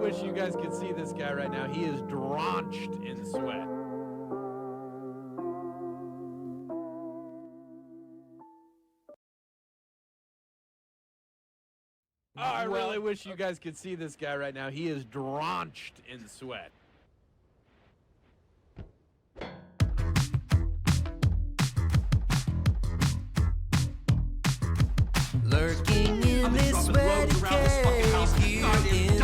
wish you guys could see this guy right now. He is drenched in sweat. Oh, I really wish you guys could see this guy right now. He is drenched in sweat. Lurking in this sweaty cave here in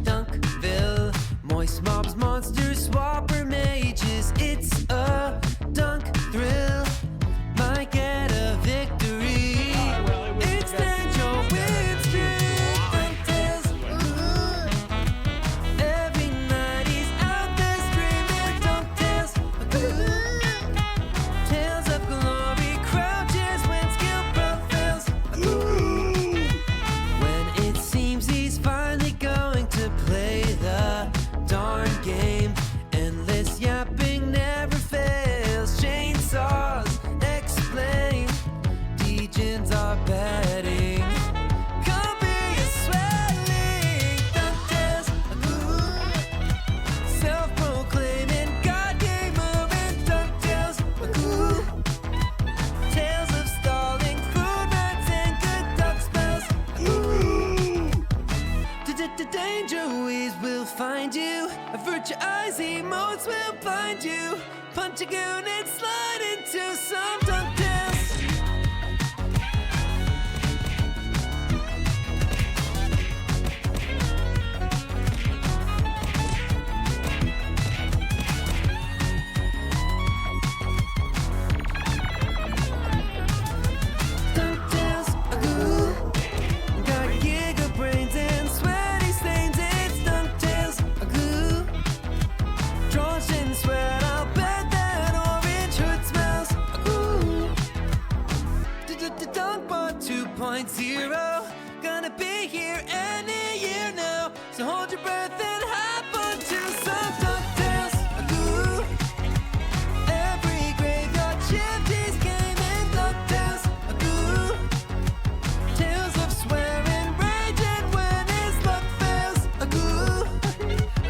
Dunkville. Moist mobs, monsters, swapper mages. It's a dunk thrill. Might get a victory. Extend your win streak. Dunktails. Every night he's out there screaming. Dunktails. Tales of glory crouches when skill prevails. When it seems he's finally going to play the darn game, endless yapping never fails. Chainsaws explain, degens are betting. Come be a swelling. Dunktails, self-proclaiming God game moving. Dunktails, tales of stalling, crude nights and good duck spells. Danger ways will find you. Avert your eyes, emotes will blind you. Punch a goon and slide into some dunktails. Dunktails, got giga brains and sweaty stains. It's Dunktails, drenched in sweat. I'll bet that orange hood smells. Dunkbot 2.0, gonna be here any year now. So hold your breath and hop onto some Dunktails. Every graveyard shift is gaming. Dunktails. Tales of swearing, raging when his luck fails.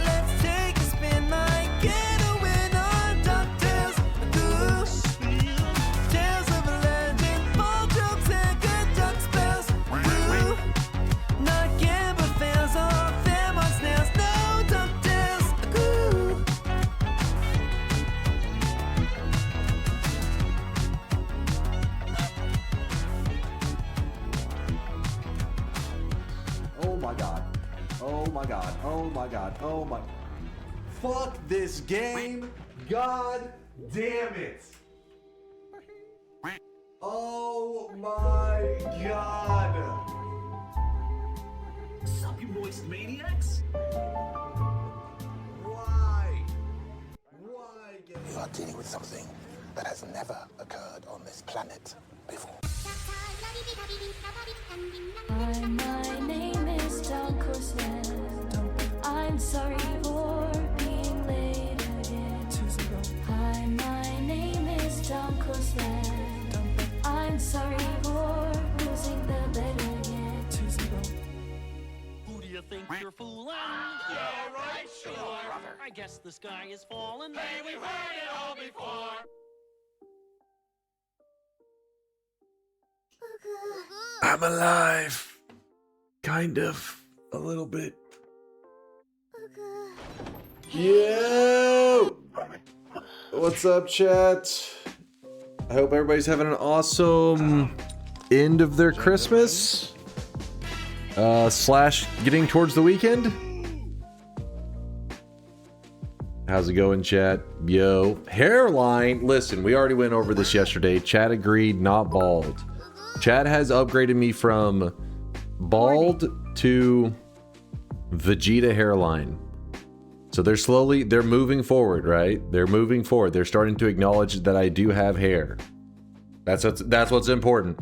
Let's take a spin, might get a win on Dunktails. Tales of a legend, ball jokes and good duck spells. Not gamble fails off them on snails. No Dunktails. Oh my god. Oh my god. Oh my god. Oh my. Fuck this game. God damn it. Oh my god. Sup, you moist maniacs? Why? Why? You are dealing with something that has never occurred on this planet before. Hi, my name is DunkOrSlam. I'm sorry for being late again. Hi, my name is DunkOrSlam. I'm sorry for losing the bet again. Who do you think you're fooling? Yeah, right, sure. I guess the sky is falling. Hey, we've heard it all before. I'm alive. Kind of. A little bit. Yo! What's up, chat? I hope everybody's having an awesome end of their Christmas. Slash getting towards the weekend. How's it going, chat? Yo. Hairline. Listen, we already went over this yesterday. Chat agreed, not bald. Chat has upgraded me from bald to Vegeta hairline. So they're moving forward, right? They're moving forward. They're starting to acknowledge that I do have hair. That's what's important.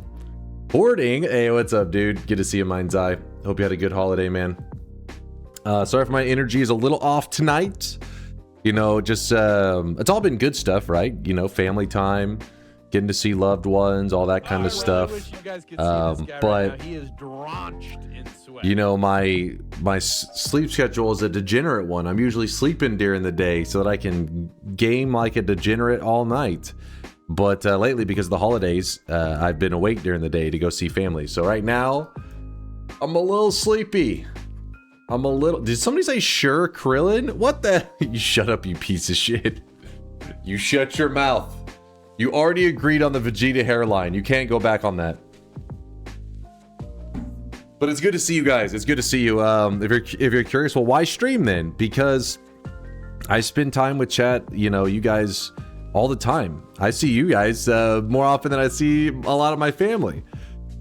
Hoarding. Hey, what's up, dude? Good to see you, Mind's Eye. Hope you had a good holiday, man. Sorry if my energy is a little off tonight. You know, just it's all been good stuff, right? You know, family time, getting to see loved ones, all that kind of stuff. I wish you guys could see this guy but right now. He is drenched in sweat. you know, my sleep schedule is a degenerate one. I'm usually sleeping during the day so that I can game like a degenerate all night. But lately, because of the holidays, I've been awake during the day to go see family. So right now, I'm a little sleepy. I'm a little... Did somebody say sure, Krillin? What the... You shut up, you piece of shit. You shut your mouth. You already agreed on the Vegeta hairline. You can't go back on that. But it's good to see you guys. It's good to see you. If you're curious, well, why stream then? Because I spend time with chat, you know, you guys all the time. I see you guys more often than I see a lot of my family.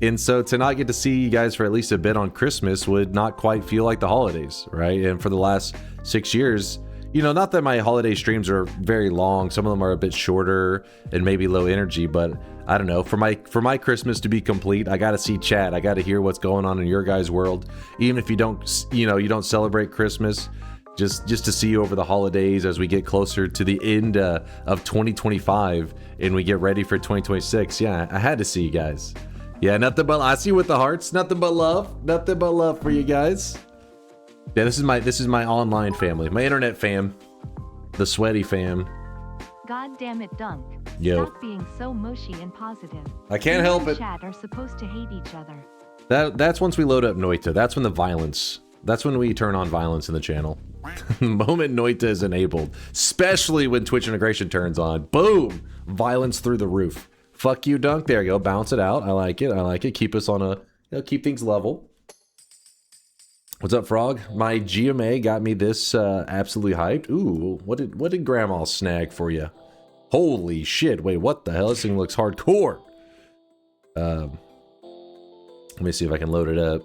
And so to not get to see you guys for at least a bit on Christmas would not quite feel like the holidays, right? And for the last 6 years, you know, not that my holiday streams are very long. Some of them are a bit shorter and maybe low energy, but I don't know. For my Christmas to be complete, I got to see chat. I got to hear what's going on in your guys' world. Even if you don't, you know, you don't celebrate Christmas, just to see you over the holidays as we get closer to the end of 2025 and we get ready for 2026. Yeah, I had to see you guys. Yeah, nothing but I see you with the hearts. Nothing but love for you guys. Yeah, this is my online family, my internet fam, the sweaty fam. God damn it, Dunk. Yo. Stop being so mushy and positive. I can't help it. Chat are supposed to hate each other. That's once we load up Noita. That's when the violence. That's when we turn on violence in the channel. The moment Noita is enabled, especially when Twitch integration turns on, boom, violence through the roof. Fuck you, Dunk. There you go. Bounce it out. I like it. I like it. Keep us on a, you know, keep things level. What's up, Frog? My GMA got me this absolutely hyped. Ooh, what did Grandma snag for you? Holy shit! Wait, what the hell? This thing looks hardcore. Let me see if I can load it up.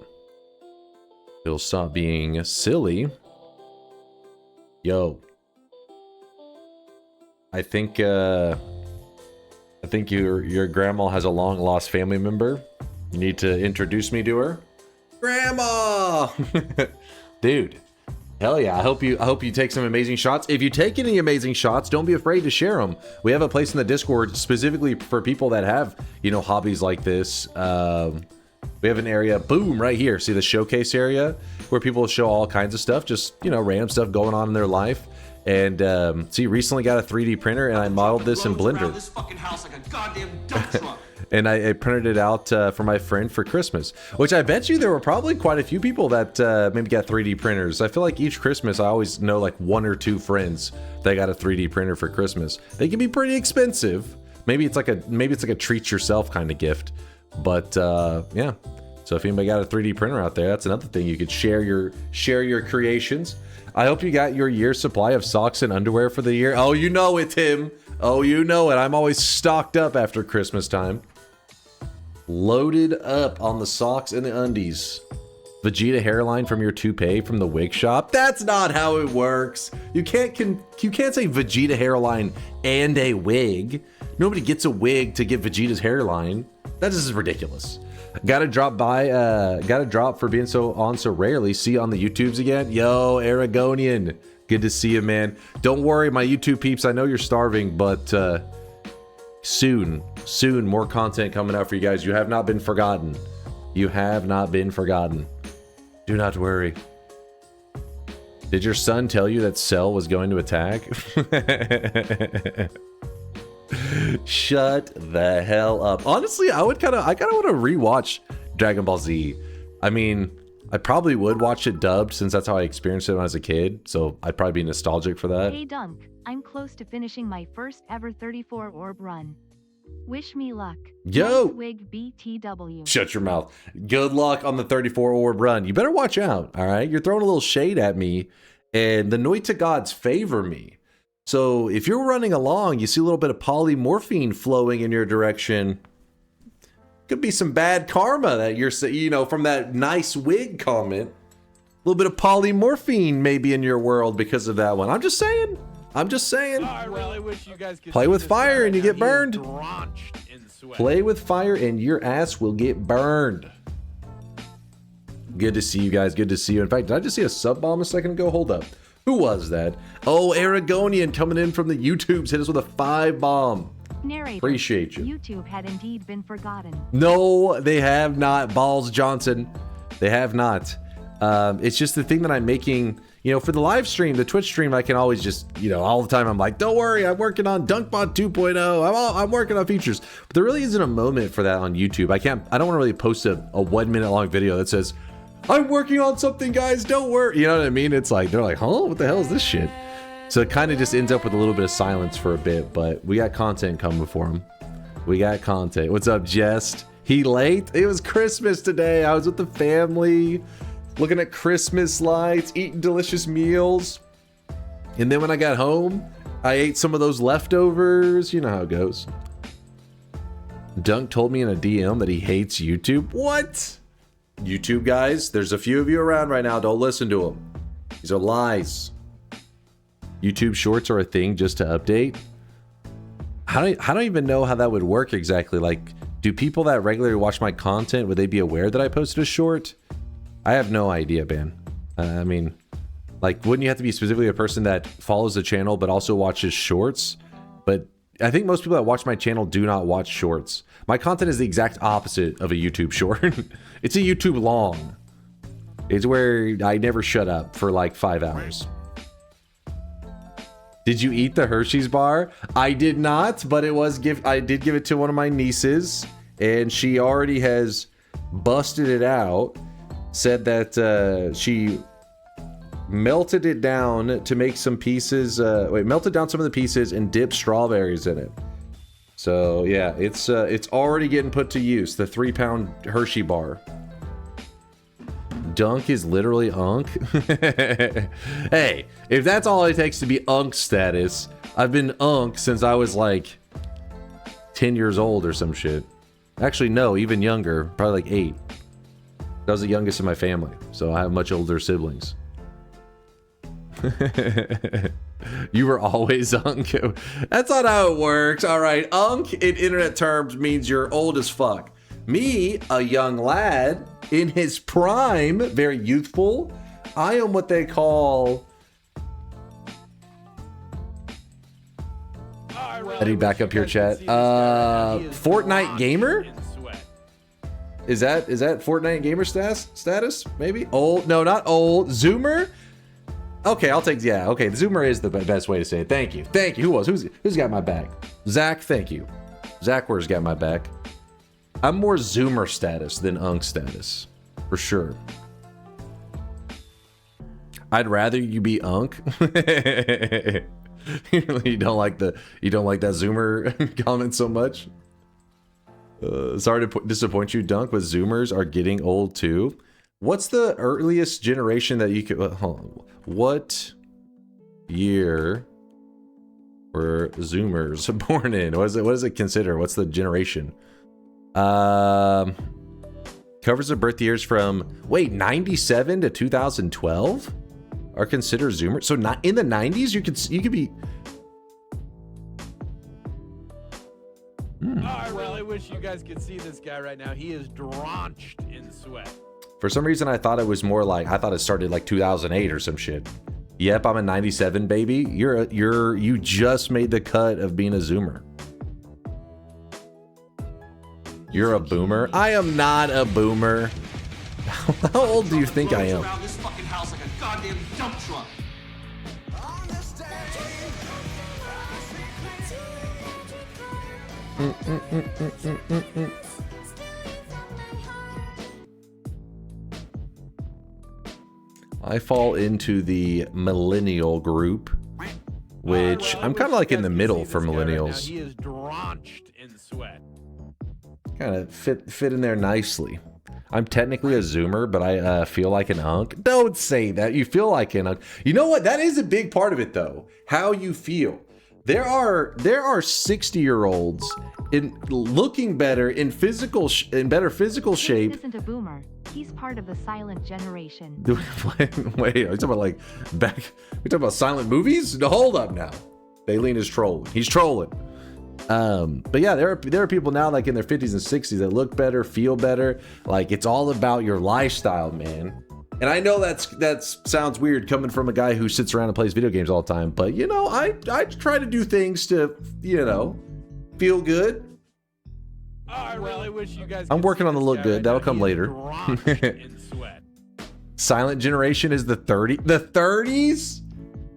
It'll stop being silly. Yo, I think your grandma has a long lost family member. You need to introduce me to her. Grandma! Dude, hell yeah. I hope you take some amazing shots. If you take any amazing shots, don't be afraid to share them. We have a place in the Discord specifically for people that have, you know, hobbies like this. We have an area, boom, right here. See the showcase area where people show all kinds of stuff, just, you know, random stuff going on in their life. And see, recently got a 3D printer and I modeled this in Blender. This fucking house like a goddamn dump truck. And I printed it out for my friend for Christmas, which I bet you there were probably quite a few people that maybe got 3D printers. I feel like each Christmas I always know like 1 or 2 friends that got a 3D printer for Christmas. They can be pretty expensive. Maybe it's like a treat yourself kind of gift. But yeah. So if anybody got a 3D printer out there, that's another thing you could share your creations. I hope you got your year's supply of socks and underwear for the year. Oh, you know it, Tim. Oh, you know it. I'm always stocked up after Christmas time. Loaded up on the socks and the undies. Vegeta hairline from your toupee from the wig shop. That's not how it works. You can't say Vegeta hairline and a wig. Nobody gets a wig to get Vegeta's hairline. That is ridiculous. Gotta drop for being on so rarely. See you on the YouTubes again. Yo, Aragonian. Good to see you, man. Don't worry, my YouTube peeps. I know you're starving, but soon, more content coming out for you guys. You have not been forgotten. You have not been forgotten. Do not worry. Did your son tell you that Cell was going to attack? Shut the hell up. Honestly, I kind of want to rewatch Dragon Ball Z. I mean, I probably would watch it dubbed since that's how I experienced it when I was a kid. So I'd probably be nostalgic for that. Hey Dunk, I'm close to finishing my first ever 34 orb run. Wish me luck. Yo! Nice wig BTW. Shut your mouth. Good luck on the 34 orb run. You better watch out, all right? You're throwing a little shade at me, and the Noita gods favor me. So if you're running along, you see a little bit of polymorphine flowing in your direction. Could be some bad karma that you're, you know, from that nice wig comment. A little bit of polymorphine maybe in your world because of that one. I'm just saying. I really wish you guys could play see with this fire guy and you right get now. He is burned. drenched in sweat. Play with fire and your ass will get burned. Good to see you guys. Good to see you. In fact, did I just see a sub bomb a second ago? Hold up. Who was that? Oh, Aragonian coming in from the YouTubes. Hit us with a 5 bomb. Narrator. Appreciate you. YouTube had indeed been forgotten. No, they have not. Balls Johnson. They have not. It's just the thing that I'm making, you know, for the live stream, the Twitch stream, I can always just, you know, all the time I'm like, don't worry, I'm working on DunkBot 2.0. I'm working on features. But there really isn't a moment for that on YouTube. I don't want to really post a 1 minute long video that says, I'm working on something, guys, don't worry. You know what I mean? It's like, they're like, huh? What the hell is this shit? So it kind of just ends up with a little bit of silence for a bit, but we got content coming for him. We got content. What's up, Jest? He late? It was Christmas today. I was with the family, looking at Christmas lights, eating delicious meals. And then when I got home, I ate some of those leftovers. You know how it goes. Dunk told me in a DM that he hates YouTube. What? YouTube guys, there's a few of you around right now. Don't listen to them. These are lies. YouTube shorts are a thing just to update. I don't even know how that would work exactly. Like, do people that regularly watch my content, would they be aware that I posted a short? I have no idea, man. I mean, like, wouldn't you have to be specifically a person that follows the channel but also watches shorts? But I think most people that watch my channel do not watch shorts. My content is the exact opposite of a YouTube short. It's a YouTube long. It's where I never shut up for like 5 hours. Did you eat the Hershey's bar? I did not, but it was I did give it to one of my nieces, and she already has busted it out. Said that she melted it down to make some pieces. Melted down some of the pieces and dipped strawberries in it. So yeah, it's already getting put to use. The 3-pound Hershey bar. Dunk is literally Unk. Hey, if that's all it takes to be Unk status, I've been Unk since I was like 10 years old or some shit. Actually, no, even younger, probably like 8. I was the youngest in my family, so I have much older siblings. You were always Unk. That's not how it works. All right, Unk in internet terms means you're old as fuck. Me, a young lad in his prime, very youthful, I am what they call... I need back up here, chat. Fortnite gamer? Is that Fortnite gamer status? Maybe? Old? No, not old. Zoomer? Okay, I'll take, yeah, okay, the Zoomer is the best way to say it. Thank you. Thank you. Who's got my back? Zach, thank you. Zach, where's got my back? I'm more Zoomer status than Unk status, for sure. I'd rather you be Unk. You don't like that Zoomer comment so much. Sorry to disappoint you, Dunk, but Zoomers are getting old too. What's the earliest generation that you could? Hold on. What year were Zoomers born in? What does it consider? What's the generation? Covers the birth years from 97 to 2012 are considered Zoomers. So not in the 90s, you could be. Well, I wish you guys could see this guy right now. He is drenched in sweat. For some reason, I thought it was more like, I thought it started like 2008 or some shit. Yep, I'm a 97 baby. You just made the cut of being a Zoomer. You're a boomer. I am not a boomer. How old do you think I am? Around this fucking house like a goddamn dump truck. I fall into the millennial group, which I'm kind of like in the middle for millennials. He is drenched in sweat. Kind of fit in there nicely. I'm technically a Zoomer, but I feel like an Unk. Don't say that. You feel like an Unk. You know what? That is a big part of it, though. How you feel. There are 60-year-olds in looking better in better physical shape. This isn't a boomer. He's part of the silent generation. Wait, are you talking about like back? You talking about silent movies? No, hold up now. Baleen is trolling. He's trolling. But yeah, there are people now like in their 50s and 60s that look better, feel better. Like it's all about your lifestyle, man. And I know that sounds weird coming from a guy who sits around and plays video games all the time. But you know, I try to do things to, you know, feel good? Oh, I really wish you guys. I'm could working see on the this look guy good. right That'll now. come He is later. drenched in sweat. Silent generation is the 30s?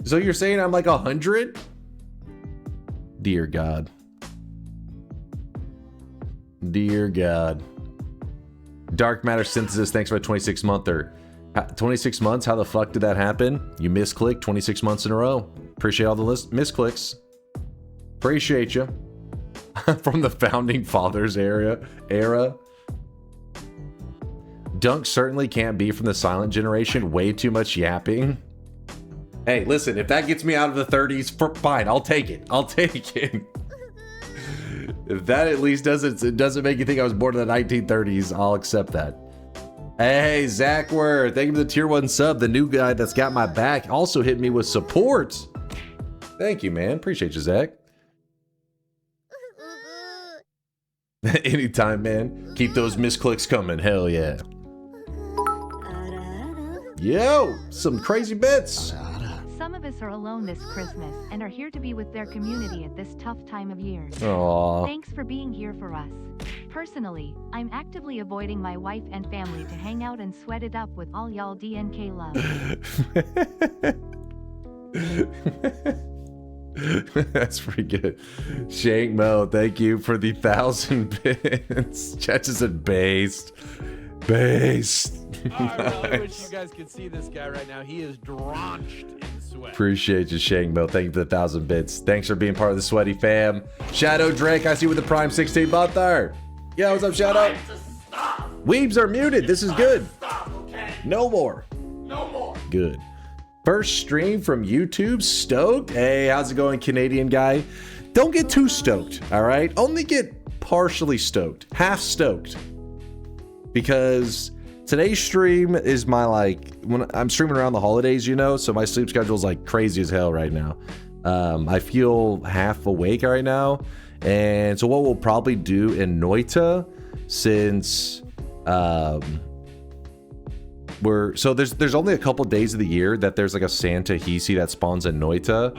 So you're saying I'm like 100? Dear God. Dear God. Dark Matter Synthesis, thanks for a 26 monther. 26 months? How the fuck did that happen? You misclicked 26 months in a row. Appreciate all the misclicks. Appreciate you. From the founding fathers era. Dunk certainly can't be from the silent generation. Way too much yapping. Hey, listen, if that gets me out of the 30s, fine, I'll take it. I'll take it. If that at least doesn't make you think I was born in the 1930s, I'll accept that. Hey, Zachward, thank you for the tier 1 sub. The new guy that's got my back also hit me with support. Thank you, man. Appreciate you, Zach. Anytime, man. Keep those misclicks coming. Hell yeah. Yo, some crazy bits. Some of us are alone this Christmas and are here to be with their community at this tough time of year. Aww. Thanks for being here for us. Personally, I'm actively avoiding my wife and family to hang out and sweat it up with all y'all DNK love. That's pretty good. Shank Mo, thank you for the 1,000 bits. Chat just said based. Based. Oh, I really wish you guys could see this guy right now. He is drenched in sweat. Appreciate you, Shank Mo. Thank you for the 1,000 bits. Thanks for being part of the sweaty fam. Shadow Drake, I see you with the Prime 16 month there. Yeah, what's up, Shadow? Weebs are muted. This is good. No more. No more. Good. First stream from YouTube. Stoked. Hey, how's it going, Canadian guy? Don't get too stoked, all right? Only get partially stoked. Half stoked. Because today's stream is my, like, when I'm streaming around the holidays, you know, so my sleep schedule is like crazy as hell right now. I feel half awake right now. And so what we'll probably do in Noita, since there's only a couple days of the year that there's like a Santa Hisi that spawns in Noita,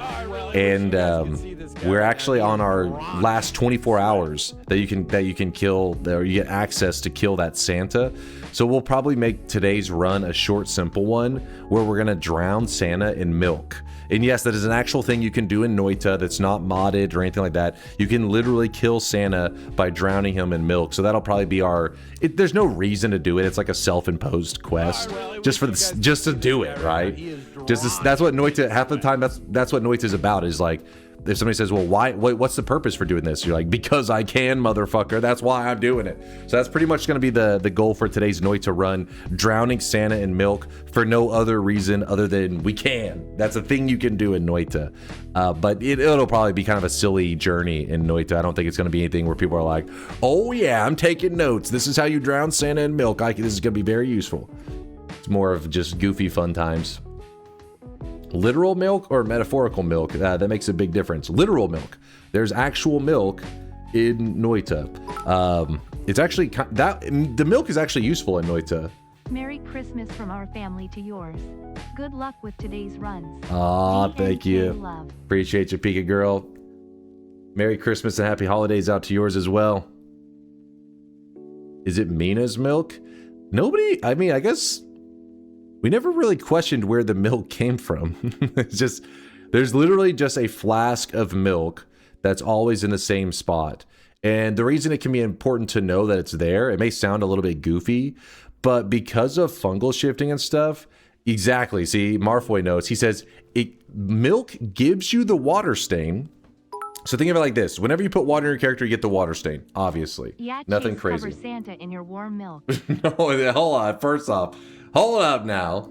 and we're actually on our last 24 hours that you can kill, or you get access to kill that Santa. So we'll probably make today's run a short, simple one where we're gonna drown Santa in milk. And yes, that is an actual thing you can do in Noita that's not modded or anything like that. You can literally kill Santa by drowning him in milk. So that'll probably be there's no reason to do it. It's like a self-imposed quest just to do it, right? That's what Noita, half the time that's what Noita is about, is like, if somebody says, well, what's the purpose for doing this? You're like, because I can, motherfucker. That's why I'm doing it. So that's pretty much going to be the goal for today's Noita run. Drowning Santa in milk for no other reason other than we can. That's a thing you can do in Noita. But it'll probably be kind of a silly journey in Noita. I don't think it's going to be anything where people are like, oh yeah, I'm taking notes. This is how you drown Santa in milk. This is going to be very useful. It's more of just goofy fun times. Literal milk or metaphorical milk, that makes a big difference. Literal milk, there's actual milk in Noita. It's actually the milk is actually useful in Noita. Merry Christmas from our family to yours. Good luck with today's runs. Aw, thank you. Love. Appreciate you, Pika girl. Merry Christmas and happy holidays out to yours as well. Is it Mina's milk? Nobody, I mean, I guess we never really questioned where the milk came from. It's just, there's literally just a flask of milk that's always in the same spot. And the reason it can be important to know that it's there, it may sound a little bit goofy, but because of fungal shifting and stuff, exactly. See, Marfoy knows. He says, milk gives you the water stain. So think of it like this. Whenever you put water in your character, you get the water stain, obviously. Yeah, nothing crazy. Cover Santa in your warm milk. No, hold on. First off, hold up now.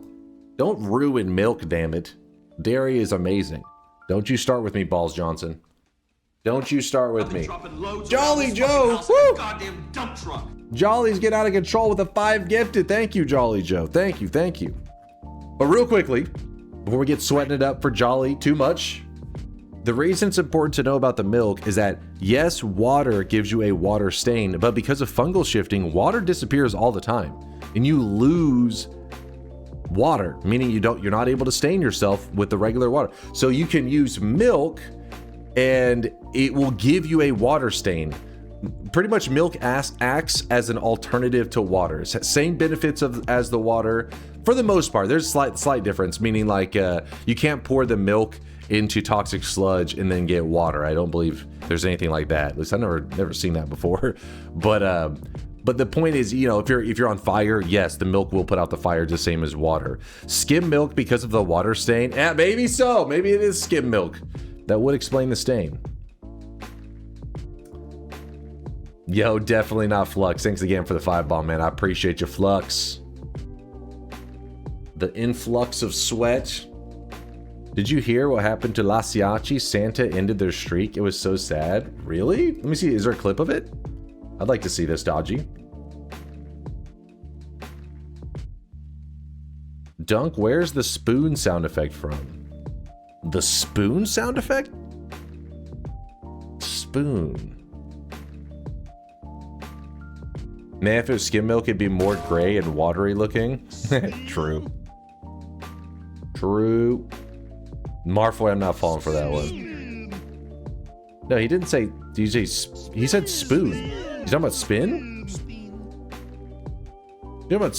Don't ruin milk, damn it. Dairy is amazing. Don't you start with me, Balls Johnson. Don't you start with me. Jolly Joe! Woo! Goddamn dump truck. Jolly's getting out of control with a 5 gifted. Thank you, Jolly Joe. Thank you, thank you. But real quickly, before we get sweating it up for Jolly too much, the reason it's important to know about the milk is that, yes, water gives you a water stain, but because of fungal shifting, water disappears all the time. And you lose water, meaning you're not able to stain yourself with the regular water. So you can use milk, and it will give you a water stain. Pretty much milk acts as an alternative to water. Same benefits as the water for the most part. There's slight difference, meaning like you can't pour the milk into toxic sludge and then get water. I don't believe there's anything like that. At least I've never seen that before. But the point is, you know, if you're on fire, yes, the milk will put out the fire the same as water. Skim milk, because of the water stain, maybe so. Maybe it is skim milk. That would explain the stain. Yo, definitely not Flux. Thanks again for the 5-bomb, man. I appreciate you, Flux. The influx of sweat. Did you hear what happened to La Siachi? Santa ended their streak. It was so sad. Really? Let me see. Is there a clip of it? I'd like to see this, Dodgy. Dunk, where's the spoon sound effect from? The spoon sound effect? Spoon. Man, if it was skim milk, it'd be more gray and watery looking. True. True. Marfoy, I'm not falling for that one. No, he didn't say... Did you say... He said spoon. He's talking about spin? You talking about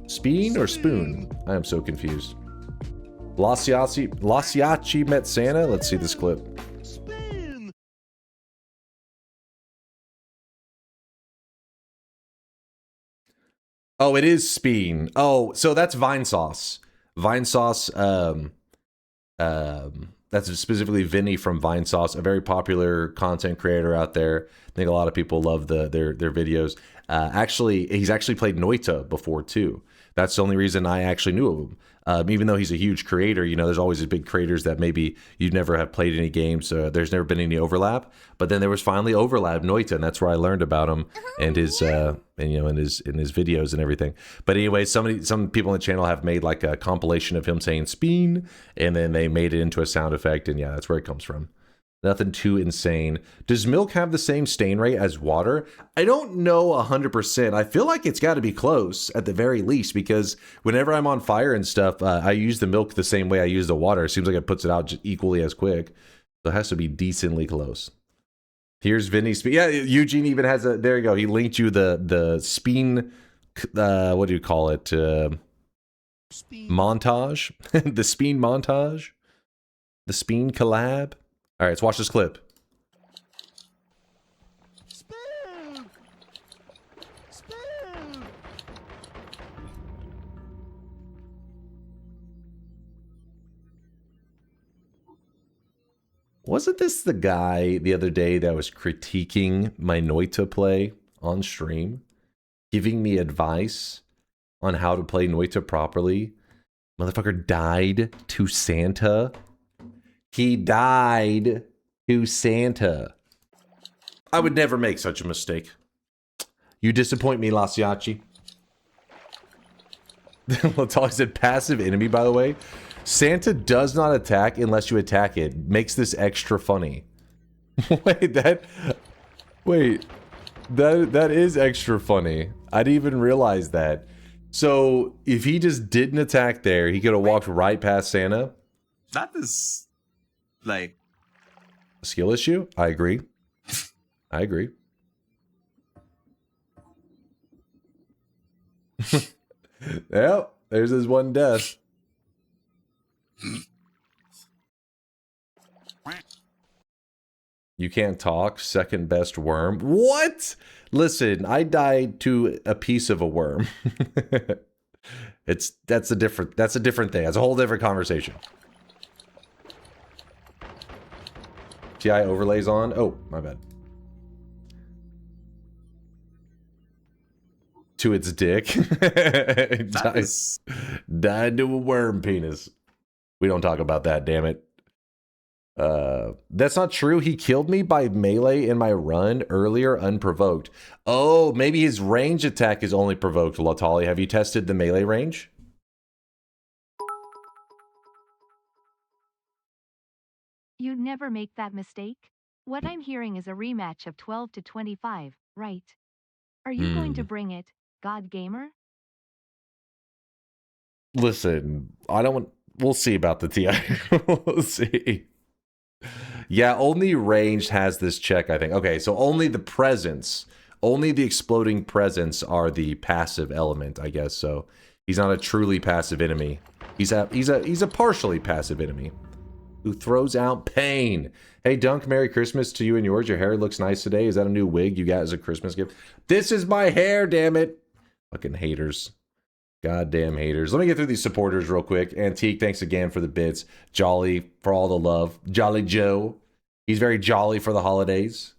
speen or spoon? I am so confused. La Siachi met Santa? Let's see this clip. Oh, it is Speen. Oh, so that's Vine Sauce. Vine Sauce, that's specifically Vinny from Vine Sauce, a very popular content creator out there. I think a lot of people love their videos. Actually, he's actually played Noita before too. That's the only reason I actually knew of him. Even though he's a huge creator, you know, there's always these big creators that maybe you never have played any games, so there's never been any overlap. But then there was finally overlap, Noita, and that's where I learned about him and his, and you know, in his videos and everything. But anyway, some people on the channel have made like a compilation of him saying "speen," and then they made it into a sound effect, and yeah, that's where it comes from. Nothing too insane. Does milk have the same stain rate as water? I don't know 100%. I feel like it's got to be close at the very least, because whenever I'm on fire and stuff, I use the milk the same way I use the water. It seems like it puts it out just equally as quick. So it has to be decently close. Here's Vinny's Speen. Yeah, Eugene even has a... There you go. He linked you the Speen... what do you call it? Montage? The Speen montage? The Speen collab? All right, let's watch this clip. Spoon! Spoon! Wasn't this the guy the other day that was critiquing my Noita play on stream? Giving me advice on how to play Noita properly? Motherfucker died to Santa. He died to Santa. I would never make such a mistake. You disappoint me, La Siachi. Latali said passive enemy, by the way. Santa does not attack unless you attack it. Makes this extra funny. That is extra funny. I didn't even realize that. So if he just didn't attack there, he could have walked right past Santa. That is... like a skill issue? I agree. I agree. Well, there's his one death. You can't talk. Second best worm. What? Listen, I died to a piece of a worm. That's a different thing. That's a whole different conversation. TI overlays on. Oh, my bad. To its dick. Died to a worm penis. We don't talk about that, damn it. That's not true. He killed me by melee in my run earlier unprovoked. Oh, maybe his range attack is only provoked, Latali. Have you tested the melee range? You'd never make that mistake? What I'm hearing is a rematch of 12 to 25, right? Are you going to bring it, God Gamer? Listen, I don't want... We'll see about the TI. We'll see. Yeah, only ranged has this check, I think. Okay, so only the presence, only the exploding presence are the passive element, I guess. So he's not a truly passive enemy. He's a partially passive enemy who throws out pain. Hey, Dunk, Merry Christmas to you and yours. Your hair looks nice today. Is that a new wig you got as a Christmas gift? This is my hair, damn it. Fucking haters. Goddamn haters. Let me get through these supporters real quick. Antique, thanks again for the bits. Jolly, for all the love. Jolly Joe. He's very jolly for the holidays.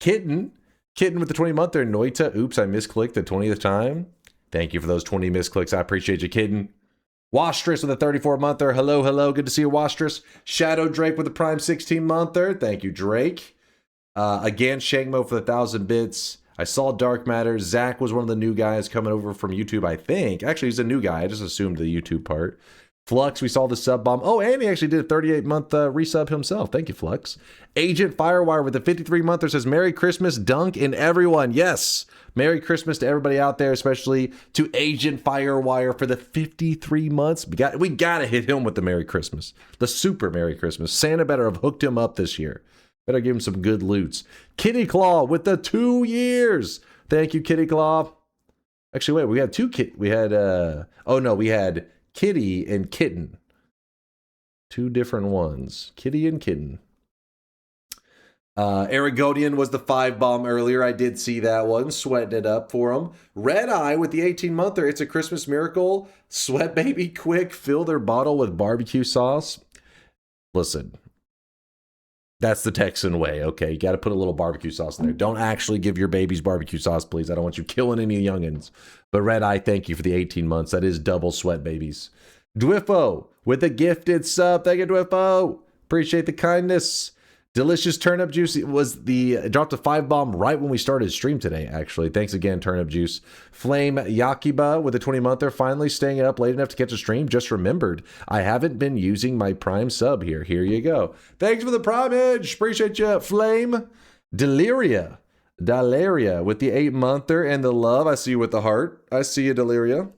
Kitten with the 20-monther. Noita. Oops, I misclicked the 20th time. Thank you for those 20 misclicks. I appreciate you, Kitten. Wastrous with a 34-monther. Hello, hello. Good to see you, Wastrous. Shadow Drake with the Prime 16-monther. Thank you, Drake. Again, Shangmo for the 1,000 bits. I saw Dark Matter. Zach was one of the new guys coming over from YouTube, I think. Actually, he's a new guy. I just assumed the YouTube part. Flux, we saw the sub bomb. Oh, and he actually did a 38-month resub himself. Thank you, Flux. Agent Firewire with the 53-monther says, Merry Christmas, Dunk, and everyone. Yes, Merry Christmas to everybody out there, especially to Agent Firewire for the 53 months. We gotta hit him with the Merry Christmas. The super Merry Christmas. Santa better have hooked him up this year. Better give him some good loots. Kitty Claw with the 2 years. Thank you, Kitty Claw. Actually, wait, we had we had Kitty and Kitten. Two different ones. Kitty and Kitten. Aragonian was the 5-bomb earlier. I did see that one. Sweating it up for him. Red Eye with the 18-monther. It's a Christmas miracle. Sweat baby quick. Fill their bottle with barbecue sauce. Listen. That's the Texan way, okay? You got to put a little barbecue sauce in there. Don't actually give your babies barbecue sauce, please. I don't want you killing any youngins. But Red Eye, thank you for the 18 months. That is double sweat babies. Dwiffo with a gifted sub. Thank you, Dwiffo. Appreciate the kindness. Delicious Turnip Juice dropped a 5-bomb right when we started stream today, actually. Thanks again, Turnip Juice. Flame Yakiba with a 20-monther, finally staying up late enough to catch a stream. Just remembered, I haven't been using my Prime sub here. Here you go. Thanks for the primage. Appreciate you, Flame. Deliria with the 8-monther and the love. I see you with the heart. I see you, Deliria.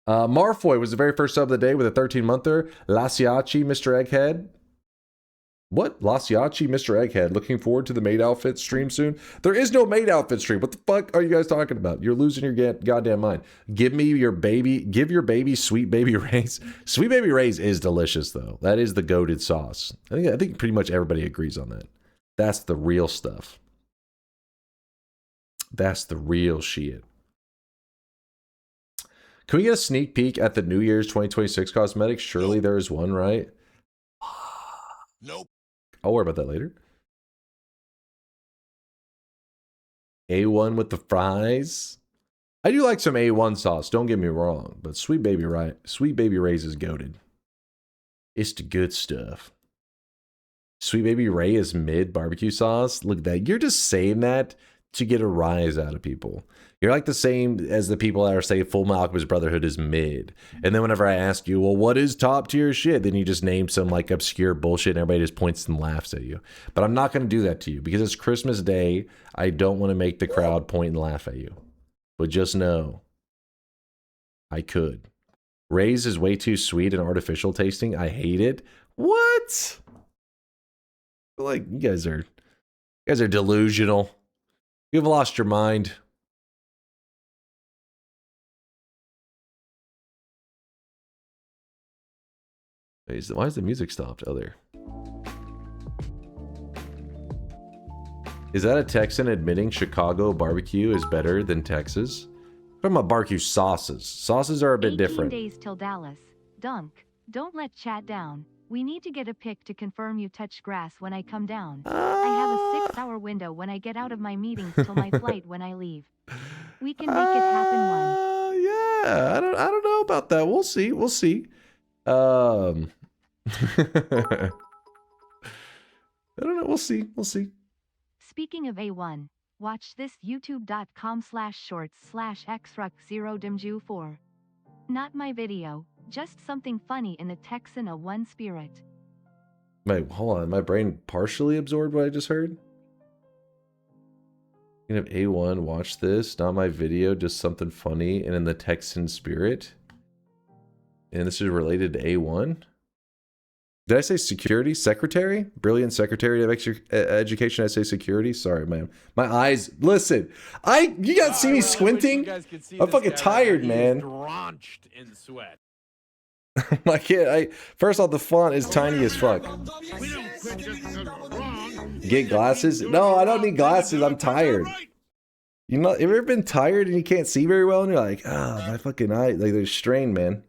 Marfoy was the very first sub of the day with a 13-monther. Lasiachi, Mr. Egghead. What? Lasiachi, Mr. Egghead. Looking forward to the maid outfit stream soon. There is no maid outfit stream. What the fuck are you guys talking about? You're losing your goddamn mind. Give your baby Sweet Baby Ray's. Sweet Baby Ray's is delicious though. That is the goated sauce. I think pretty much everybody agrees on that. That's the real stuff. That's the real shit. Can we get a sneak peek at the New Year's 2026 cosmetics? Surely there is one, right? Nope. I'll worry about that later. A1 with the fries. I do like some A1 sauce, don't get me wrong, but Sweet Baby Ray's is goated. It's the good stuff. Sweet Baby Ray is mid barbecue sauce. Look at that. You're just saying that to get a rise out of people. You're like the same as the people that are saying Full Metal Alchemist Brotherhood is mid. And then whenever I ask you, well, what is top tier shit? Then you just name some like obscure bullshit and everybody just points and laughs at you. But I'm not going to do that to you because it's Christmas Day. I don't want to make the crowd point and laugh at you. But just know, I could. Ray's is way too sweet and artificial tasting. I hate it. What? Like, you guys are delusional. You've lost your mind. Why is the music stopped? Oh, there. Is that a Texan admitting Chicago barbecue is better than Texas? I'm talking about barbecue sauces. Sauces are a bit 18 different. days till Dallas. Dunk, don't let chat down. We need to get a pic to confirm you touched grass when I come down. I have a 6-hour window when I get out of my meetings till my flight when I leave. We can make it happen one. Yeah, I don't know about that. We'll see. We'll see. I don't know. We'll see. We'll see. Speaking of A1, watch this youtube.com/shorts/xruck0dimju4. Not my video, just something funny in a Texan A1 spirit. Wait, hold on. My brain partially absorbed what I just heard? You have A1, watch this. Not my video, just something funny and in the Texan spirit. And this is related to A1? Did I say security? Secretary? Brilliant secretary of education. I say security. Sorry, man. My eyes. Listen, you guys see me squinting? I'm fucking tired, man. Drenched in sweat. I can't. First off, the font is tiny as fuck. Get glasses? No, I don't need glasses. I'm tired. You know, have you ever been tired and you can't see very well, and you're like, ah, my fucking eye, like they're strained, man.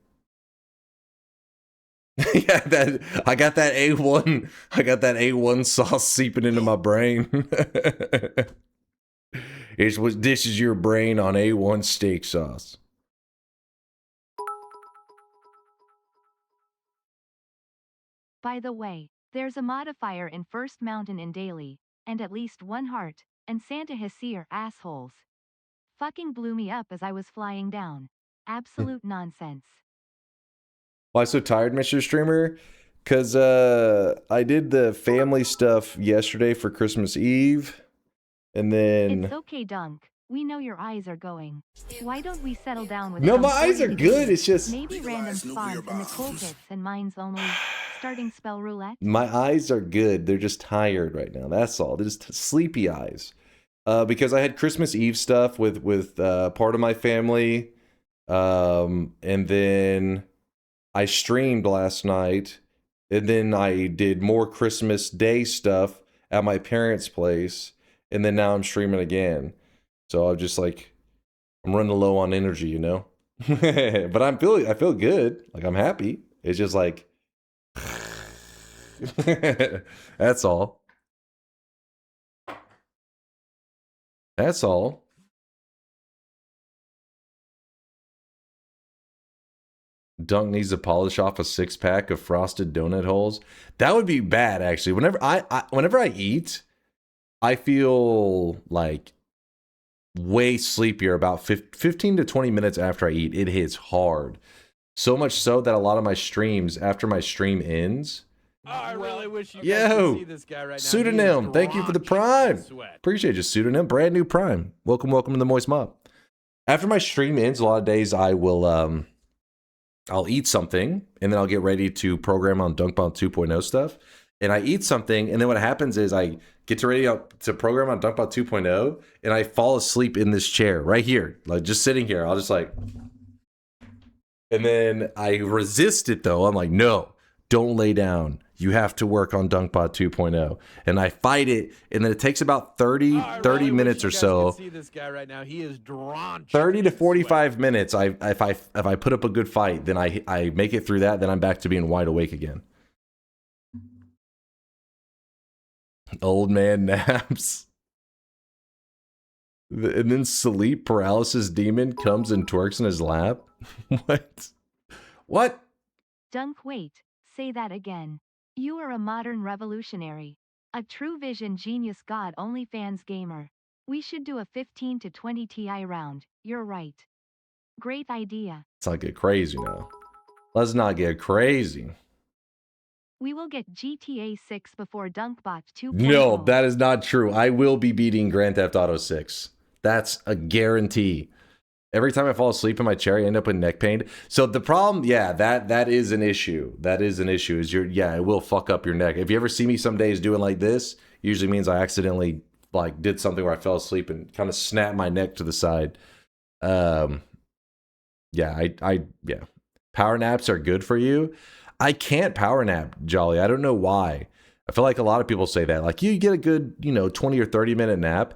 Yeah, I got that A1 sauce seeping into my brain. This is your brain on A1 steak sauce. By the way, there's a modifier in First Mountain in Daily, and at least one heart, and Santa Hesir assholes. Fucking blew me up as I was flying down. Absolute nonsense. Why so tired, Mr. Streamer? Because I did the family stuff yesterday for Christmas Eve, and then... It's okay, Dunk. We know your eyes are going. Why don't we settle down with... No, my eyes are good, it's just... Maybe random spawns in the coal pits and mine's only... starting spell roulette? My eyes are good, they're just tired right now, that's all. They're just sleepy eyes. Because I had Christmas Eve stuff with part of my family, and then I streamed last night, and then I did more Christmas Day stuff at my parents' place, and then now I'm streaming again. So I'm just like, I'm running low on energy, you know? But I feel good, like I'm happy. It's just like, that's all. That's all. Dunk needs to polish off a 6-pack of frosted donut holes. That would be bad, actually. Whenever I eat, I feel like way sleepier about 15 to 20 minutes after I eat. It hits hard. So much so that a lot of my streams, after my stream ends... Oh, I really wish you guys could see this guy right now. Pseudonym, thank you for the Prime. Appreciate you, Pseudonym. Brand new Prime. Welcome to the Moist Mob. After my stream ends, a lot of days I will I'll eat something, and then I'll get ready to program on DunkBot 2.0 stuff. And I eat something, and then what happens is I get ready to program on DunkBot 2.0, and I fall asleep in this chair right here, like just sitting here. I'll just like, and then I resist it though. I'm like, no, don't lay down. You have to work on DunkBot 2.0. And I fight it, and then it takes about 30 minutes or so. See this guy right now. He is drenched. 30 to 45 minutes. If I put up a good fight, then I make it through that, then I'm back to being wide awake again. Old man naps. And then sleep paralysis demon comes and twerks in his lap. What? Dunk, wait. Say that again. You are a modern revolutionary. A true vision genius god OnlyFans gamer. We should do a 15 to 20 TI round. You're right. Great idea. Let's not get crazy now. Let's not get crazy. We will get GTA 6 before DunkBot 2.0. No, that is not true. I will be beating Grand Theft Auto 6. That's a guarantee. Every time I fall asleep in my chair, I end up with neck pain. So the problem, yeah, that is an issue. That is an issue. It will fuck up your neck. If you ever see me some days doing like this, usually means I accidentally like did something where I fell asleep and kind of snapped my neck to the side. Yeah. Power naps are good for you. I can't power nap, Jolly. I don't know why. I feel like a lot of people say that. Like you get a good, 20 or 30 minute nap.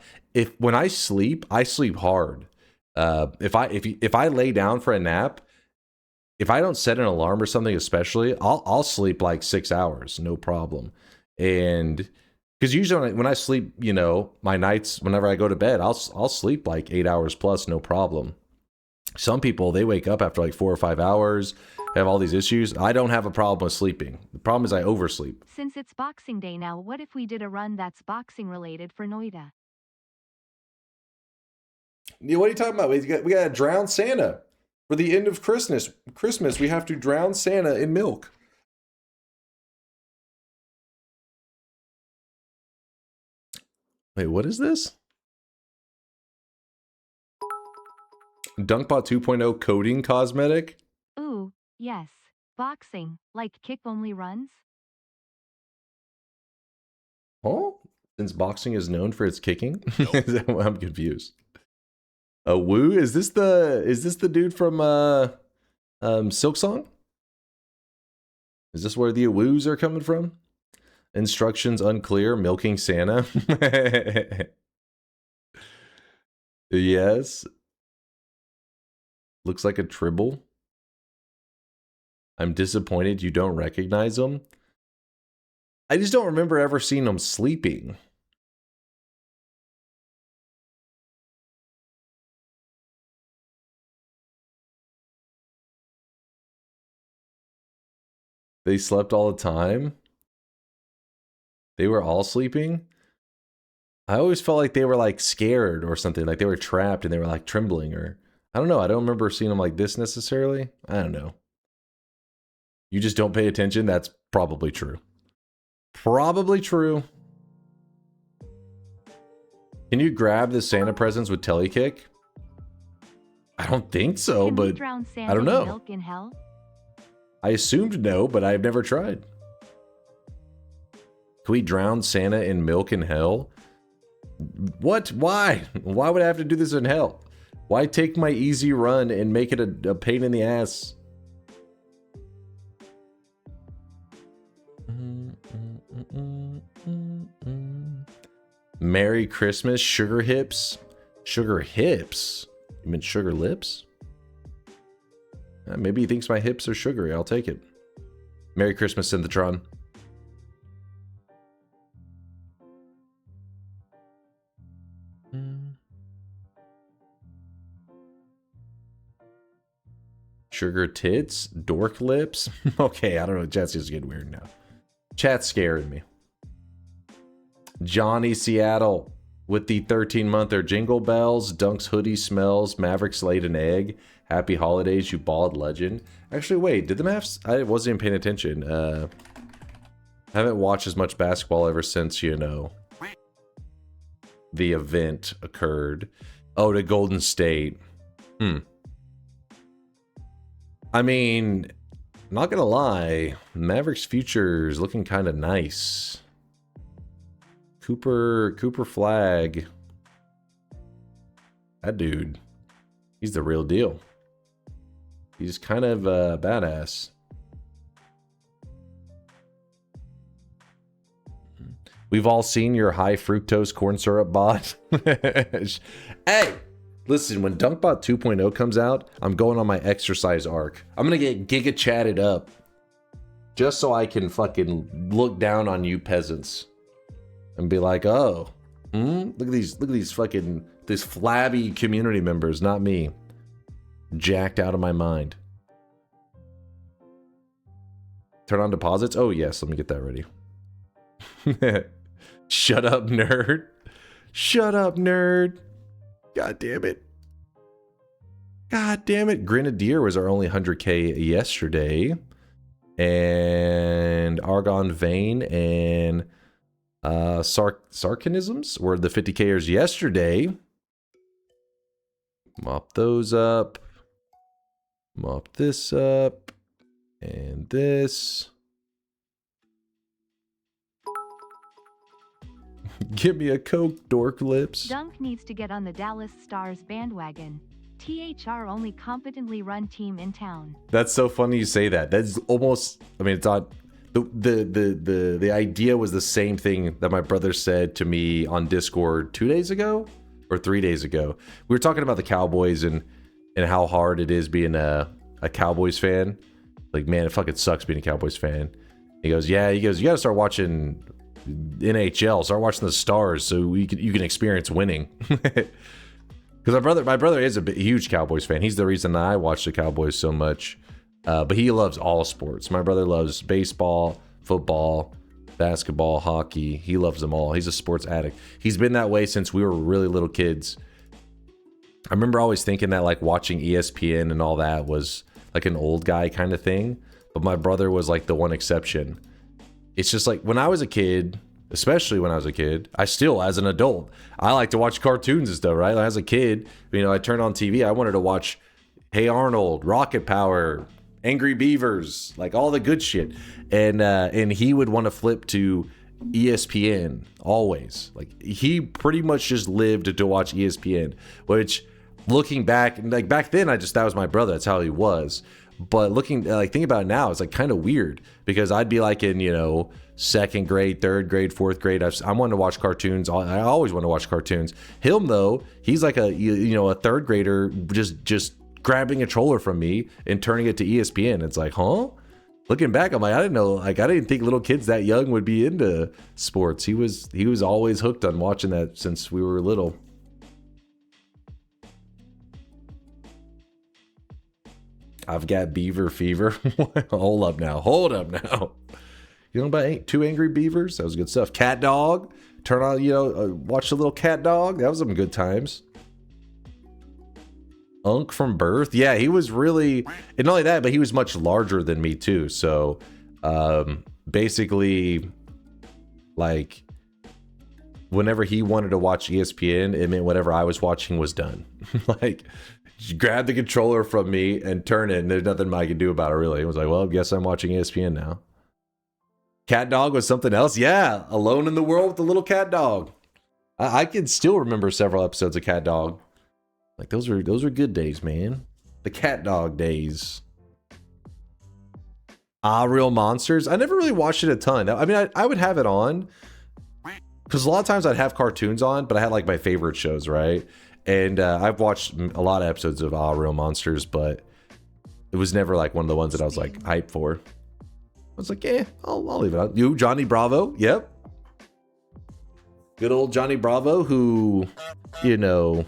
When I sleep hard. If I lay down for a nap, if I don't set an alarm or something, especially, I'll sleep like 6 hours, no problem. And because usually when I sleep, my nights, whenever I go to bed, I'll sleep like 8 hours plus, no problem. Some people, they wake up after like 4 or 5 hours, have all these issues. I don't have a problem with sleeping. The problem is I oversleep. Since it's Boxing Day now, what if we did a run that's boxing related for Noita? What are you talking about? We got to drown Santa. For the end of Christmas, we have to drown Santa in milk. Wait, what is this? DunkBot 2.0 coding cosmetic? Ooh, yes. Boxing, like kick only runs? Oh, since boxing is known for its kicking? I'm confused. A woo? Is this the dude from Silk Song? Is this where the woos are coming from? Instructions unclear, milking Santa. Yes. Looks like a tribble. I'm disappointed you don't recognize him. I just don't remember ever seeing him sleeping. They slept all the time. They were all sleeping. I always felt like they were like scared or something, like they were trapped and they were like trembling, or I don't know. I don't remember seeing them like this necessarily. I don't know. You just don't pay attention. That's probably true. Probably true. Can you grab the Santa presents with telekick? I don't think so, but I don't know. Milk in hell? I assumed no, but I've never tried. Can we drown Santa in milk in hell? What? Why? Why would I have to do this in hell? Why take my easy run and make it a pain in the ass? Merry Christmas, sugar hips. Sugar hips? You meant sugar lips? Maybe he thinks my hips are sugary. I'll take it. Merry Christmas, Synthetron. Sugar tits? Dork lips? Okay, I don't know. Chat's just getting weird now. Chat's scaring me. Johnny Seattle with the 13-monther. Jingle bells, Dunk's hoodie smells, Mavericks laid an egg. Happy holidays, you bald legend. Actually, wait, did the Mavs? I wasn't even paying attention. I haven't watched as much basketball ever since, you know, the event occurred. Oh, to Golden State. I mean, not gonna lie, Mavericks future is looking kind of nice. Cooper Flag. That dude, he's the real deal. He's kind of badass. We've all seen your high fructose corn syrup bot. Hey, listen, when DunkBot 2.0 comes out, I'm going on my exercise arc. I'm going to get giga chatted up just so I can fucking look down on you peasants and be like, oh, look at these fucking, these flabby community members, not me. Jacked out of my mind. Turn on deposits? Oh, yes. Let me get that ready. Shut up, nerd. Shut up, nerd. God damn it. God damn it. Grenadier was our only 100k yesterday. And Argon Vein and Sarcanisms were the 50kers yesterday. Mop those up. Mop this up. And this. Give me a Coke, dork lips. Dunk needs to get on the Dallas Stars bandwagon. THR only competently run team in town. That's so funny you say that. That's almost, I mean, it's not, the idea was the same thing that my brother said to me on Discord 2 days ago or 3 days ago. We were talking about the Cowboys and how hard it is being a Cowboys fan. Like, man, it fucking sucks being a Cowboys fan. He goes, yeah, you gotta start watching NHL, start watching the Stars so you can experience winning. Because my brother is a huge Cowboys fan. He's the reason that I watch the Cowboys so much. But he loves all sports. My brother loves baseball, football, basketball, hockey. He loves them all. He's a sports addict. He's been that way since we were really little kids. I remember always thinking that like watching ESPN and all that was like an old guy kind of thing. But my brother was like the one exception. It's just like when I was a kid, especially when I was a kid, I still, as an adult, I like to watch cartoons and stuff, right? As a kid, you know, I turned on TV, I wanted to watch Hey Arnold, Rocket Power, Angry Beavers, like all the good shit. And he would want to flip to ESPN always. Like he pretty much just lived to watch ESPN, which looking back, like back then that was my brother, that's how he was. But thinking about it now, it's like kind of weird because I'd be like in, 2nd grade, 3rd grade, 4th grade. I wanted to watch cartoons. I always want to watch cartoons. Him though, he's like a 3rd grader just grabbing a controller from me and turning it to ESPN. It's like, huh? Looking back, I'm like, I didn't think little kids that young would be into sports. He was always hooked on watching that since we were little. I've got beaver fever. Hold up now. You know about 2 Angry Beavers? That was good stuff. Cat Dog. Turn on, watch the little Cat Dog. That was some good times. Unk from birth. Yeah, he was really, and not only that, but he was much larger than me too. So basically, like, whenever he wanted to watch ESPN, it meant whatever I was watching was done. Like, grab the controller from me and turn it, and there's nothing I could do about it, really. It was like, well, I guess I'm watching ESPN now. Cat Dog was something else. Yeah, Alone in the World with the little cat dog. I can still remember several episodes of Cat Dog. Like, those were good days, man. The Cat Dog days. Real Monsters. I never really watched it a ton. I mean, I would have it on because a lot of times I'd have cartoons on, but I had like my favorite shows, right? And I've watched a lot of episodes of Real Monsters, but it was never like one of the ones that I was like hyped for. I was like, I'll leave it on. You, Johnny Bravo. Yep. Good old Johnny Bravo, who, I don't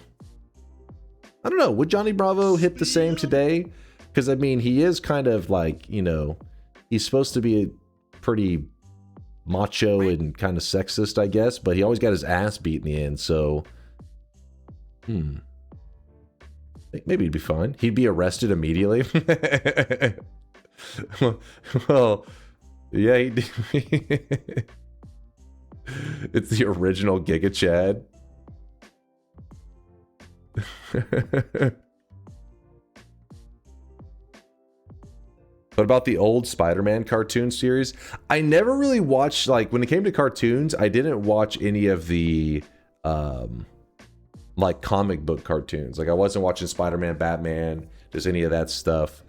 know. Would Johnny Bravo hit the same today? Because, I mean, he is kind of like, he's supposed to be a pretty macho and kind of sexist, I guess, but he always got his ass beat in the end, so... I think maybe he'd be fine. He'd be arrested immediately. Well, yeah, it's the original Giga Chad. What about the old Spider-Man cartoon series? I never really watched, like, when it came to cartoons, I didn't watch any of the like comic book cartoons. Like, I wasn't watching Spider-Man, Batman, just any of that stuff.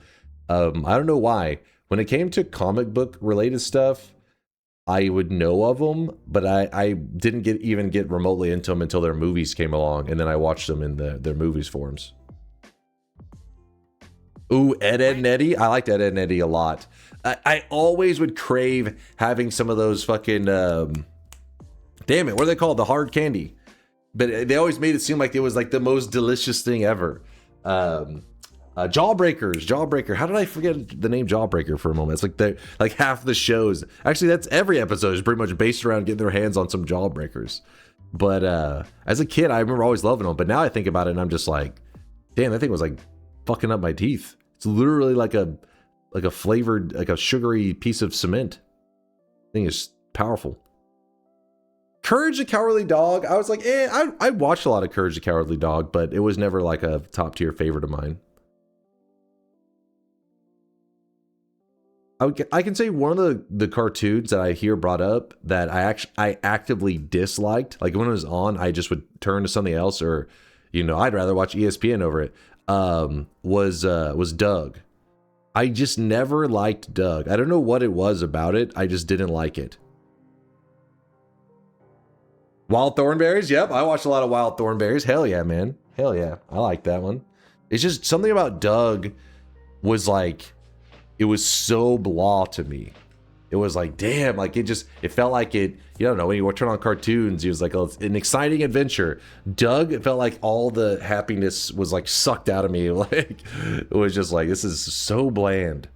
I don't know why. When it came to comic book related stuff, I would know of them, but I didn't even get remotely into them until their movies came along, and then I watched them in their movies forms. Ooh, Ed, Edd and Eddy. I liked Ed, Edd and Eddy a lot. I always would crave having some of those fucking damn it, what are they called? The hard candy. But they always made it seem like it was like the most delicious thing ever. Jawbreaker. How did I forget the name Jawbreaker for a moment? It's like half the shows. Actually, that's every episode is pretty much based around getting their hands on some Jawbreakers. But as a kid, I remember always loving them. But now I think about it and I'm just like, damn, that thing was like fucking up my teeth. It's literally like a flavored, like a sugary piece of cement. Thing is powerful. Courage the Cowardly Dog. I was like, I watched a lot of Courage the Cowardly Dog, but it was never like a top tier favorite of mine. I can say one of the cartoons that I hear brought up that I actively disliked, like when it was on, I just would turn to something else, or I'd rather watch ESPN over it. Was Doug. I just never liked Doug. I don't know what it was about it. I just didn't like it. Wild Thornberries, yep, I watched a lot of Wild Thornberries. Hell yeah, man. Hell yeah, I like that one. It's just something about Doug was like, it was so blah to me. It was like, damn, like it felt like it, when you turn on cartoons, it was like an exciting adventure. Doug, it felt like all the happiness was like sucked out of me. Like, it was just like, this is so bland.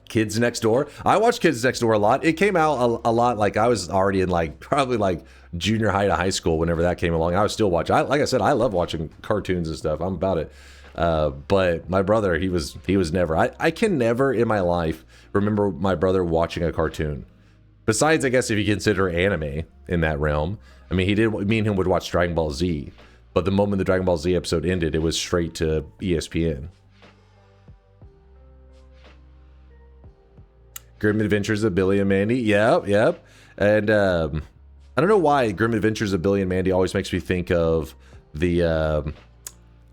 Kids Next Door. I watched Kids Next Door a lot. It came out a lot, like I was already in like probably like junior high to high school whenever that came along. I was still watching. Like I said, I love watching cartoons and stuff. I'm about it. But my brother, he was never. I can never in my life remember my brother watching a cartoon. Besides, I guess if you consider anime in that realm. I mean, me and him would watch Dragon Ball Z. But the moment the Dragon Ball Z episode ended, it was straight to ESPN. Grim Adventures of Billy and Mandy. Yep. And I don't know why Grim Adventures of Billy and Mandy always makes me think of the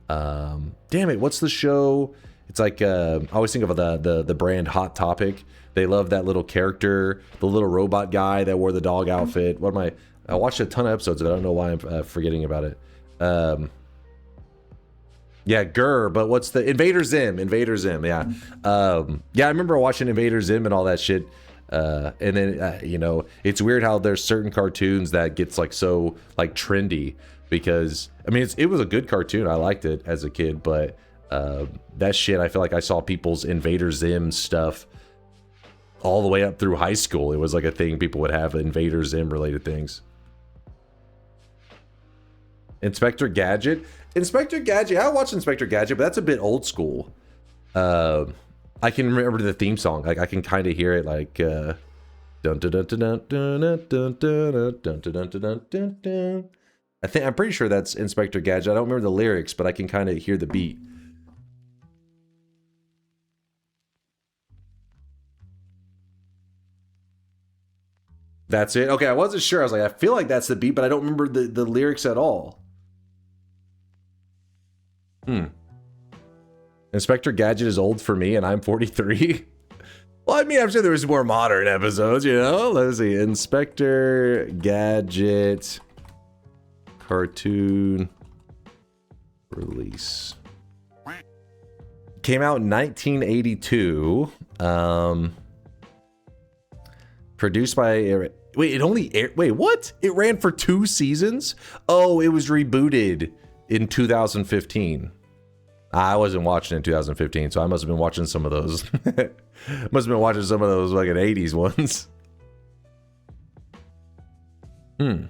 damn it, what's the show? It's like I always think of the brand Hot Topic. They love that little character, the little robot guy that wore the dog outfit. I watched a ton of episodes, but I don't know why I'm forgetting about it. Yeah, Gurr, but what's the Invader Zim? Yeah. Yeah, I remember watching Invader Zim and all that shit. And then you know, it's weird how there's certain cartoons that gets like so like trendy, because I mean it was a good cartoon. I liked it as a kid, but that shit, I feel like I saw people's Invader Zim stuff all the way up through high school. It was like a thing people would have, Invader Zim related things. Inspector Gadget. I watched Inspector Gadget, but that's a bit old school. I can remember the theme song. Like I can kind of hear it, like dun dun dun dun dun dun dun dun dun dun dun dun dun. I'm pretty sure that's Inspector Gadget. I don't remember the lyrics, but I can kind of hear the beat. That's it? Okay, I wasn't sure. I was like, I feel like that's the beat, but I don't remember the lyrics at all. Inspector Gadget is old for me, and I'm 43. Well, I mean, I'm sure there was more modern episodes, you know? Let's see. Inspector Gadget cartoon release. Came out in 1982. Produced by... Wait, it only aired... Wait, what? It ran for 2 seasons? Oh, it was rebooted in 2015. I wasn't watching in 2015, so I must have been watching some of those. Must have been watching some of those fucking 80s ones. They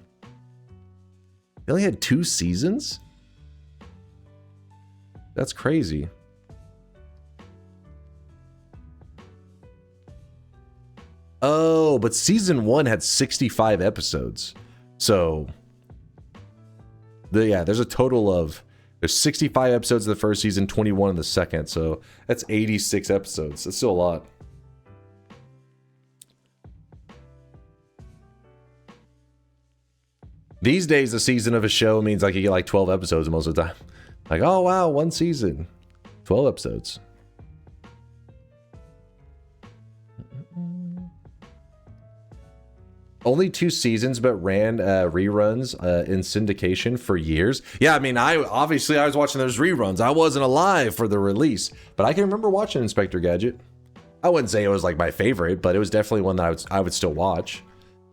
only had 2 seasons? That's crazy. Oh, but season 1 had 65 episodes. So, yeah, there's a total of... There's 65 episodes in the first season, 21 in the second. So, that's 86 episodes. That's still a lot. These days, a season of a show means like you get like 12 episodes most of the time. Like, oh wow, 1 season. 12 episodes. Only 2 seasons, but ran reruns in syndication for years. Yeah, I mean, I was watching those reruns. I wasn't alive for the release, but I can remember watching Inspector Gadget. I wouldn't say it was like my favorite, but it was definitely one that I would still watch.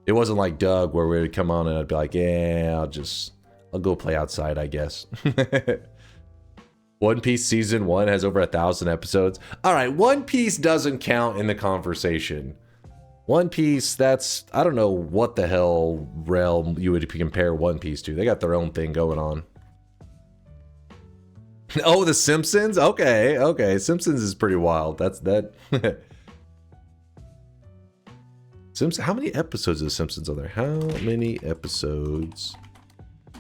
It wasn't like Doug, where we would come on and I'd be like, yeah, I'll go play outside, I guess. One Piece season 1 has over 1,000 episodes. All right, One Piece doesn't count in the conversation. One Piece, that's, I don't know what the hell realm you would compare One Piece to. They got their own thing going on. Oh, The Simpsons? Okay. Simpsons is pretty wild. That's that. Simpsons. How many episodes of The Simpsons are there? How many episodes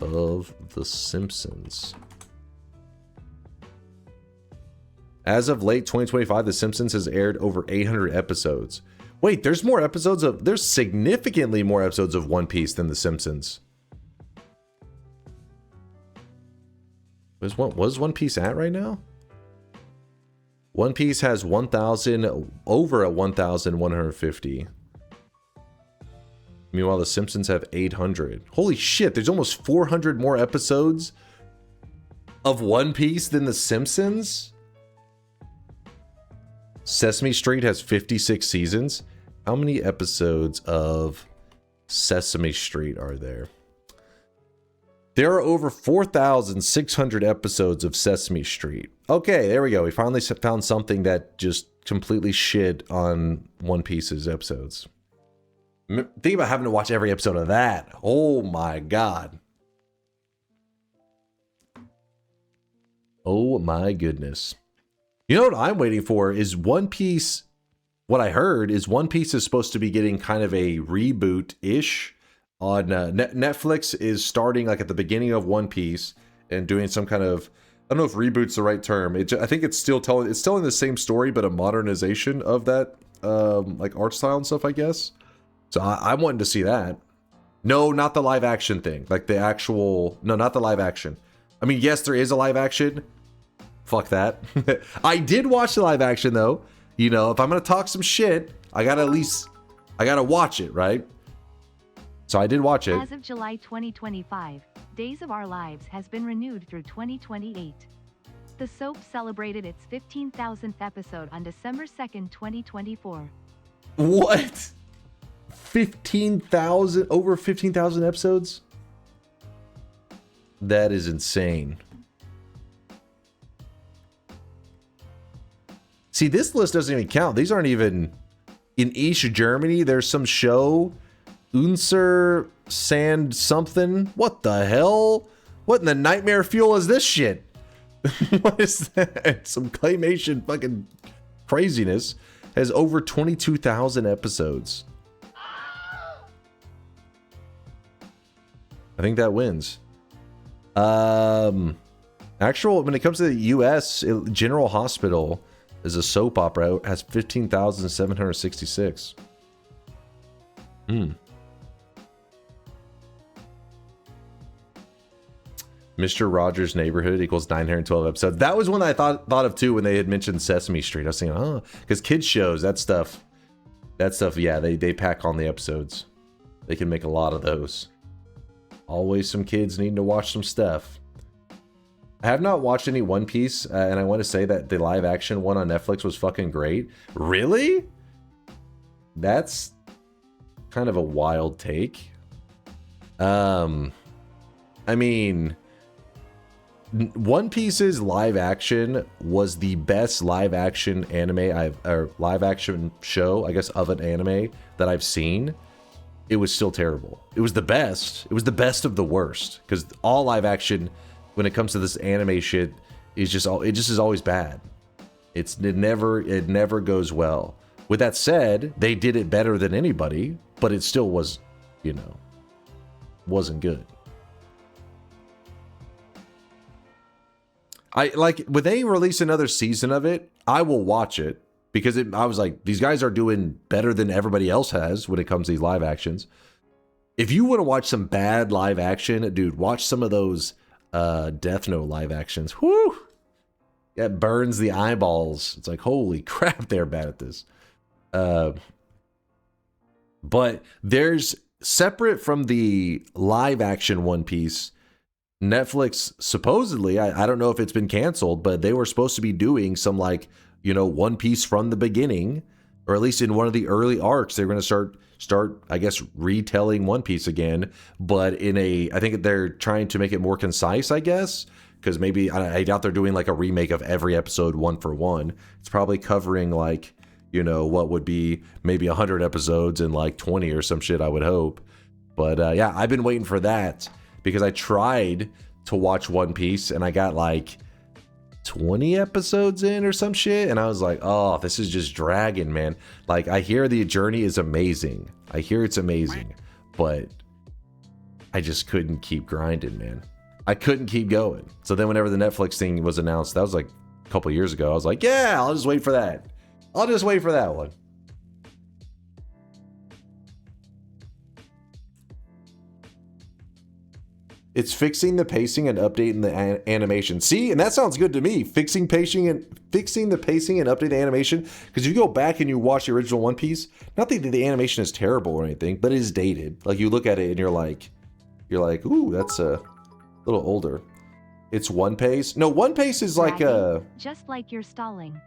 of The Simpsons? As of late 2025, The Simpsons has aired over 800 episodes. Wait, there's significantly more episodes of One Piece than The Simpsons. What's One Piece at right now? One Piece has over 1,150. Meanwhile, The Simpsons have 800. Holy shit, there's almost 400 more episodes of One Piece than The Simpsons? Sesame Street has 56 seasons. How many episodes of Sesame Street are there? There are over 4,600 episodes of Sesame Street. Okay, there we go. We finally found something that just completely shit on One Piece's episodes. Think about having to watch every episode of that. Oh my god. Oh my goodness. You know what I'm waiting for is One Piece. What I heard is One Piece is supposed to be getting kind of a reboot-ish on Netflix is starting like at the beginning of One Piece and doing some kind of, I don't know if reboot's the right term. I think it's still telling the same story, but a modernization of that like art style and stuff, I guess. So I wanted to see that. No, not the live action thing. Like the actual... No, not the live action. I mean, yes, there is a live action. Fuck that. I did watch the live action, though. You know, if I'm going to talk some shit, I got to at least... I got to watch it, right? So I did watch it. As of July 2025, Days of Our Lives has been renewed through 2028. The soap celebrated its 15,000th episode on December 2nd, 2024. What? 15,000? Over 15,000 episodes? That is insane. See, this list doesn't even count. These aren't even... In East Germany, there's some show... Unser Sand something? What the hell? What in the nightmare fuel is this shit? What is that? Some claymation fucking craziness. Has over 22,000 episodes. I think that wins. Actual, when it comes to the US, General Hospital is a soap opera. It has 15,766. Mr. Rogers' Neighborhood equals 912 episodes. That was one I thought of too when they had mentioned Sesame Street. I was thinking, oh, because kids shows, that stuff, yeah, they pack on the episodes. They can make a lot of those. Always some kids needing to watch some stuff. I have not watched any One Piece, and I want to say that the live action one on Netflix was fucking great. Really? That's kind of a wild take. I mean... One Piece's live action was the best live action anime or live action show, I guess, of an anime that I've seen. It was still terrible. It was the best. It was the best of the worst, because all live action, when it comes to this anime shit, is just is always bad. It never goes well. With that said, they did it better than anybody, but it still was, you know, wasn't good. When they release another season of it, I will watch it, because I was like, these guys are doing better than everybody else has when it comes to these live actions. If you want to watch some bad live action, dude, watch some of those Death Note live actions. Whew! That burns the eyeballs. It's like, holy crap, they're bad at this. But there's, separate from the live action One Piece, Netflix supposedly, I don't know if it's been canceled, but they were supposed to be doing some, like, you know, One Piece from the beginning, or at least in one of the early arcs. They're going to start, I guess, retelling One Piece again, but I think they're trying to make it more concise, I guess, because maybe, I doubt they're doing like a remake of every episode one for one. It's probably covering, like, you know, what would be maybe 100 episodes in like 20 or some shit, I would hope. But yeah, I've been waiting for that, because I tried to watch One Piece and I got like 20 episodes in or some shit, and I was like, oh, this is just dragging, man. Like, I hear the journey is amazing. I hear it's amazing, but I just couldn't keep grinding, man. I couldn't keep going. So then whenever the Netflix thing was announced, that was like a couple years ago, I was like, yeah, I'll just wait for that. I'll just wait for that one. It's fixing the pacing and updating the animation. See, and that sounds good to me. Fixing the pacing and update the animation. Because if you go back and you watch the original One Piece, not that the animation is terrible or anything, but it is dated. Like, you look at it and you're like, ooh, that's a little older. It's One Piece. No, One Piece is like just like you're stalling.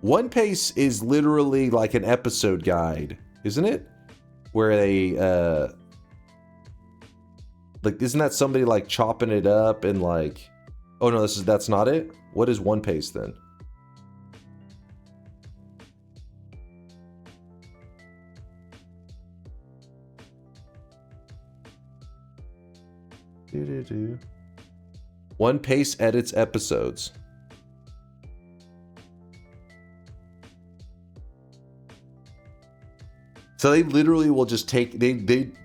One Piece is literally like an episode guide, isn't it? Where they like, isn't that somebody like chopping it up and like, oh no, that's not it? What is One Piece then? One Piece edits episodes. So they literally will just take,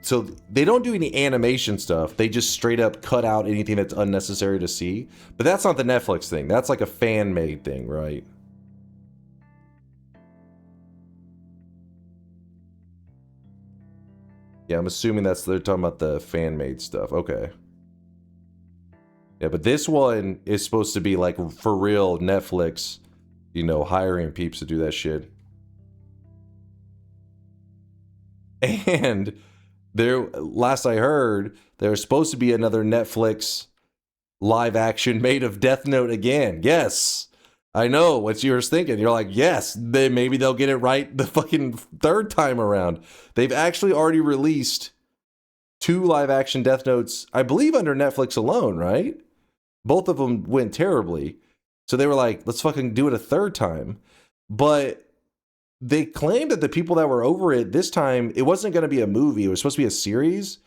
so they don't do any animation stuff. They just straight up cut out anything that's unnecessary to see. But that's not the Netflix thing. That's like a fan-made thing, right? Yeah, I'm assuming they're talking about the fan-made stuff. Okay. Yeah, but this one is supposed to be like for real Netflix, you know, hiring peeps to do that shit. And last I heard, there's supposed to be another Netflix live action made of Death Note again. Yes. I know what you were thinking. You're like, yes, maybe they'll get it right the fucking third time around. They've actually already released 2 live action Death Notes, I believe under Netflix alone, right? Both of them went terribly. So they were like, let's fucking do it a third time. But they claimed that the people that were over it this time, it wasn't going to be a movie. It was supposed to be a series.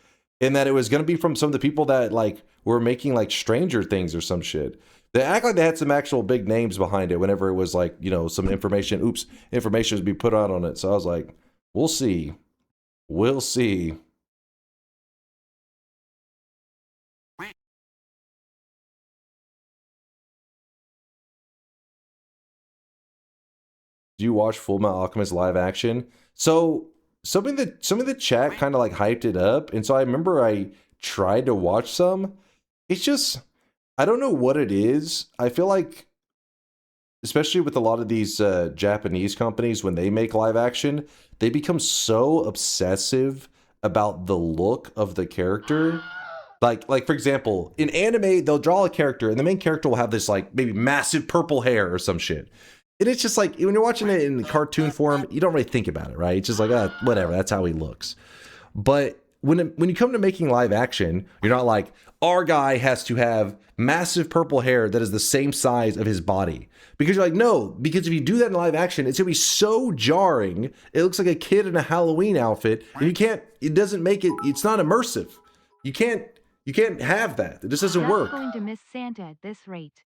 And that it was going to be from some of the people that like were making like Stranger Things or some shit. They act like they had some actual big names behind it whenever it was like, you know, some information would be put out on it. So I was like, we'll see. We'll see. Do you watch Full Metal Alchemist live action? So some of the chat kind of like hyped it up, and so I remember I tried to watch some. It's just, I don't know what it is. I feel like, especially with a lot of these Japanese companies, when they make live action, they become so obsessive about the look of the character. Like for example, in anime, they'll draw a character, and the main character will have this like maybe massive purple hair or some shit. And it's just like, when you're watching it in cartoon form, you don't really think about it, right? It's just like, whatever, that's how he looks. But when you come to making live action, you're not like, our guy has to have massive purple hair that is the same size of his body. Because you're like, no, because if you do that in live action, it's going to be so jarring. It looks like a kid in a Halloween outfit. And it doesn't make it, it's not immersive. You can't have that. It just doesn't work. I'm going to miss Santa at this rate.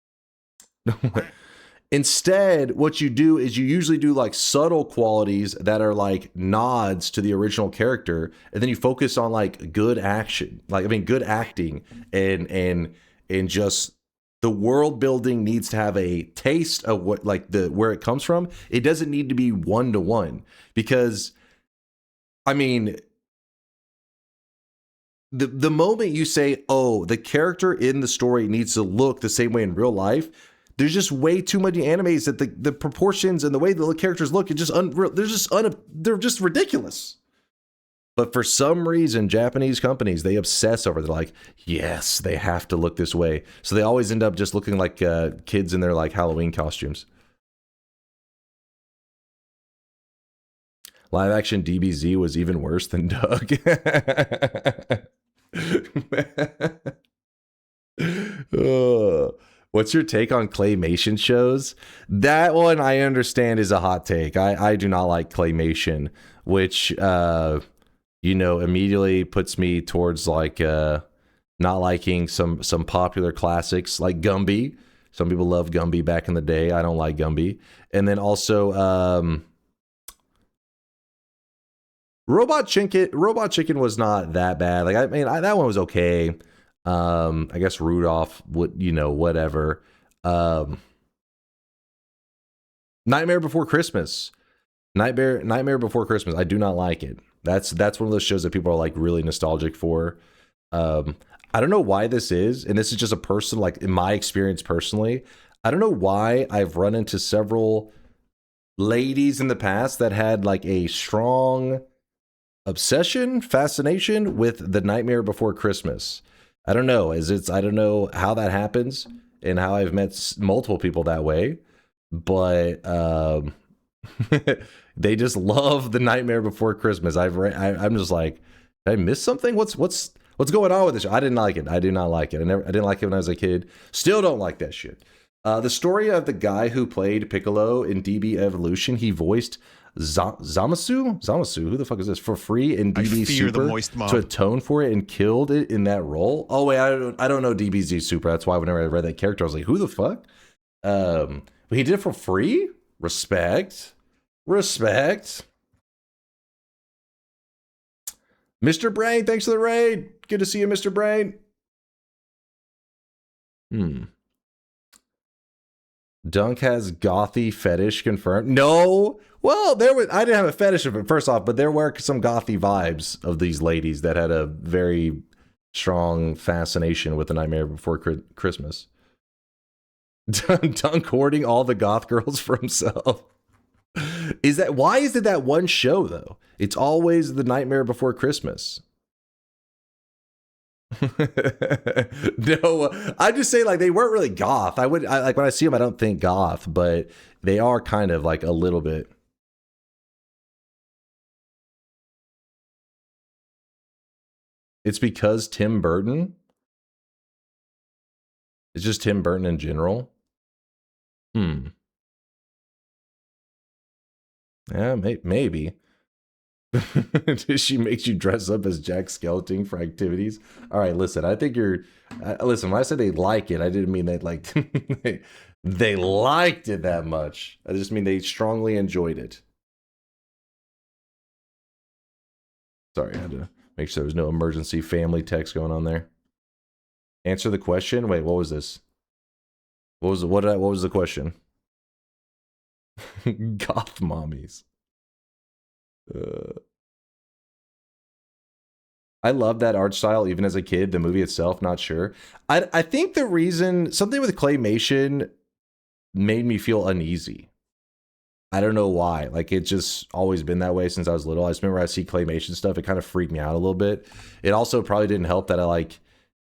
Instead, what you do is you usually do like subtle qualities that are like nods to the original character, and then you focus on like good action, good acting, and just the world building needs to have a taste of what where it comes from. It doesn't need to be 1-to-1, because I mean, the moment you say, oh, the character in the story needs to look the same way in real life, there's just way too many animes that the proportions and the way the characters look, it's just they're just ridiculous. But for some reason, Japanese companies, they obsess over it. They're like, yes, they have to look this way. So they always end up just looking like kids in their like Halloween costumes. Live action DBZ was even worse than Doug. What's your take on claymation shows? That one I understand is a hot take. I do not like claymation, which immediately puts me towards like not liking some popular classics like Gumby. Some people love Gumby back in the day. I don't like Gumby. And then also Robot Chicken was not that bad. Like that one was okay. I guess Rudolph would, whatever. Nightmare Before Christmas. Nightmare Before Christmas. I do not like it. That's one of those shows that people are like really nostalgic for. I don't know why this is, and this is just a person, like in my experience personally, I don't know why I've run into several ladies in the past that had like a strong fascination with the Nightmare Before Christmas. I don't know. I don't know how that happens and how I've met multiple people that way, but they just love the Nightmare Before Christmas. I'm just like, did I miss something? What's going on with this? I didn't like it. I do not like it. I didn't like it when I was a kid. Still don't like that shit. The story of the guy who played Piccolo in DB Evolution, he voiced Zamasu, who the fuck is this? For free in DB Super to atone for it and killed it in that role. Oh wait, I don't know DBZ Super. That's why whenever I read that character, I was like, who the fuck? But he did it for free. Respect. Mr. Brain, thanks for the raid. Good to see you, Mr. Brain. Dunk has gothy fetish confirmed. No. Well, I didn't have a fetish of it, first off, but there were some gothy vibes of these ladies that had a very strong fascination with The Nightmare Before Christmas. Dunk hoarding all the goth girls for himself. Why is it that one show though? It's always The Nightmare Before Christmas. No, I just say like they weren't really goth. I like when I see them, I don't think goth, but they are kind of like a little bit. It's because Tim Burton. It's just Tim Burton in general. Yeah, maybe. She makes you dress up as Jack Skellington for activities. All right, listen. I think you're. Listen, when I said they like it, I didn't mean they liked. They liked it that much. I just mean they strongly enjoyed it. Sorry, I had to make sure there was no emergency family text going on there. Answer the question. Wait, what was this? What was the question? Goth mommies. I love that art style even as a kid. The movie itself, not sure. I think the reason something with claymation made me feel uneasy. I don't know why. Like it's just always been that way since I was little. I just remember I see claymation stuff, it kind of freaked me out a little bit. It also probably didn't help that I like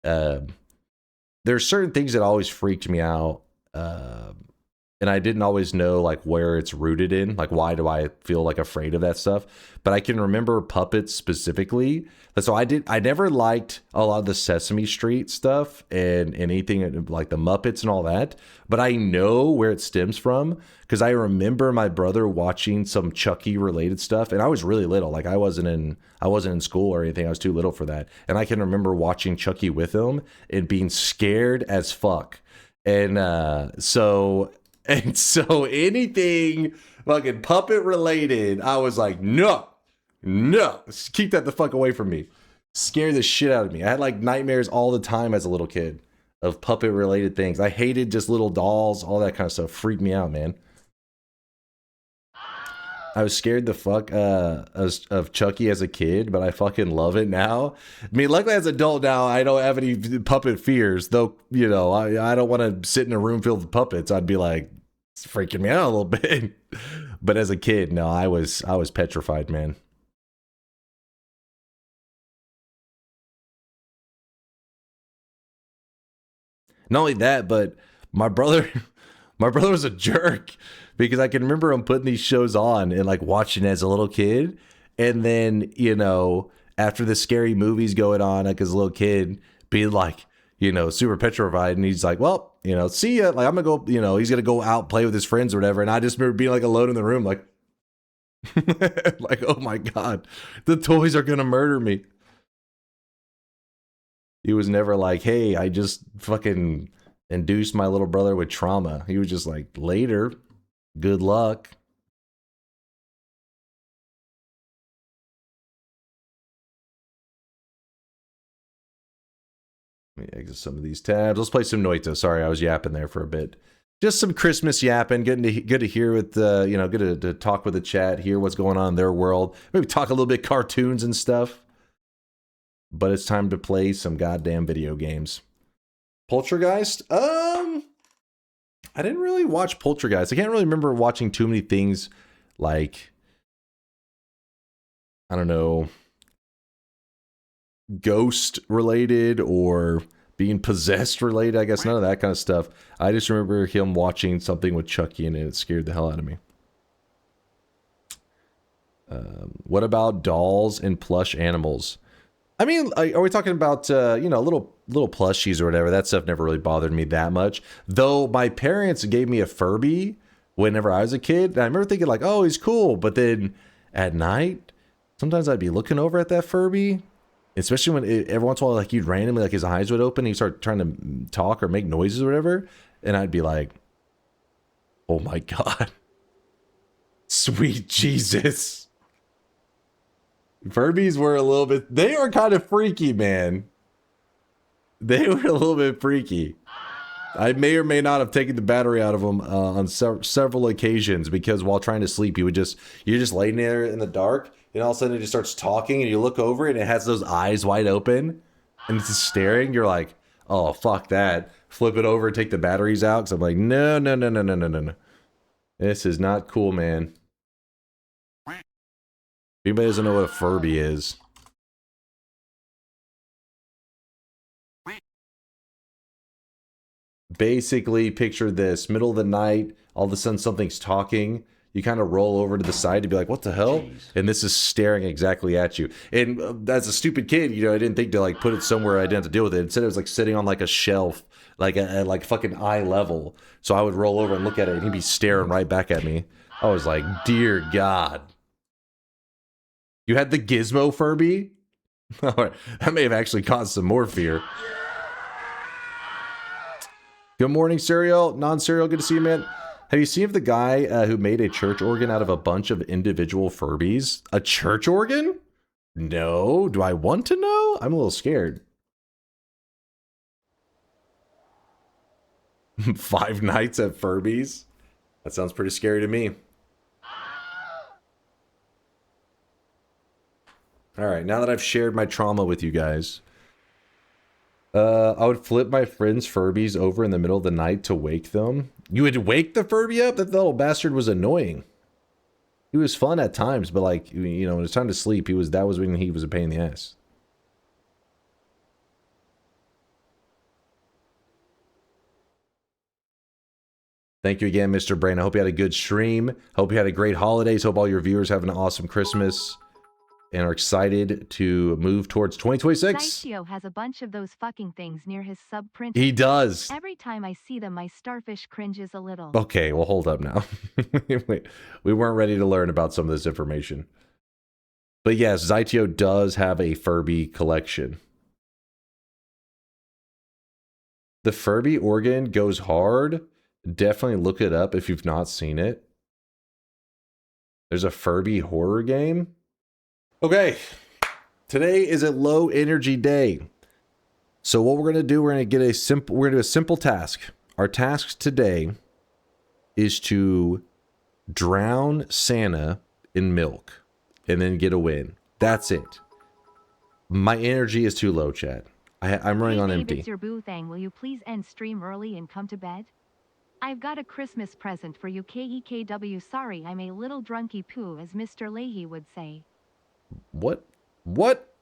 there's certain things that always freaked me out. And I didn't always know like where it's rooted in, like why do I feel like afraid of that stuff? But I can remember puppets specifically. So I never liked a lot of the Sesame Street stuff and anything like the Muppets and all that. But I know where it stems from because I remember my brother watching some Chucky related stuff, and I was really little. Like I wasn't in school or anything. I was too little for that. And I can remember watching Chucky with him and being scared as fuck. And so anything fucking puppet related, I was like, no, keep that the fuck away from me. Scared the shit out of me. I had like nightmares all the time as a little kid of puppet related things. I hated just little dolls, all that kind of stuff. Freaked me out, man. I was scared the fuck of Chucky as a kid, but I fucking love it now. I mean, luckily as an adult now, I don't have any puppet fears, though, you know, I don't want to sit in a room filled with puppets. I'd be like, it's freaking me out a little bit. But as a kid, no, I was petrified, man. Not only that, but my brother was a jerk because I can remember him putting these shows on and like watching as a little kid. And then, you know, after the scary movies going on, like as a little kid being like, you know, super petrified. And he's like, well, you know, see ya. Like I'm gonna go, you know, he's gonna go out, play with his friends or whatever. And I just remember being like alone in the room, like, like, oh my God, the toys are gonna murder me. He was never like, hey, I just fucking induced my little brother with trauma. He was just like, later, good luck. Let me exit some of these tabs. Let's play some Noita. Sorry, I was yapping there for a bit. Just some Christmas yapping. Good to hear with, you know, good to talk with the chat, hear what's going on in their world. Maybe talk a little bit cartoons and stuff. But it's time to play some goddamn video games. Poltergeist? I didn't really watch Poltergeist. I can't really remember watching too many things like, I don't know, ghost related or being possessed related. I guess none of that kind of stuff. I just remember him watching something with Chucky and it scared the hell out of me. What about dolls and plush animals? I mean, are we talking about, you know, little plushies or whatever? That stuff never really bothered me that much. Though my parents gave me a Furby whenever I was a kid. And I remember thinking like, oh, he's cool. But then at night, sometimes I'd be looking over at that Furby. Especially when every once in a while, like he'd randomly, like his eyes would open. He'd start trying to talk or make noises or whatever. And I'd be like, oh my God. Sweet Jesus. Furbies were a little bit, they were kind of freaky, man. They were a little bit freaky. I may or may not have taken the battery out of him on several occasions because while trying to sleep, you're just laying there in the dark, and all of a sudden it just starts talking, and you look over and it has those eyes wide open, and it's just staring. You're like, oh fuck that! Flip it over and take the batteries out because I'm like, no, no, no, no, no, no, no, no. This is not cool, man. If anybody doesn't know what a Furby is. Basically, picture this. Middle of the night, all of a sudden something's talking. You kind of roll over to the side to be like, what the hell? Jeez. And this is staring exactly at you. And as a stupid kid, you know, I didn't think to like put it somewhere I didn't have to deal with it. Instead, it was like sitting on like a shelf, like at like fucking eye level. So I would roll over and look at it, and he'd be staring right back at me. I was like, dear God. You had the Gizmo Furby? That may have actually caused some more fear. Good morning, Serial. Non-Serial, good to see you, man. Have you seen the guy who made a church organ out of a bunch of individual Furbies? A church organ? No. Do I want to know? I'm a little scared. 5 nights at Furbies? That sounds pretty scary to me. All right, now that I've shared my trauma with you guys, I would flip my friends' Furbies over in the middle of the night to wake them. You would wake the Furby up? That little bastard was annoying. He was fun at times, but like, you know, when it was time to sleep, that was when he was a pain in the ass. Thank you again, Mr. Brain. I hope you had a good stream. Hope you had a great holidays. Hope all your viewers have an awesome Christmas and are excited to move towards 2026. Zaitio has a bunch of those fucking things near his sub print. He does. Every time I see them, my starfish cringes a little. Okay, well, hold up now. We weren't ready to learn about some of this information. But yes, Zaitio does have a Furby collection. The Furby organ goes hard. Definitely look it up if you've not seen it. There's a Furby horror game. Okay, today is a low energy day. So what we're gonna do, we're gonna do a simple task. Our task today is to drown Santa in milk and then get a win. That's it. My energy is too low, chat. I'm running on empty. It's your boo thing. Will you please end stream early and come to bed? I've got a Christmas present for you, KEKW. Sorry, I'm a little drunky poo, as Mr. Leahy would say. What? What?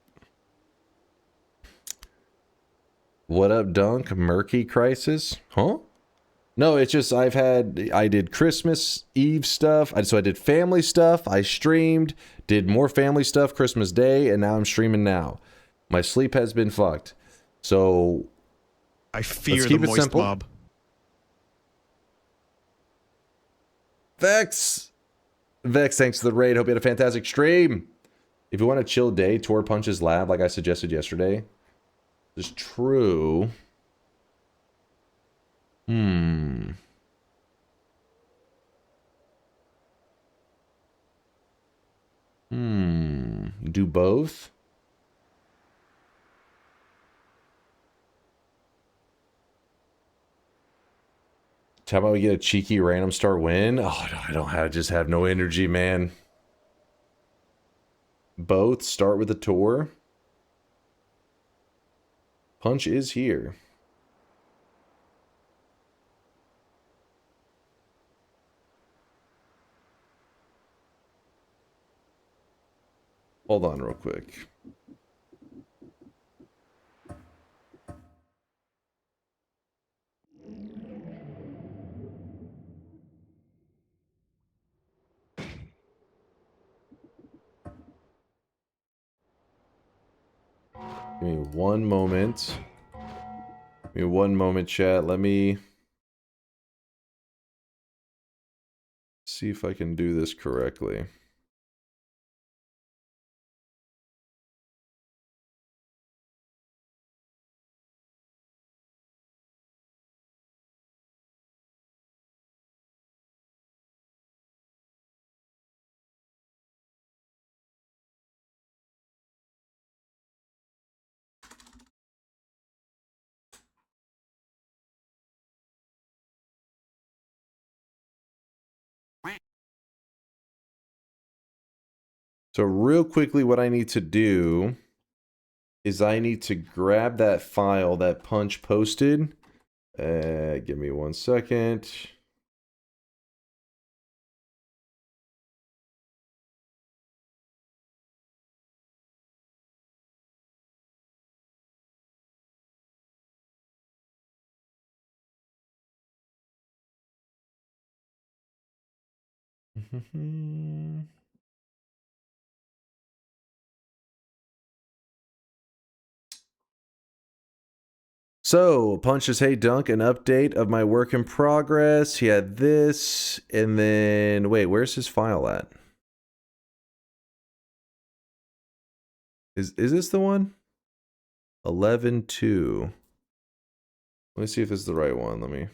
What up, Dunk? Murky Crisis? Huh? No, it's just I did Christmas Eve stuff. So I did family stuff. I streamed, did more family stuff Christmas Day, and now I'm streaming now. My sleep has been fucked. So I fear the moist simple. mob. Vex, thanks for the raid. Hope you had a fantastic stream. If you want a chill day, tour Punch's lab like I suggested yesterday. It's true. Do both? How about we get a cheeky random start win? Oh, no, I just have no energy, man. Both start with a tour. Punch is here. Hold on real quick. Give me one moment. Give me one moment, chat. Let me see if I can do this correctly. So real quickly, what I need to do is I need to grab that file that Punch posted. Give me 1 second. So, Punch says, hey, Dunk, an update of my work in progress. He had this, and then, wait, where's his file at? Is this the one? 11.2. Let me see if this is the right one. Let me...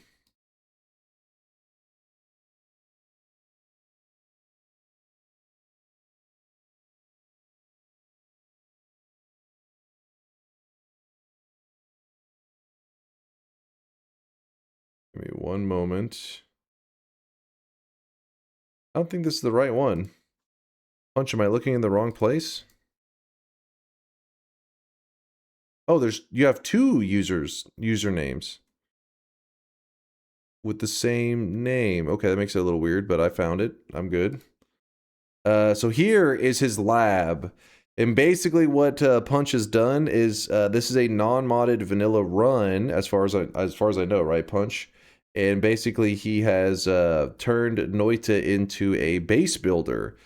Give me one moment. I don't think this is the right one. Punch, am I looking in the wrong place? Oh, you have two usernames with the same name. Okay, that makes it a little weird, but I found it. I'm good. So here is his lab. And basically what Punch has done is this is a non-modded vanilla run as far as I know, right, Punch? And basically he has turned Noita into a base builder.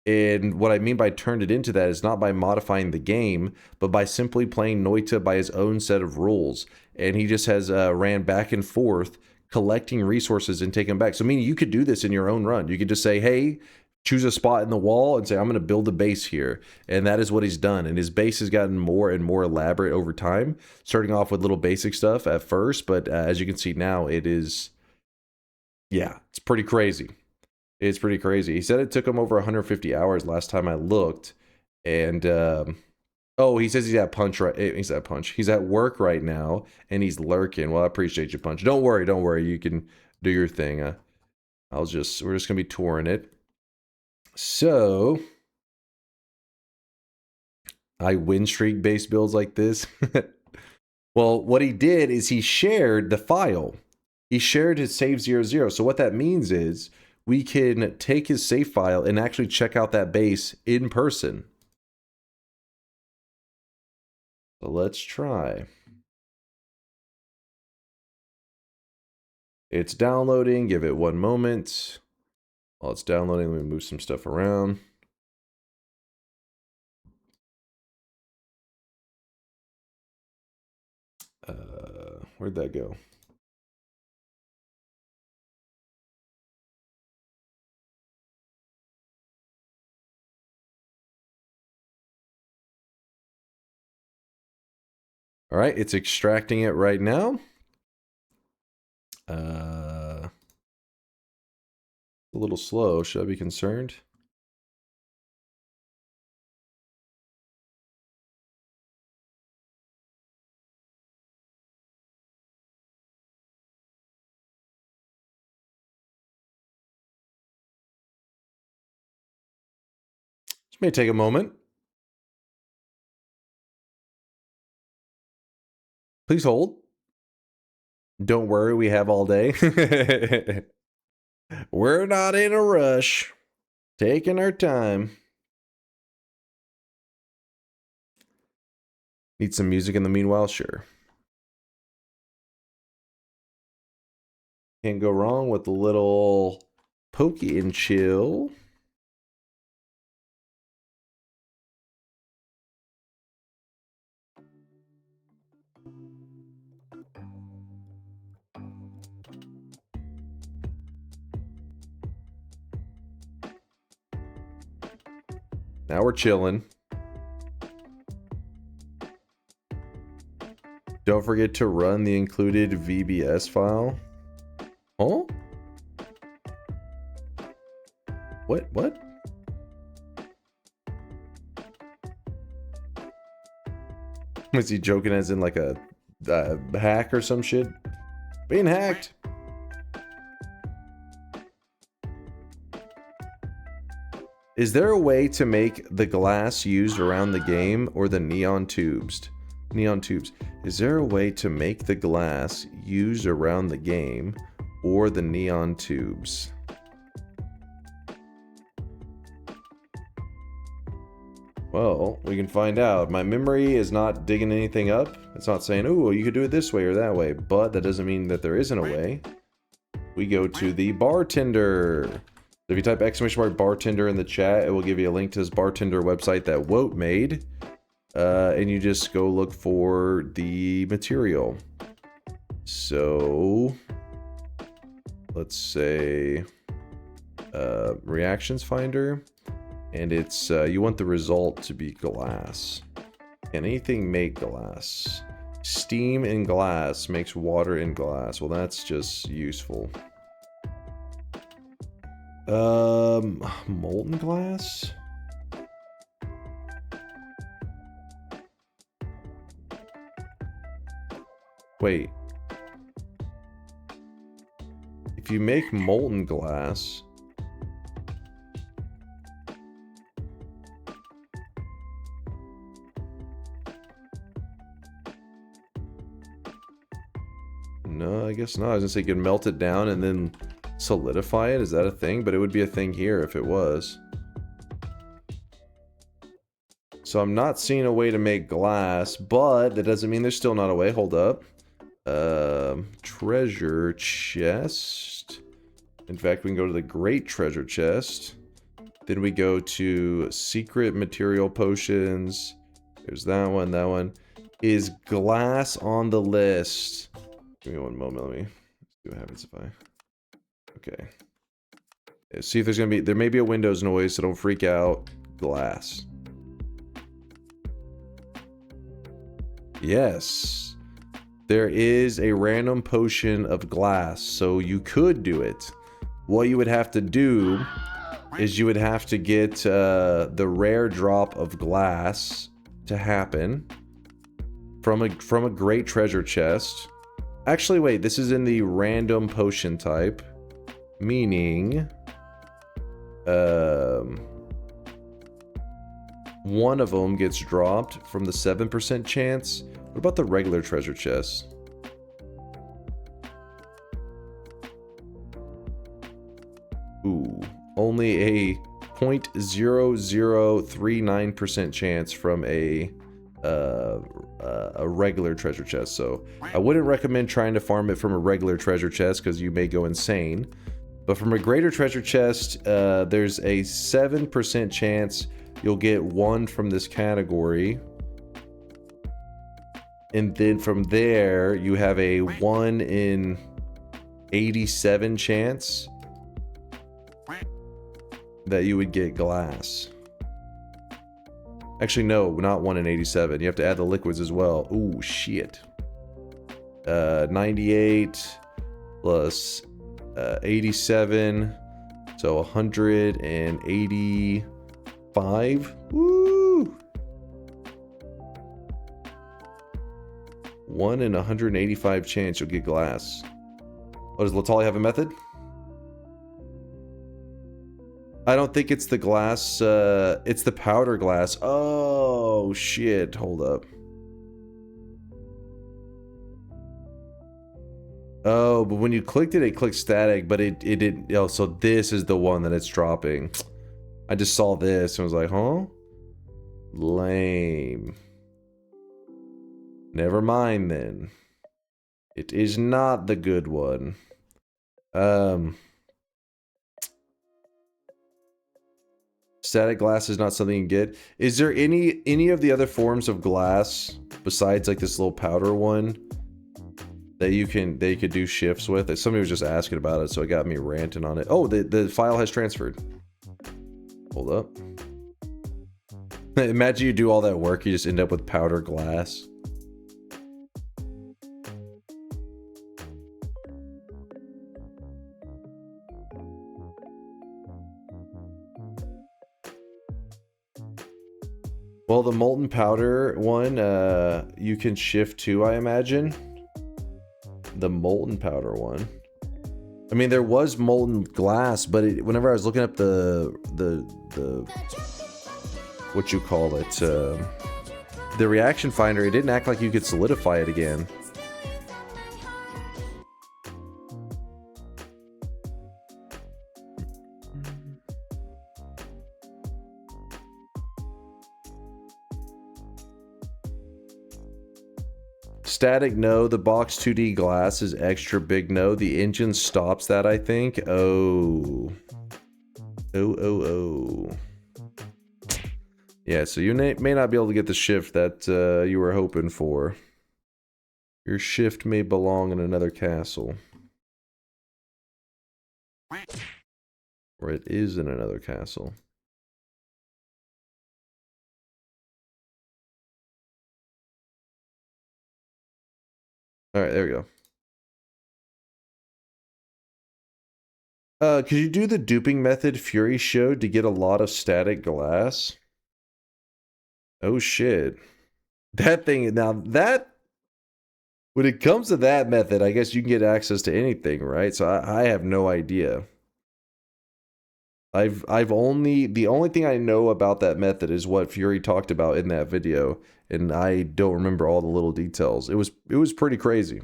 And what I mean by turned it into that is not by modifying the game, but by simply playing Noita by his own set of rules. And he just has ran back and forth collecting resources and taking them back. So meaning you could do this in your own run. You could just say, hey, choose a spot in the wall and say, I'm going to build a base here. And that is what he's done. And his base has gotten more and more elaborate over time, starting off with little basic stuff at first. But as you can see now, it is, yeah, it's pretty crazy. It's pretty crazy. He said it took him over 150 hours last time I looked. And, oh, he says he's at Punch right. He's at Punch. He's at work right now and he's lurking. Well, I appreciate you, Punch. Don't worry. Don't worry. You can do your thing. We're just going to be touring it. So, I win streak base builds like this. Well, what he did is he shared the file. He shared his save 00. So what that means is we can take his save file and actually check out that base in person. So let's try. It's downloading. Give it 1 moment. While it's downloading, let me move some stuff around. Where'd that go? All right, it's extracting it right now. A little slow. Should I be concerned? This may take a moment. Please hold. Don't worry, we have all day. We're not in a rush. Taking our time. Need some music in the meanwhile? Sure. Can't go wrong with a little pokey and chill. Now we're chilling. Don't forget to run the included VBS file. Huh? What? Was he joking as in like a hack or some shit? Being hacked. Is there a way to make the glass used around the game or the neon tubes? Neon tubes. Is there a way to make the glass used around the game or the neon tubes? Well, we can find out. My memory is not digging anything up. It's not saying, oh, you could do it this way or that way. But that doesn't mean that there isn't a way. We go to the bartender. If you type !bartender in the chat, it will give you a link to this bartender website that Woat made. And you just go look for the material. So, let's say reactions finder. And it's, you want the result to be glass. Can anything make glass? Steam in glass makes water in glass. Well, that's just useful. Molten glass? Wait. If you make molten glass... No, I guess not. I was gonna say you can melt it down and then solidify it. Is that a thing? But it would be a thing here if it was. So I'm not seeing a way to make glass, but that doesn't mean there's still not a way. Hold up. Treasure chest. In fact, we can go to the great treasure chest. Then we go to secret material potions. There's that one, that one. Is glass on the list? Give me one moment, let me see what happens if I... Okay. Yeah, see if there's gonna be... There may be a Windows noise, so don't freak out. Glass. Yes. There is a random potion of glass, so you could do it. What you would have to do is you would have to get the rare drop of glass to happen from a great treasure chest. Actually, wait, this is in the random potion type, meaning one of them gets dropped from the 7% chance. What about the regular treasure chest? Ooh, only a 0.0039% chance from a regular treasure chest. So I wouldn't recommend trying to farm it from a regular treasure chest because you may go insane. But from a greater treasure chest, there's a 7% chance you'll get one from this category. And then from there, you have a 1 in 87 chance that you would get glass. Actually, no, not 1 in 87. You have to add the liquids as well. Ooh, shit. 98 plus 87. So 185. Woo! 1 in 185 chance you'll get glass. Oh, does Latali have a method? I don't think it's the glass, it's the powder glass. Oh, shit. Hold up. Oh, but when you clicked it, it clicked static, but it didn't. Oh, so this is the one that it's dropping. I just saw this and was like, huh? Lame. Never mind then. It is not the good one. Static glass is not something you can get. Is there any of the other forms of glass besides like this little powder one that you could do shifts with? Somebody was just asking about it, so it got me ranting on it. Oh, the file has transferred. Hold up. Imagine you do all that work, you just end up with powder glass. Well, the molten powder one, you can shift to, I imagine. The molten powder one. I mean, there was molten glass, but whenever I was looking up the what you call it, the reaction finder, it didn't act like you could solidify it again. Static, no. The box 2D glass is extra big, no. The engine stops that, I think. Oh. Oh. Yeah, so you may not be able to get the shift that you were hoping for. Your shift may belong in another castle. Or it is in another castle. Alright, there we go. Could you do the duping method Fury showed to get a lot of static glass? Oh shit. That thing, now that, when it comes to that method, I guess you can get access to anything, right? So I have no idea. The only thing I know about that method is what Fury talked about in that video, and I don't remember all the little details. It was pretty crazy.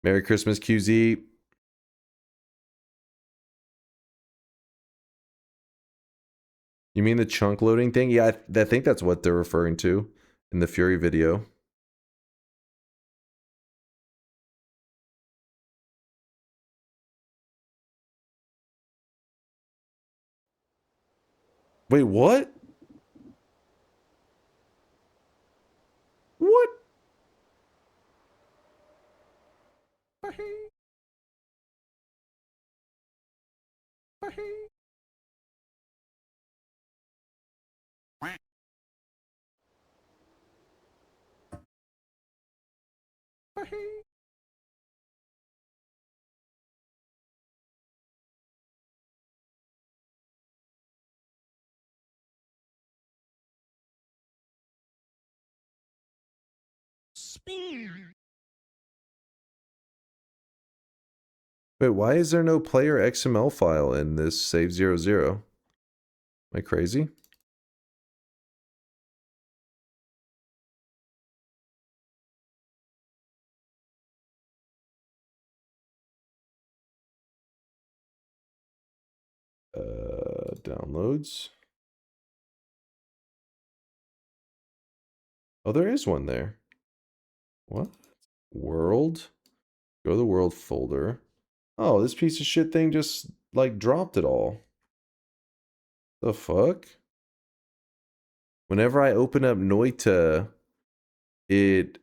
Merry Christmas, QZ. You mean the chunk loading thing? Yeah, I think that's what they're referring to in the Fury video. Wait, what? What? Wait, why is there no player XML file in this save 00? Am I crazy? Downloads. Oh, there is one there. What? World? Go to the world folder. Oh, this piece of shit thing just, like, dropped it all. The fuck? Whenever I open up Noita, it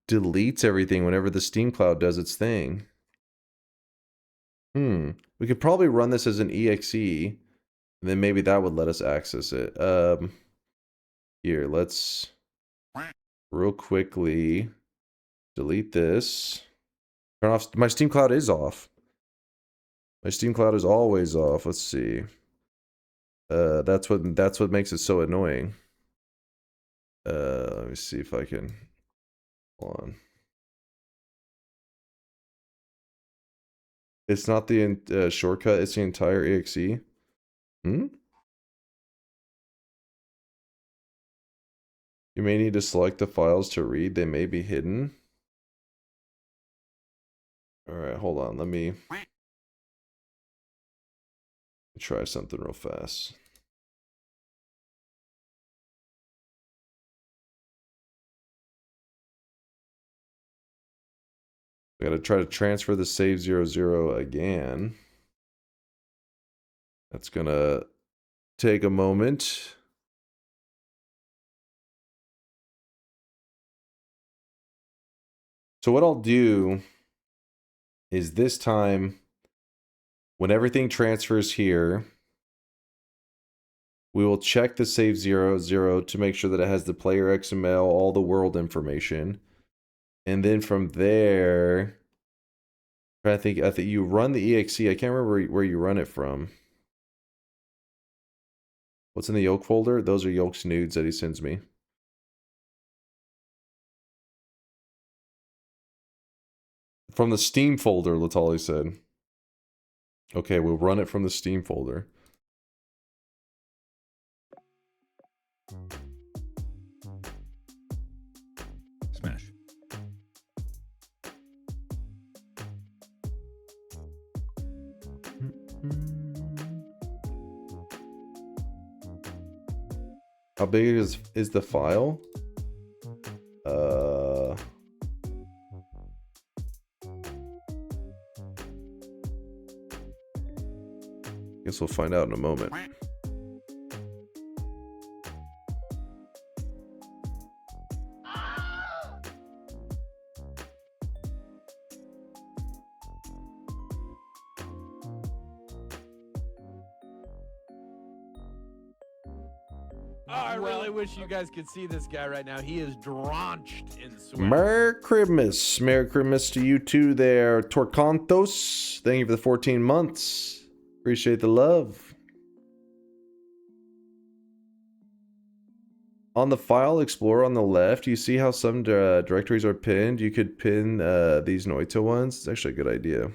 deletes everything whenever the Steam Cloud does its thing. We could probably run this as an exe, and then maybe that would let us access it. Here, let's real quickly delete this. Turn off. My Steam Cloud is off. My Steam Cloud is always off. Let's see. That's what makes it so annoying. Let me see if I can. Hold on. It's not the shortcut. It's the entire exe. You may need to select the files to read. They may be hidden. Alright, hold on. Let me try something real fast. We gotta try to transfer the save 00 again. That's gonna take a moment. So what I'll do is this time, when everything transfers here, we will check the save 00 to make sure that it has the player XML, all the world information. And then from there, I think you run the exe. I can't remember where you run it from. What's in the yoke folder? Those are yokes nudes that he sends me. From the Steam folder, Latali said. Okay, we'll run it from the Steam folder. Smash. How big is the file? Guess we'll find out in a moment. I really wish you guys could see this guy right now. He is drenched in sweat. Merry Christmas. Merry Christmas to you too there, Torcantos. Thank you for the 14 months. Appreciate the love. On the file explorer on the left, you see how some directories are pinned? You could pin these Noita ones. It's actually a good idea.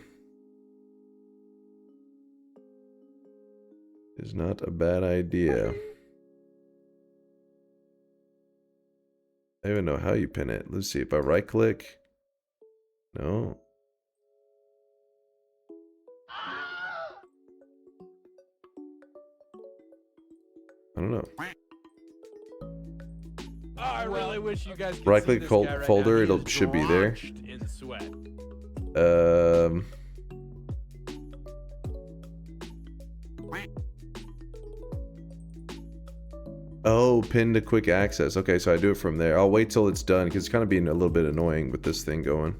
It's not a bad idea. I don't even know how you pin it. Let's see. If I right click. No. I don't know. I really wish you guys could Right see click this guy right folder, now. He it is should be there. drenched in sweat. Oh, pin to quick access. Okay, so I do it from there. I'll wait till it's done because it's kind of being a little bit annoying with this thing going.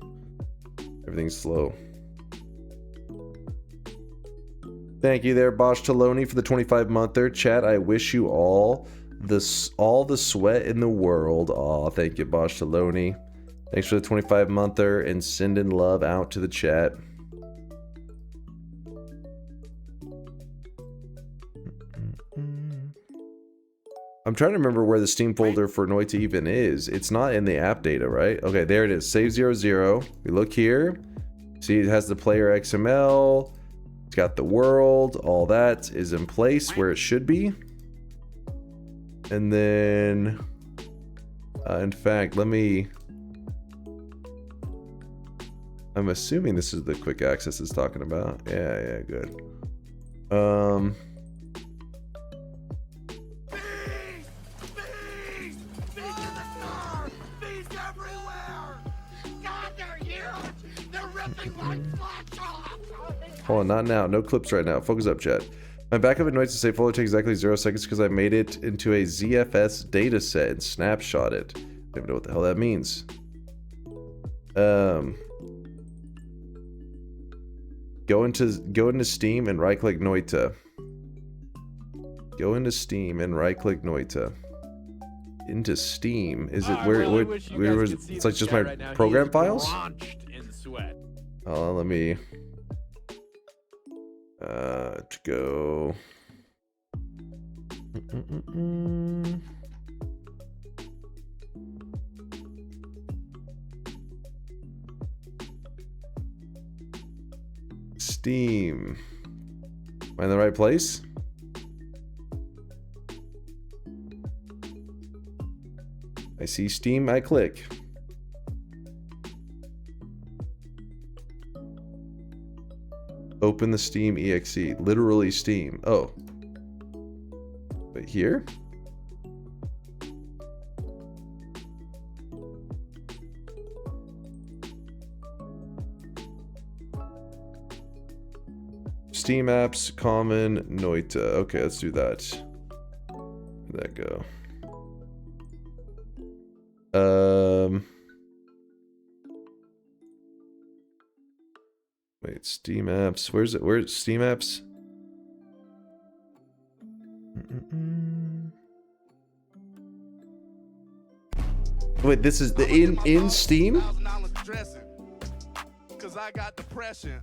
Everything's slow. Thank you there, Bosch Taloni, for the 25-monther. Chat, I wish you all the sweat in the world. Aw, thank you, Bosch Taloni. Thanks for the 25-monther and sending love out to the chat. I'm trying to remember where the Steam folder for Noita even is. It's not in the app data, right? Okay, there it is. Save 00. We look here. See, it has the player XML. It's got the world. All that is in place where it should be. And then, in fact, let me... I'm assuming this is the quick access it's talking about. Yeah, good. Hold on, not now. No clips right now. Focus up, chat. My backup at Noita save folder takes exactly 0 seconds because I made it into a ZFS dataset and snapshot it. I don't even know what the hell that means. Go into Steam and right click Noita. Go into Steam and right click Noita. Into Steam. Is it where it's like just my right program files? In sweat. Oh, let me to go. Steam. Am I in the right place? I see Steam, I click. Open the Steam exe. Literally Steam. Oh. But here? Steam apps, common, Noita. Okay, let's do that. Where'd that go? Wait, Steam apps. Where's it? Where's Steam apps? Wait, this is the in Steam? Cause I got depression.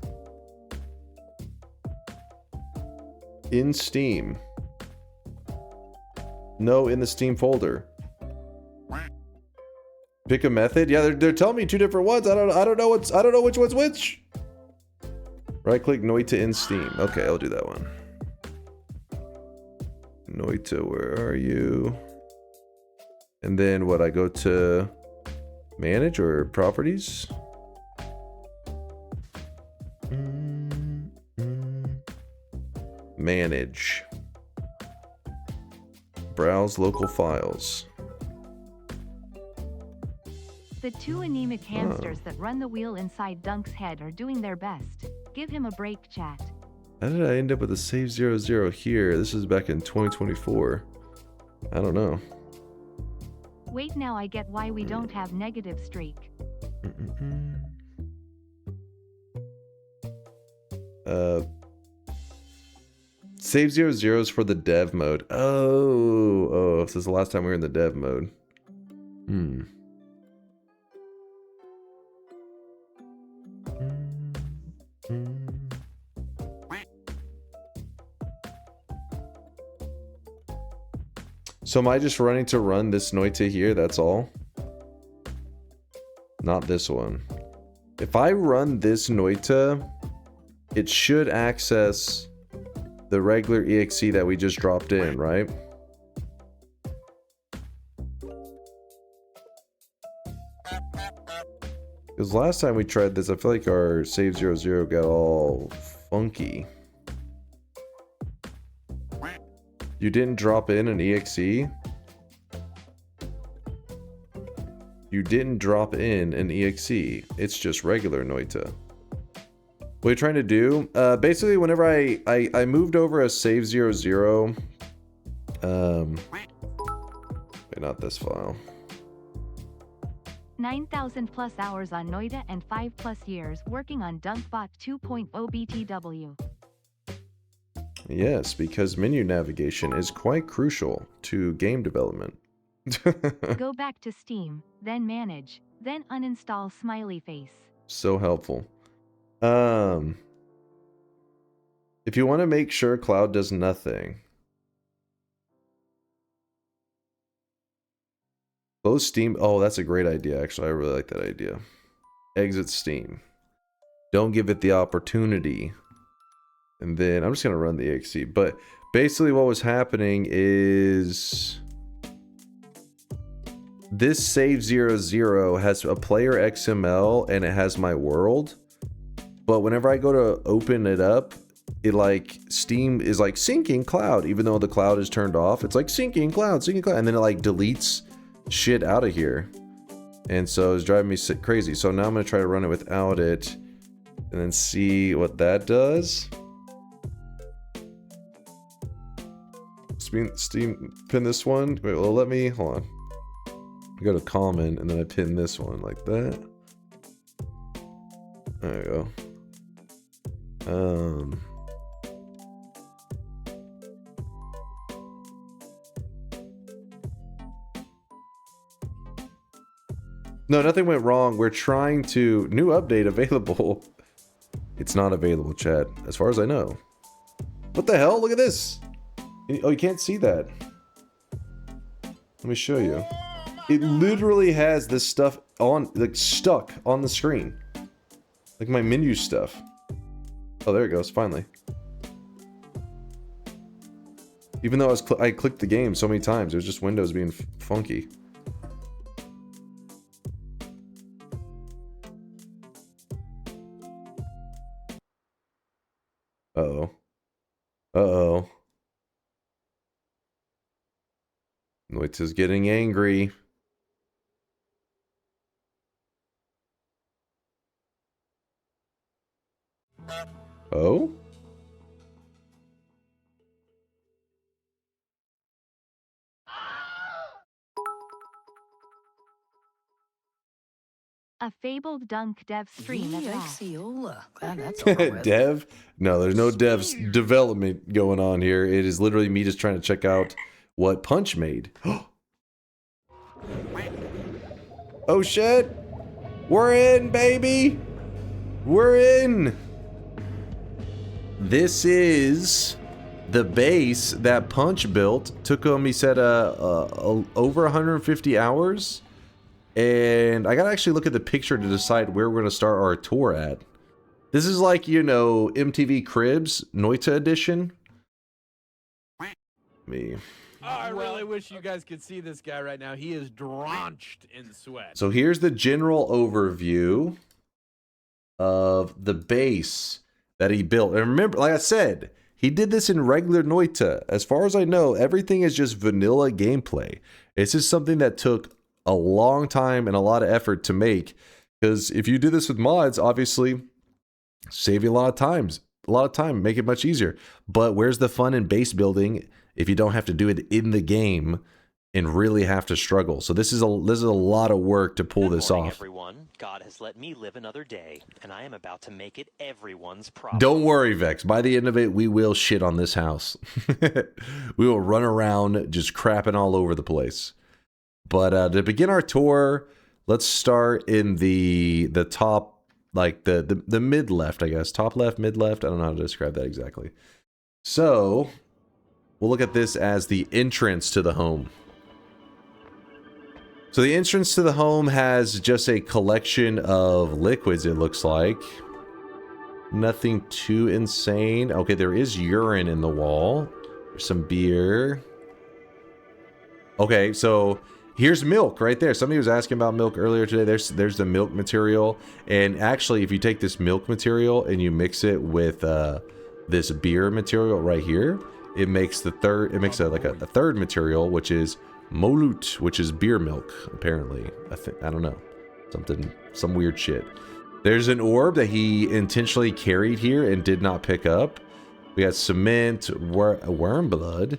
In Steam. No, in the Steam folder. Pick a method. Yeah, they're telling me two different ones. I don't know which one's which. Right click Noita in Steam. Okay, I'll do that one. Noita, where are you? And then what? I go to manage or properties. Manage. Browse local files. The two anemic hamsters that run the wheel inside Dunk's head are doing their best. Give him a break, chat. How did I end up with a save 00 here? This is back in 2024. I don't know. Wait, now I get why we don't have negative streak. Save 00 is for the dev mode. Oh, this is the last time we were in the dev mode. So am I just running to run this Noita here? That's all? Not this one. If I run this Noita, it should access the regular EXE that we just dropped in, right? Because last time we tried this, I feel like our save 00 got all funky. You didn't drop in an EXE? You didn't drop in an EXE. It's just regular Noita. What you're trying to do, basically whenever I moved over a save 00, wait, not this file. 9,000 plus hours on Noita and 5+ years working on DunkBot 2.0 BTW. Yes, because menu navigation is quite crucial to game development. Go back to Steam, then manage, then uninstall smiley face. So helpful. If you want to make sure Cloud does nothing, close Steam. Oh, that's a great idea. Actually, I really like that idea. Exit Steam. Don't give it the opportunity. And then I'm just going to run the EXE. But basically what was happening is this save 00 has a player XML and it has my world. But whenever I go to open it up, it like Steam is like syncing Cloud, even though the Cloud is turned off. It's like syncing Cloud, and then it like deletes shit out of here. And so it's driving me crazy. So now I'm going to try to run it without it and then see what that does. Steam pin this one. Wait, well, let me, hold on. I go to common and then I pin this one like that. There we go. No, nothing went wrong. We're trying to... New update available. It's not available, chat, as far as I know. What the hell? Look at this. Oh, you can't see that. Let me show you. It literally has this stuff on, like, stuck on the screen. Like my menu stuff. Oh, there it goes, finally. Even though I clicked the game so many times, it was just Windows being funky. Uh-oh. Uh-oh. Noita's getting angry. Oh? A fabled Dunk dev stream at last. Glad that's over with. Dev? No, there's no dev development going on here. It is literally me just trying to check out what Punch made. Oh shit! We're in, baby! We're in! This is the base that Punch built. Took him, he said, over 150 hours. And I gotta actually look at the picture to decide where we're gonna start our tour at. This is like, you know, MTV Cribs, Noita edition. Me. Oh, I really wish you guys could see this guy right now. He is drenched in sweat. So here's the general overview of the base that he built. And remember, like I said, he did this in regular Noita. As far as I know, everything is just vanilla gameplay. It's just something that took a long time and a lot of effort to make. Because if you do this with mods, obviously, save you a lot of time, make it much easier. But where's the fun in base building if you don't have to do it in the game and really have to struggle? So this is a lot of work to pull this off. Everyone, God has let me live another day, and I am about to make it everyone's problem. Don't worry, Vex. By the end of it, we will shit on this house. We will run around just crapping all over the place. But to begin our tour, let's start in the top, like the mid left, I guess. Top left, mid left. I don't know how to describe that exactly. So we'll look at this as the entrance to the home. So the entrance to the home has just a collection of liquids, it looks like. Nothing too insane. Okay, there is urine in the wall. There's some beer. Okay, so here's milk right there. Somebody was asking about milk earlier today. There's the milk material. And actually, if you take this milk material and you mix it with this beer material right here, it makes like a third material, which is Molut, which is beer milk, apparently. I don't know. Some weird shit. There's an orb that he intentionally carried here and did not pick up. We got cement, worm blood,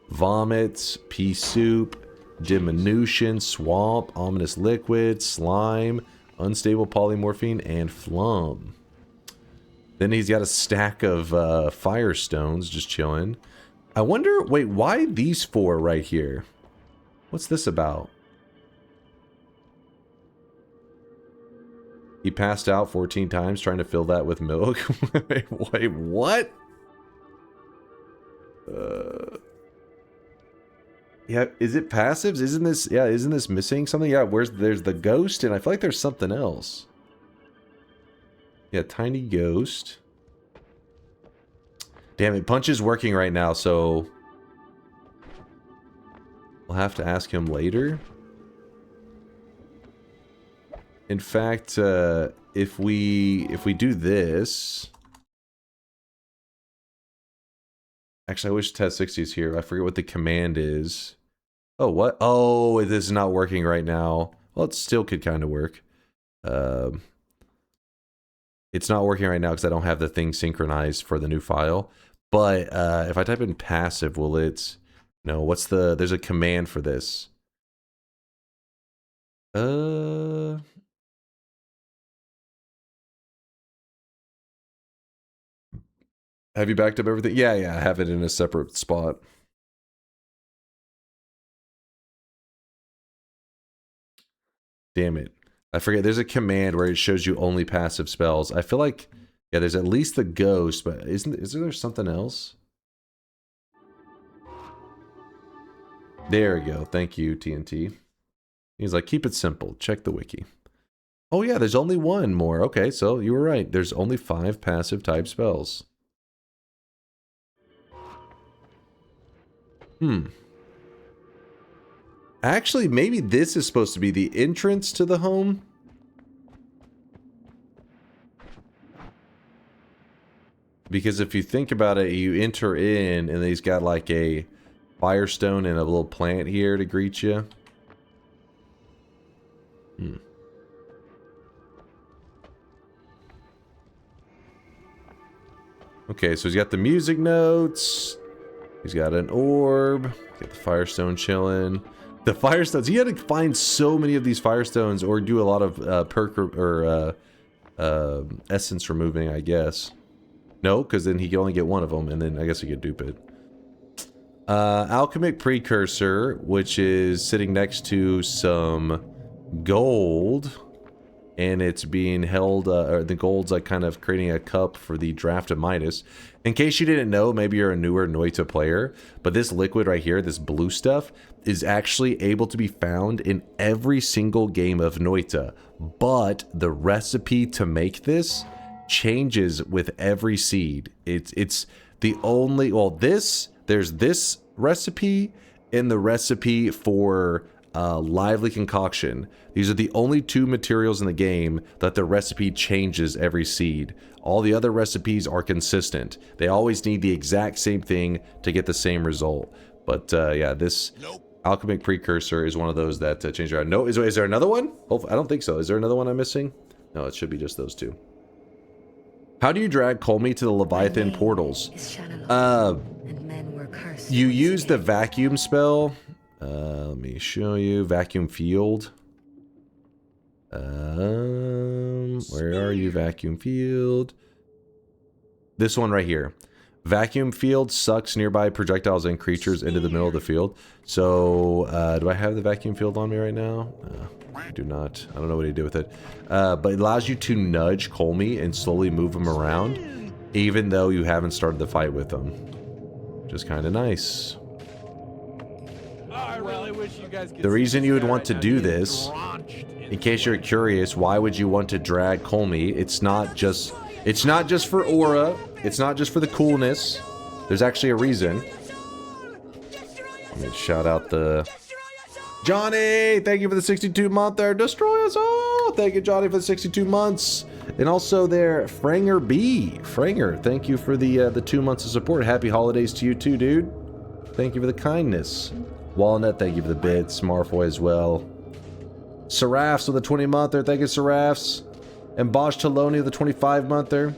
vomit, pea soup, diminution, swamp, ominous liquid, slime, unstable polymorphine, and flum. Then he's got a stack of fire stones just chilling. I wonder, wait, why these four right here? What's this about? He passed out 14 times trying to fill that with milk. Wait, what? Yeah, is it passives? Isn't this missing something? Yeah, there's the ghost, and I feel like there's something else. Yeah, tiny ghost. Damn it, Punch is working right now, so we'll have to ask him later. In fact, if we do this, actually, I wish Test 60 is here. I forget what the command is. Oh, what? Oh, this is not working right now. Well, it still could kind of work. It's not working right now because I don't have the thing synchronized for the new file. But if I type in passive, will it? No. There's a command for this. Have you backed up everything? Yeah, I have it in a separate spot. Damn it. I forget. There's a command where it shows you only passive spells. I feel like, yeah, there's at least the ghost, but is there something else? There we go. Thank you, TNT. He's like, keep it simple. Check the wiki. Oh yeah, there's only one more. Okay, so you were right. There's only 5 passive type spells. Actually, maybe this is supposed to be the entrance to the home. Because if you think about it, you enter in and he's got like a firestone and a little plant here to greet you. Okay, so he's got the music notes. He's got an orb. Got the firestone chilling. The firestones. He had to find so many of these firestones or do a lot of perk or essence removing, I guess. No, because then he could only get one of them, and then I guess he could dupe it. Alchemic precursor, which is sitting next to some gold. and it's being held, or the gold's like kind of creating a cup for the draft of Midas. In case you didn't know, maybe you're a newer Noita player, but this liquid right here, this blue stuff, is actually able to be found in every single game of Noita. But the recipe to make this changes with every seed. It's the only, well, there's this recipe and the recipe for lively concoction. These are the only two materials in the game that the recipe changes every seed. All the other recipes are consistent. They always need the exact same thing to get the same result. But yeah, this alchemic precursor is one of those that change around. No, is there another one? I don't think so. Is there another one I'm missing? No, it should be just those two. How do you drag Colmy to the Leviathan portals? You use the vacuum spell. Let me show you. Vacuum field. Where are you, vacuum field? This one right here. Vacuum field sucks nearby projectiles and creatures into the middle of the field. So, do I have the vacuum field on me right now? I do not. I don't know what to do with it. But it allows you to nudge Colmy and slowly move him around, even though you haven't started the fight with him. Which is kind of nice. I really wish you guys could The reason you would want right to now. do this, in case you're curious, why would you want to drag Colmy? It's not just for aura. It's not just for the coolness. There's actually a reason. Let me shout out the Johnny. Thank you for the 62 month there. Destroy us all. Thank you, Johnny, for the 62 months. And also there, Franger B. Franger, thank you for the 2 months of support. Happy holidays to you too, dude. Thank you for the kindness. Walnut, thank you for the bits. Marfoy as well. Seraphs with a 20-monther. Thank you, Seraphs. And Bosch Taloni with a 25-monther,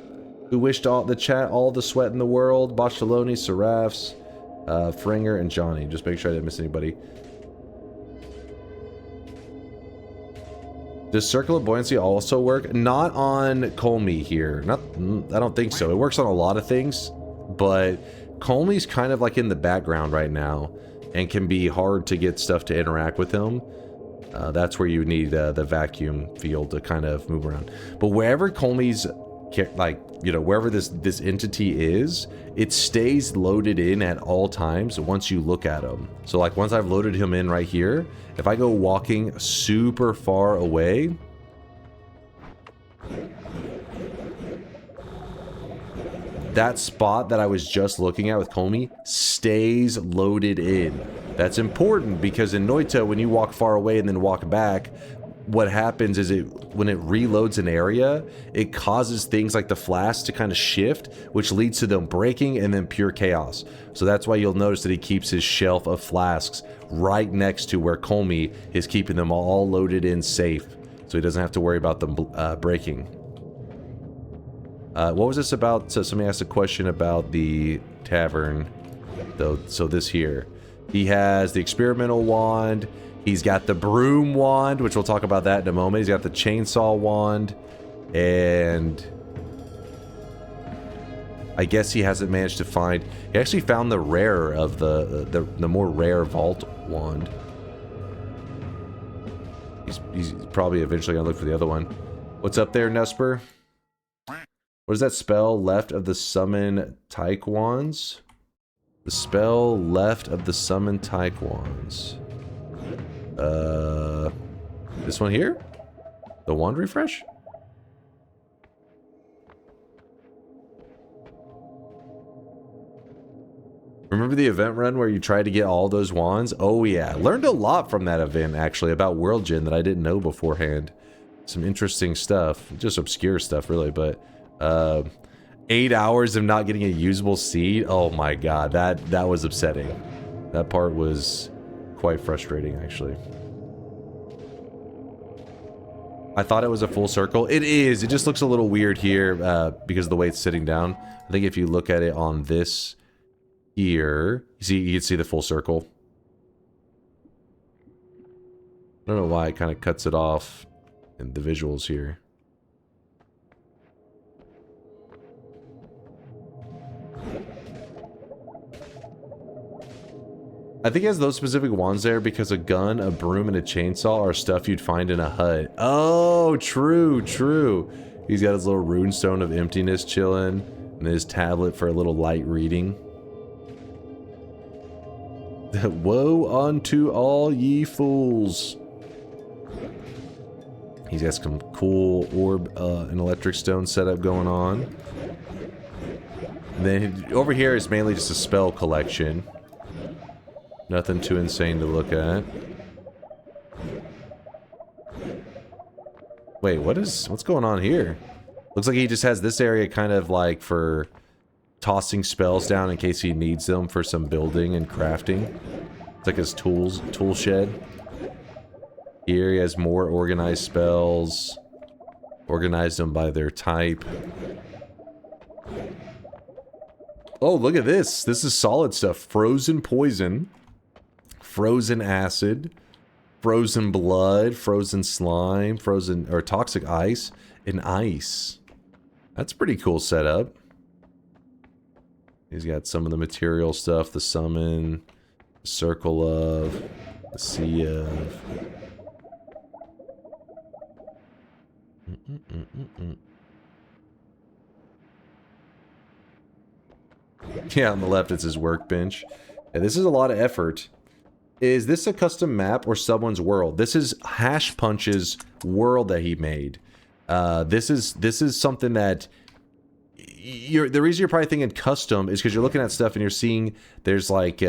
who wished all the chat all the sweat in the world. Bosch Taloni, Seraphs, Fringer, and Johnny. Just make sure I didn't miss anybody. Does Circle of Buoyancy also work? Not on Colmy here. I don't think so. It works on a lot of things, but Colmy's kind of like in the background right now and can be hard to get stuff to interact with him. That's where you need the vacuum field to kind of move around. But wherever Colmy's, like, you know, wherever this entity is, it stays loaded in at all times once you look at him. So like once I've loaded him in right here, if I go walking super far away, that spot that I was just looking at with Colmy stays loaded in. That's important because in Noita, when you walk far away and then walk back, what happens is when it reloads an area, it causes things like the flasks to kind of shift, which leads to them breaking and then pure chaos. So that's why you'll notice that he keeps his shelf of flasks right next to where Colmy is keeping them all loaded in safe, so he doesn't have to worry about them breaking. What was this about? So somebody asked a question about the tavern, though. So this here, he has the experimental wand. He's got the broom wand, which we'll talk about that in a moment. He's got the chainsaw wand, and I guess he hasn't managed to find. He actually found the rarer of the more rare vault wand. He's probably eventually gonna look for the other one. What's up there, Nusper? What is that spell left of the summon Tyke wands? The spell left of the summon Tyke wands. This one here? The wand refresh? Remember the event run where you tried to get all those wands? Oh yeah, learned a lot from that event actually about World Gen that I didn't know beforehand. Some interesting stuff, just obscure stuff really, but 8 hours of not getting a usable seed. Oh my god, that was upsetting. That part was quite frustrating actually. I thought it was a full circle. It is. It just looks a little weird here because of the way it's sitting down. I think if you look at it on this here, you can see the full circle. I don't know why it kind of cuts it off in the visuals here. I think he has those specific wands there because a gun, a broom, and a chainsaw are stuff you'd find in a hut. Oh, true, true. He's got his little runestone of emptiness chilling, and his tablet for a little light reading. Woe unto all ye fools. He's got some cool orb and electric stone setup going on. And then over here is mainly just a spell collection. Nothing too insane to look at. Wait, what's going on here? Looks like he just has this area kind of like for tossing spells down in case he needs them for some building and crafting. It's like his tool shed. Here he has more organized spells. Organize them by their type. Oh, look at this. This is solid stuff. Frozen poison. Frozen acid. Frozen blood. Frozen slime. Frozen or toxic ice. And ice. That's a pretty cool setup. He's got some of the material stuff. The summon. The circle of. The sea of. Yeah, on the left it's his workbench. Yeah, this is a lot of effort. Is this a custom map or someone's world? This is Hash Punch's world that he made. This is something that the reason you're probably thinking custom is because you're looking at stuff and you're seeing there's like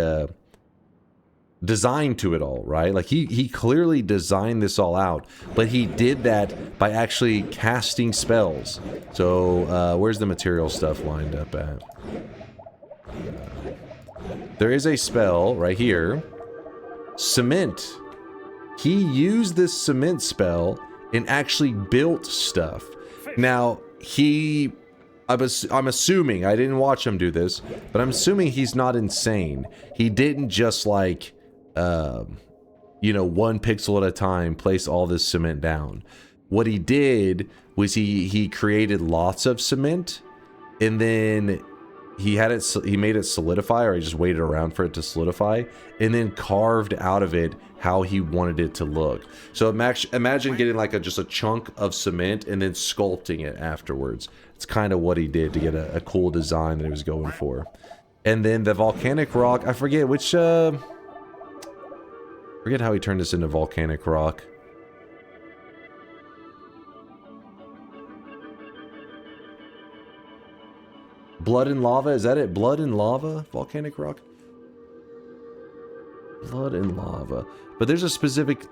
design to it all, right? Like he clearly designed this all out, but he did that by actually casting spells. So where's the material stuff lined up at? There is a spell right here. Cement. He used this cement spell and actually built stuff. Now, I'm assuming, I didn't watch him do this, but I'm assuming he's not insane. He didn't just like, you know, one pixel at a time place all this cement down. What he did was he created lots of cement, and then he made it solidify, or he just waited around for it to solidify, and then carved out of it how he wanted it to look. So imagine getting like just a chunk of cement and then sculpting it afterwards. It's kind of what he did to get a cool design that he was going for. And then the volcanic rock, I forget which, forget how he turned this into volcanic rock. Blood and lava, is that it? Blood and lava? Volcanic rock? Blood and lava. But there's a specific...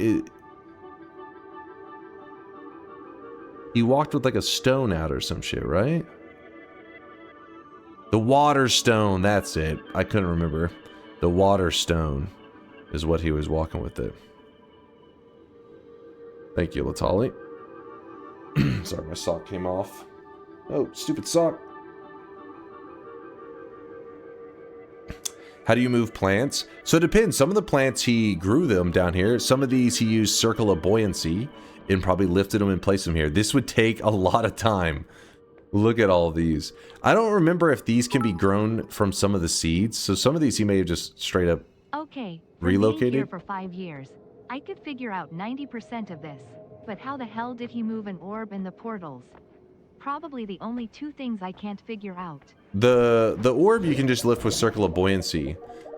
he walked with like a stone out or some shit, right? The water stone, that's it. I couldn't remember. The water stone is what he was walking with it. Thank you, Latali. Sorry, my sock came off. Oh, stupid sock. How do you move plants? So it depends. Some of the plants he grew them down here. Some of these he used circle of buoyancy and probably lifted them and placed them here. This would take a lot of time. Look at all of these. I don't remember if these can be grown from some of the seeds. So some of these he may have just straight up relocated. Here for 5 years. I could figure out 90% of this. But how the hell did he move an orb in the portals? Probably the only two things I can't figure out. The orb you can just lift with circle of buoyancy.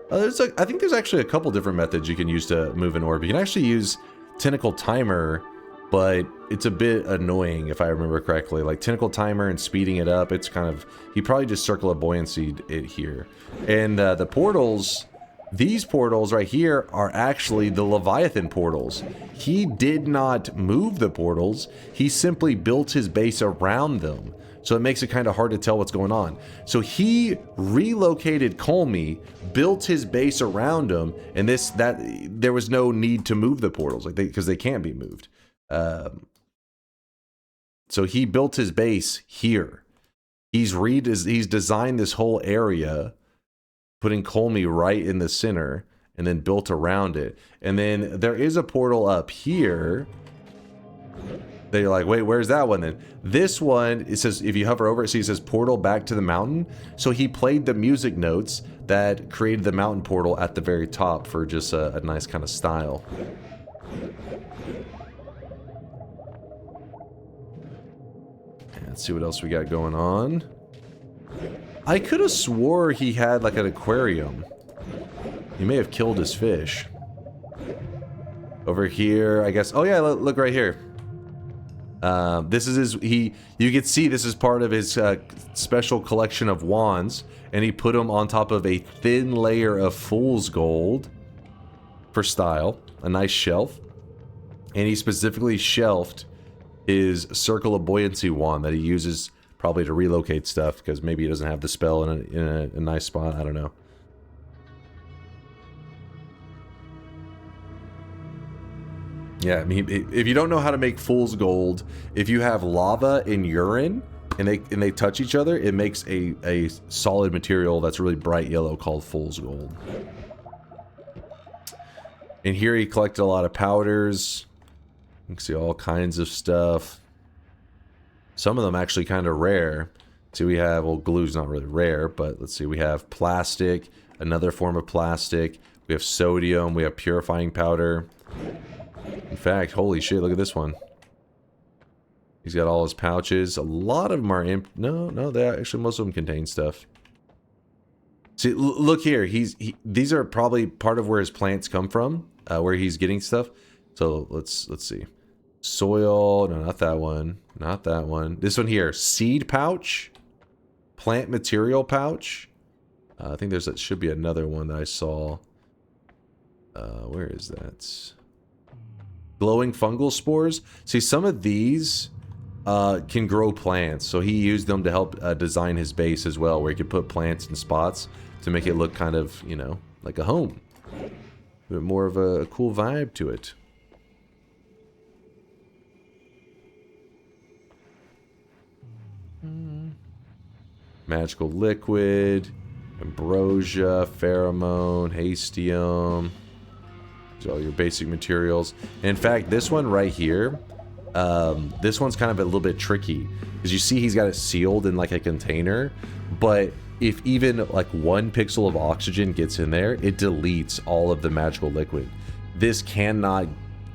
I think there's actually a couple different methods you can use to move an orb. You can actually use tentacle timer, but it's a bit annoying if I remember correctly. Like tentacle timer and speeding it up, it's kind of... he probably just circle of buoyancy it here. And the portals... these portals right here are actually the Leviathan portals. He did not move the portals. He simply built his base around them. So it makes it kind of hard to tell what's going on. So he relocated Colmy, built his base around him, and there was no need to move the portals, like because they can't be moved. So he built his base here. He's designed this whole area, putting Colmy right in the center, and then built around it. And then there is a portal up here. They're like, wait, where's that one then? This one, it says, if you hover over it, see it says portal back to the mountain. So he played the music notes that created the mountain portal at the very top for just a nice kind of style. Let's see what else we got going on. I could have swore he had like an aquarium. He may have killed his fish. Over here, I guess. Oh yeah, look right here. This is his. You can see this is part of his special collection of wands, and he put them on top of a thin layer of fool's gold for style. A nice shelf, and he specifically shelved his circle of buoyancy wand that he uses probably to relocate stuff because maybe he doesn't have the spell in a nice spot. I don't know. Yeah, I mean, if you don't know how to make fool's gold, if you have lava and urine and they touch each other, it makes a solid material that's really bright yellow called fool's gold. And here he collected a lot of powders. You can see all kinds of stuff. Some of them actually kind of rare. See, we have, well, glue's not really rare, but let's see, we have plastic, another form of plastic. We have sodium, we have purifying powder. In fact, holy shit, look at this one. He's got all his pouches. A lot of them are empty. No, they actually, most of them contain stuff. See, look here. These are probably part of where his plants come from, where he's getting stuff. So let's see. Soil, no, not that one. Not that one. This one here, seed pouch, plant material pouch. I think that should be another one that I saw. Where is that? Glowing fungal spores. See, some of these can grow plants, so he used them to help design his base as well, where he could put plants in spots to make it look kind of, you know, like a home. A bit more of a cool vibe to it. Magical liquid, ambrosia, pheromone, hastium. These are all your basic materials. And in fact, this one right here, this one's kind of a little bit tricky because you see he's got it sealed in like a container, but if even like 1 pixel of oxygen gets in there, it deletes all of the magical liquid. This cannot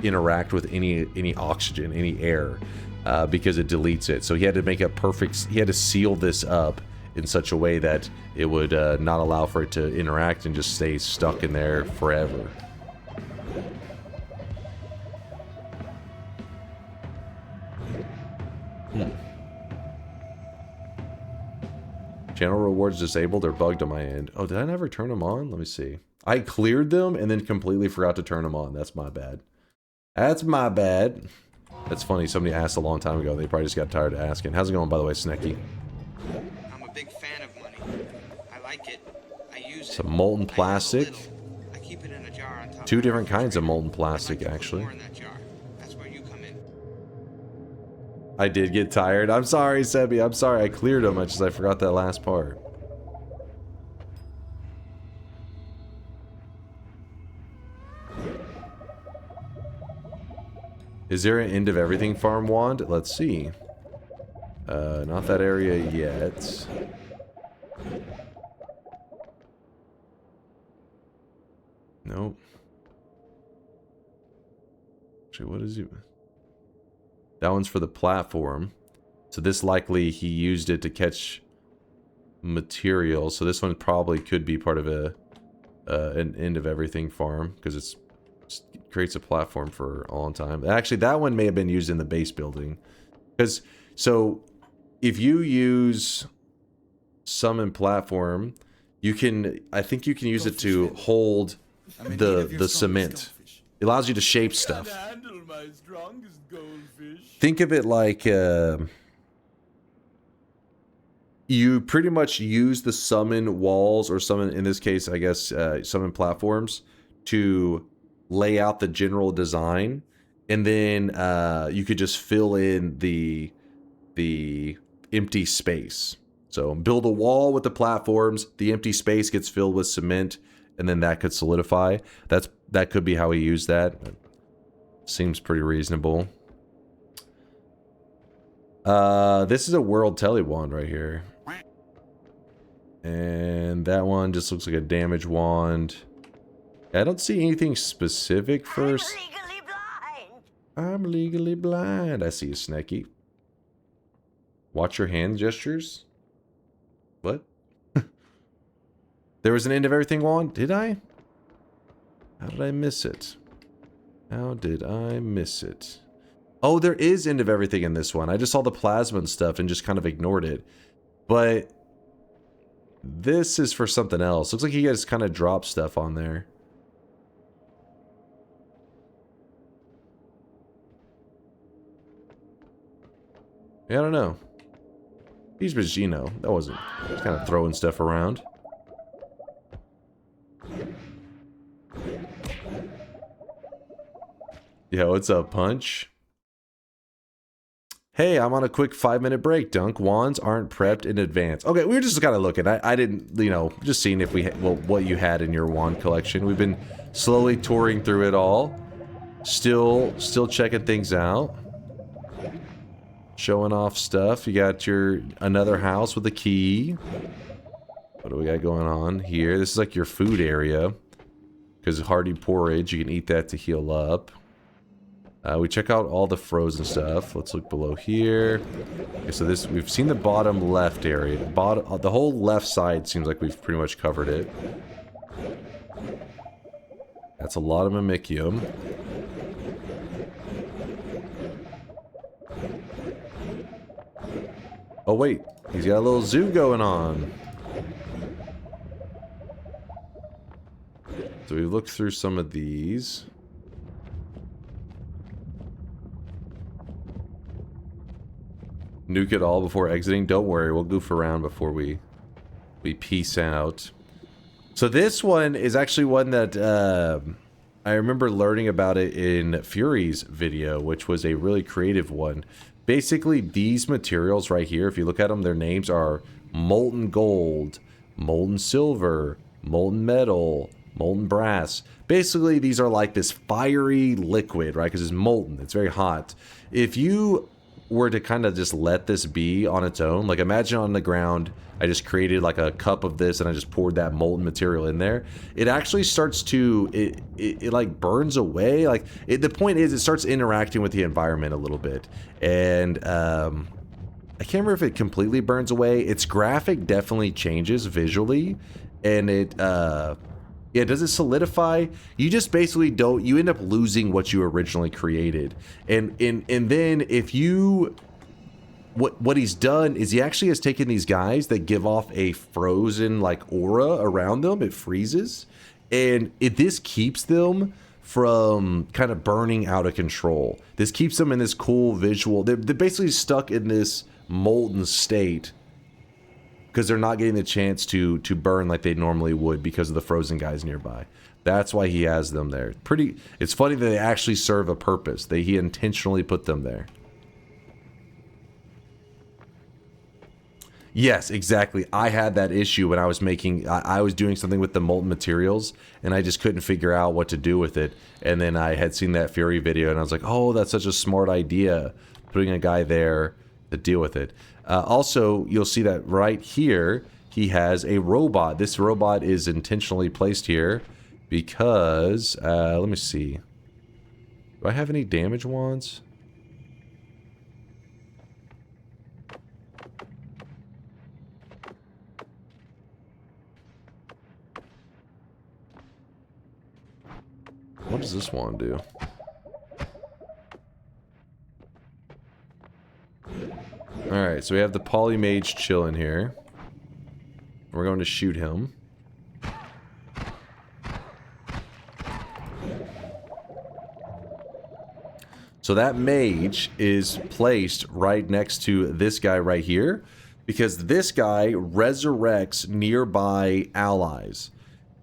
interact with any oxygen, any air, because it deletes it. So he had to make a perfect, he had to seal this up in such a way that it would not allow for it to interact and just stay stuck in there forever. Channel rewards disabled or bugged on my end. Oh, did I never turn them on? Let me see. I cleared them and then completely forgot to turn them on. That's my bad. That's my bad. That's funny. Somebody asked a long time ago. They probably just got tired of asking. How's it going, by the way, Snecky? I'm a big fan of money. I like it. I use it. Some molten plastic. I keep it in a jar on top. 2 different kinds of molten plastic, actually. That's where you come in. I did get tired. I'm sorry, Sebi. I'm sorry. I cleared them. I forgot that last part. Is there an end of everything farm wand? Let's see. Not that area yet. Nope. Actually, what is it? That one's for the platform. So this likely he used it to catch material. So this one probably could be part of an end of everything farm because it creates a platform for a long time. Actually, that one may have been used in the base building. Because so if you use summon platform, you can, I think you can use it to hold the cement. It allows you to shape stuff. Think of it like you pretty much use the summon walls, or summon, in this case, I guess, summon platforms to lay out the general design, and then you could just fill in the empty space. So build a wall with the platforms, the empty space gets filled with cement, and then that could solidify. That could be how he used that. Seems pretty reasonable. This is a world telly wand right here. And that one just looks like a damage wand. I don't see anything specific first. I'm legally blind. I see a Snecky. Watch your hand gestures. What? There was an end of everything wand? Did I? How did I miss it? How did I miss it? Oh, there is end of everything in this one. I just saw the plasma and stuff and just kind of ignored it. But this is for something else. Looks like he guys kind of dropped stuff on there. Yeah, I don't know. He's just, you know, that wasn't just kind of throwing stuff around. Yeah, what's up, Punch? Hey, I'm on a quick 5-minute break, Dunk. Wands aren't prepped in advance. Okay, we were just kind of looking. I didn't, you know, just seeing if we, well, what you had in your wand collection. We've been slowly touring through it all. Still checking things out. Showing off stuff. You got your another house with a key. What do we got going on here? This is like your food area. Because hearty porridge, you can eat that to heal up. We check out all the frozen stuff. Let's look below here. Okay, so this, we've seen the bottom left area. The whole left side seems like we've pretty much covered it. That's a lot of Mimicium. Oh wait, he's got a little zoo going on. So we looked through some of these. Nuke it all before exiting. Don't worry, we'll goof around before we peace out. So this one is actually one that I remember learning about it in Fury's video, which was a really creative one. Basically, these materials right here, if you look at them, their names are molten gold, molten silver, molten metal, molten brass. Basically, these are like this fiery liquid, right? Because it's molten, it's very hot. If you were to kind of just let this be on its own, like imagine on the ground, I just created like a cup of this and I just poured that molten material in there. It actually starts to, it like burns away. Like the point is it starts interacting with the environment a little bit. And I can't remember if it completely burns away. Its graphic definitely changes visually. And it, yeah, does it solidify? You just basically don't, you end up losing what you originally created. And then if you, what he's done is he actually has taken these guys that give off a frozen like aura around them. It freezes. And this keeps them from kind of burning out of control. This keeps them in this cool visual. They're basically stuck in this molten state because they're not getting the chance to burn like they normally would because of the frozen guys nearby. That's why he has them there. It's funny that they actually serve a purpose. He intentionally put them there. Yes, exactly. I had that issue when I was making, I was doing something with the molten materials and I just couldn't figure out what to do with it. And then I had seen that Fury video and I was like, oh, that's such a smart idea, putting a guy there to deal with it. Also, you'll see that right here, he has a robot. This robot is intentionally placed here because, let me see. Do I have any damage wands? What does this wand do? Alright, so we have the Polymage chilling here. We're going to shoot him. So that mage is placed right next to this guy right here because this guy resurrects nearby allies.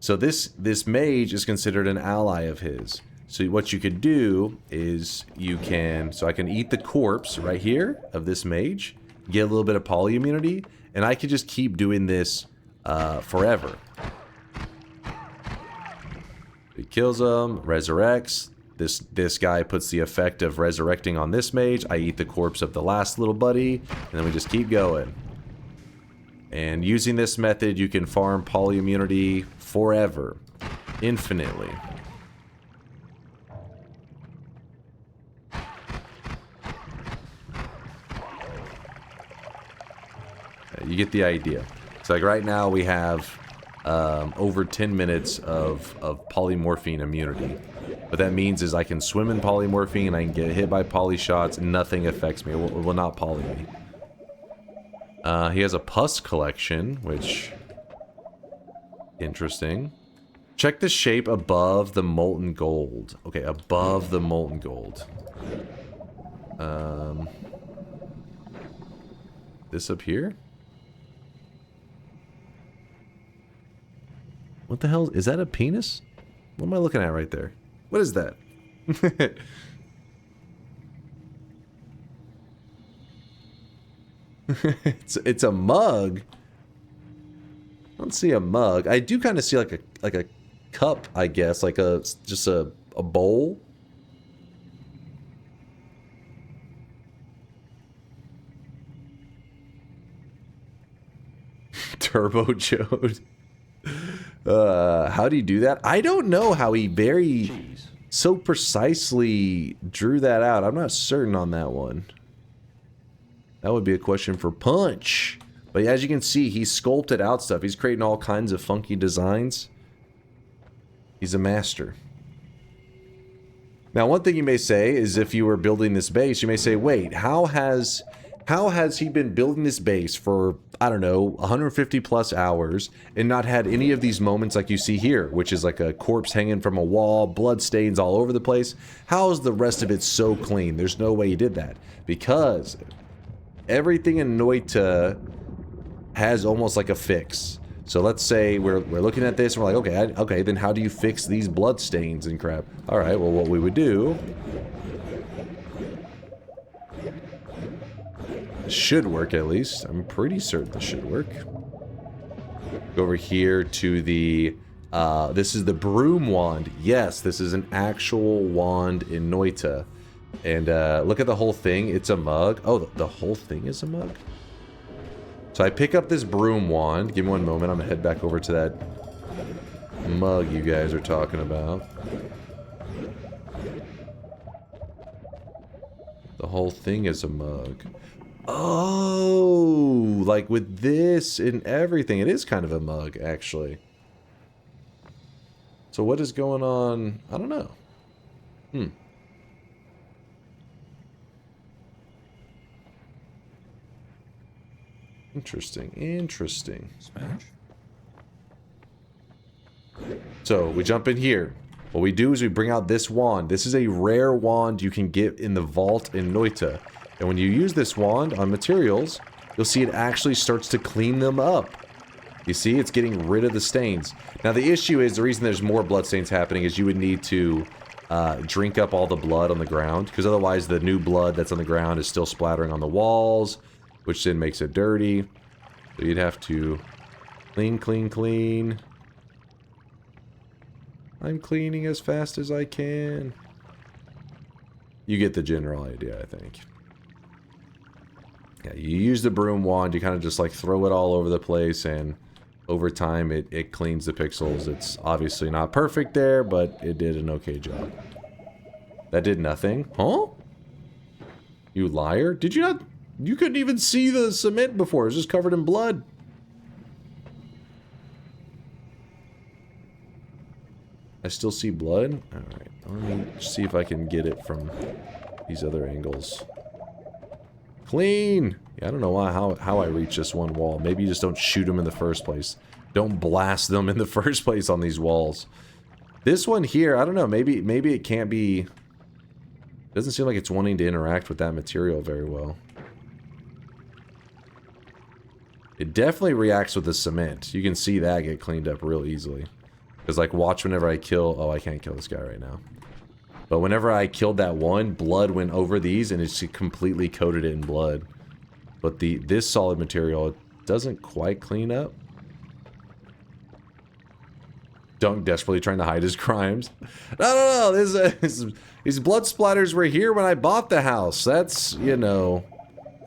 So this mage is considered an ally of his. So what you could do is you can, so I can eat the corpse right here of this mage, get a little bit of poly immunity, and I could just keep doing this forever. He kills him, resurrects. This guy puts the effect of resurrecting on this mage. I eat the corpse of the last little buddy, and then we just keep going. And using this method, you can farm poly immunity forever, infinitely. You get the idea. So like right now we have over 10 minutes of polymorphine immunity. What that means is I can swim in polymorphine, I can get hit by poly shots, and nothing affects me. It will not poly me. He has a pus collection, which... interesting. Check the shape above the molten gold. Okay, above the molten gold. This up here? What the hell? Is that a penis? What am I looking at right there? What is that? it's a mug. I don't see a mug. I do kind of see like a cup, I guess, like just a bowl. Turbo Jode. How do you do that? I don't know how he so precisely drew that out. I'm not certain on that one. That would be a question for Punch. But as you can see, he sculpted out stuff. He's creating all kinds of funky designs. He's a master. Now, one thing you may say is if you were building this base, you may say, wait, how has he been building this base for, I don't know, 150 plus hours and not had any of these moments like you see here, which is like a corpse hanging from a wall, blood stains all over the place? How is the rest of it so clean? There's no way he did that. Because everything in Noita has almost like a fix. So let's say we're looking at this and we're like, okay, then how do you fix these blood stains and crap? All right, well, what we would do... should work at least. I'm pretty certain this should work. Go over here to the... this is the broom wand. Yes, this is an actual wand in Noita. And look at the whole thing. It's a mug. Oh, the whole thing is a mug? So I pick up this broom wand. Give me one moment. I'm going to head back over to that mug you guys are talking about. The whole thing is a mug. Oh, like with this and everything. It is kind of a mug, actually. So what is going on? I don't know. Interesting. Interesting. Smash. So we jump in here. What we do is we bring out this wand. This is a rare wand you can get in the vault in Noita. And when you use this wand on materials, you'll see it actually starts to clean them up. You see, it's getting rid of the stains. Now the issue is, the reason there's more blood stains happening is you would need to drink up all the blood on the ground, because otherwise the new blood that's on the ground is still splattering on the walls, which then makes it dirty. So you'd have to clean, clean, clean. I'm cleaning as fast as I can. You get the general idea, I think. Yeah, you use the broom wand, you kind of just like throw it all over the place, and over time it cleans the pixels. It's obviously not perfect there, but it did an okay job. That did nothing. Huh? You liar? Did you not? You couldn't even see the cement before. It was just covered in blood. I still see blood? Alright, let me see if I can get it from these other angles. Clean! Yeah, I don't know how I reach this one wall. Maybe you just don't shoot them in the first place. Don't blast them in the first place on these walls. This one here, I don't know, maybe it can't be... Doesn't seem like it's wanting to interact with that material very well. It definitely reacts with the cement. You can see that get cleaned up real easily. Because, like, watch whenever I kill... Oh, I can't kill this guy right now. But whenever I killed that one, blood went over these and it's completely coated it in blood. But this solid material, it doesn't quite clean up. Dunk desperately trying to hide his crimes. No. These blood splatters were here when I bought the house. That's, you know...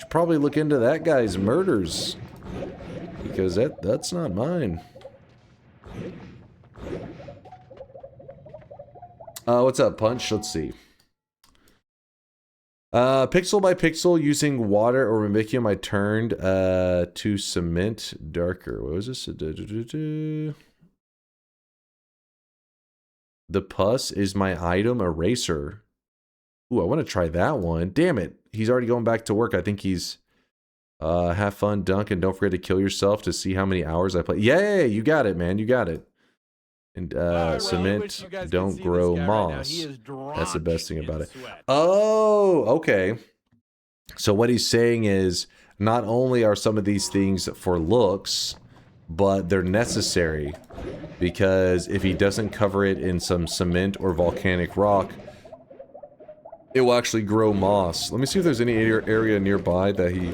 Should probably look into that guy's murders. because that's not mine. What's up, Punch? Let's see. Pixel by pixel using water or mimicium, I turned to cement darker. What was this? The pus is my item eraser. Ooh, I want to try that one. Damn it. He's already going back to work. I think he's have fun, Dunk, and don't forget to kill yourself to see how many hours I play. Yeah, you got it, man. You got it. And cement don't grow moss. That's the best thing about it. Oh, okay. So what he's saying is not only are some of these things for looks, but they're necessary, because if he doesn't cover it in some cement or volcanic rock, it will actually grow moss. Let me see if there's any area nearby that he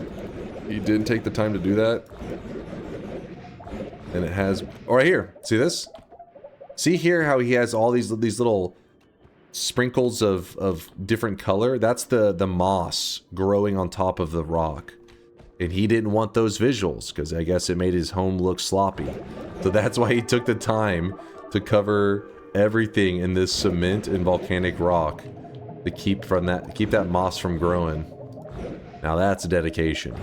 didn't take the time to do that. And it has... Oh, right here. See this? See here how he has all these little sprinkles of different color? That's the moss growing on top of the rock. And he didn't want those visuals, because I guess it made his home look sloppy. So that's why he took the time to cover everything in this cement and volcanic rock to keep that moss from growing. Now that's dedication.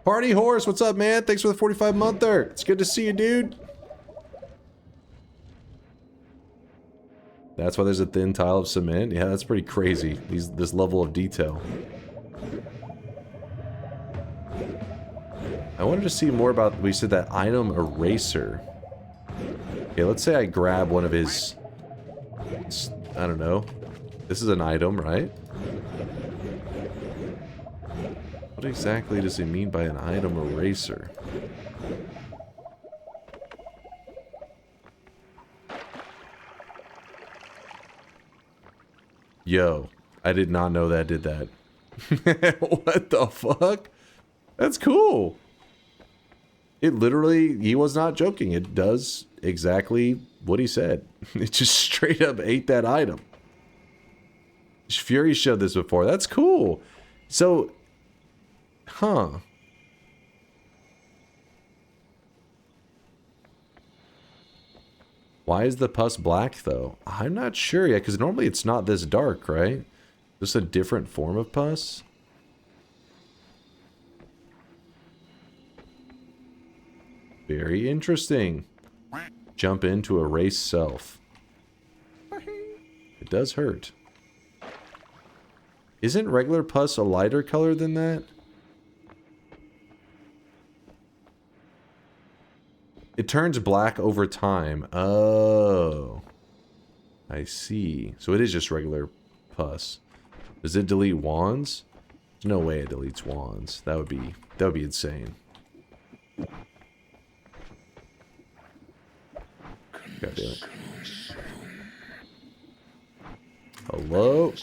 Party Horse, what's up, man? Thanks for the 45-monther. It's good to see you, dude. That's why there's a thin tile of cement? Yeah, that's pretty crazy. This level of detail. I wanted to see more about, we said that item eraser. Okay, let's say I grab one of his, I don't know. This is an item, right? What exactly does he mean by an item eraser? Yo, I did not know that did that. What the fuck? That's cool. It literally, he was not joking. It does exactly what he said. It just straight up ate that item. Fury showed this before. That's cool. So, huh. Why is the pus black, though? I'm not sure yet, because normally it's not this dark, right? Just a different form of pus? Very interesting. Jump into erase self. It does hurt. Isn't regular pus a lighter color than that? It turns black over time. Oh. I see. So it is just regular pus. Does it delete wands? There's no way it deletes wands. That would be insane. God damn it. Hello?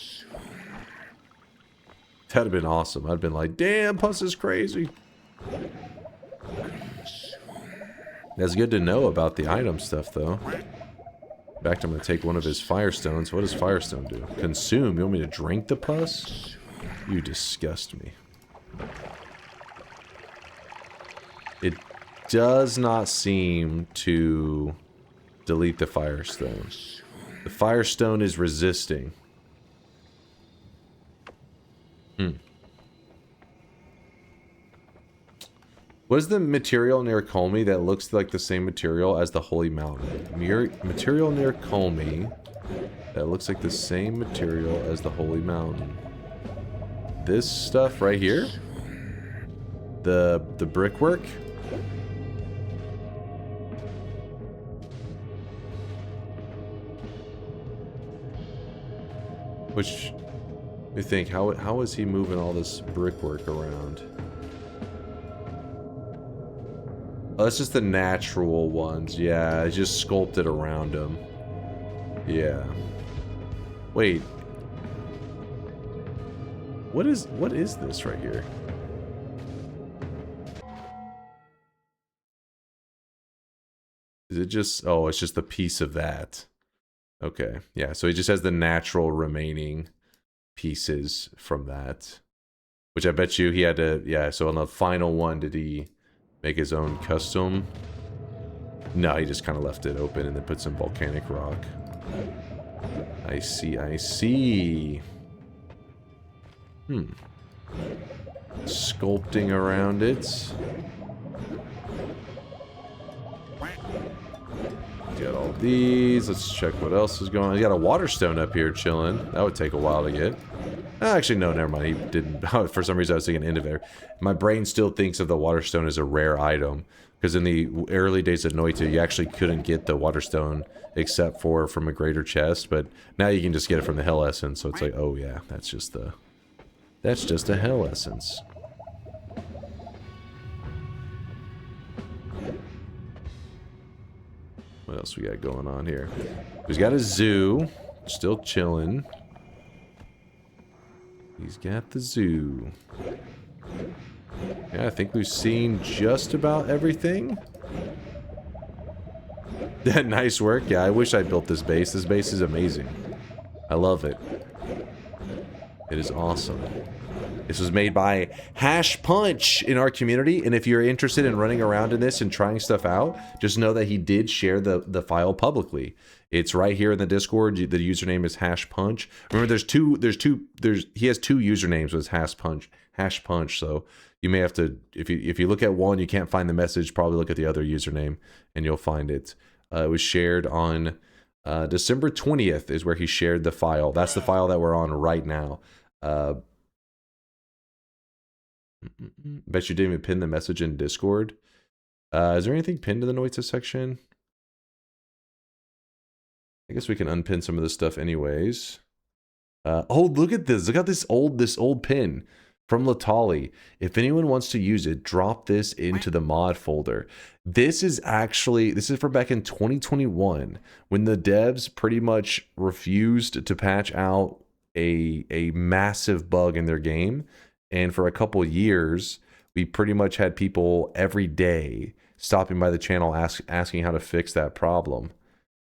That'd have been awesome. I'd have been like, damn, pus is crazy. That's good to know about the item stuff, though. In fact, I'm going to take one of his firestones. What does firestone do? Consume. You want me to drink the pus? You disgust me. It does not seem to delete the firestone. The firestone is resisting. What is the material near Colmy that looks like the same material as the Holy Mountain? Material near Colmy that looks like the same material as the Holy Mountain. This stuff right here? The brickwork? Which, you think, how is he moving all this brickwork around? Oh, that's just the natural ones. Yeah, I just sculpted around them. Yeah. Wait. What is this right here? Is it just... Oh, it's just a piece of that. Okay. Yeah, so he just has the natural remaining pieces from that. which I bet you he had to, yeah, so on the final one, did he make his own custom? No, he just kind of left it open and then put some volcanic rock. I see, I see. Sculpting around it. Got all these. Let's check what else is going on. He's got a water stone up here chilling. That would take a while to get. Actually, no, never mind. He didn't. For some reason, I was thinking innovator. My brain still thinks of the water stone as a rare item. Because in the early days of Noita, you actually couldn't get the water stone except for from a greater chest. But now you can just get it from the hell essence. So it's like, oh yeah, that's just a hell essence. What else we got going on here? He's got a zoo. Still chilling. He's got the zoo. Yeah, I think we've seen just about everything. Nice work. Yeah, I wish I built this base. This base is amazing. I love it. It is awesome. This was made by Hash Punch in our community, and if you're interested in running around in this and trying stuff out, just know that he did share the file publicly. It's right here in the Discord. The username is Hash Punch. Remember, he has two usernames with Hash Punch. So you may have to, if you look at one, you can't find the message. Probably look at the other username, and you'll find it. It was shared on December 20th is where he shared the file. That's the file that we're on right now. Bet you didn't even pin the message in Discord. Is there anything pinned to the Noita section? I guess we can unpin some of this stuff anyways. Oh, look at this. Look at this old pin from Latali. If anyone wants to use it, drop this into the mod folder. This is from back in 2021 when the devs pretty much refused to patch out a massive bug in their game. And for a couple years, we pretty much had people every day stopping by the channel asking how to fix that problem.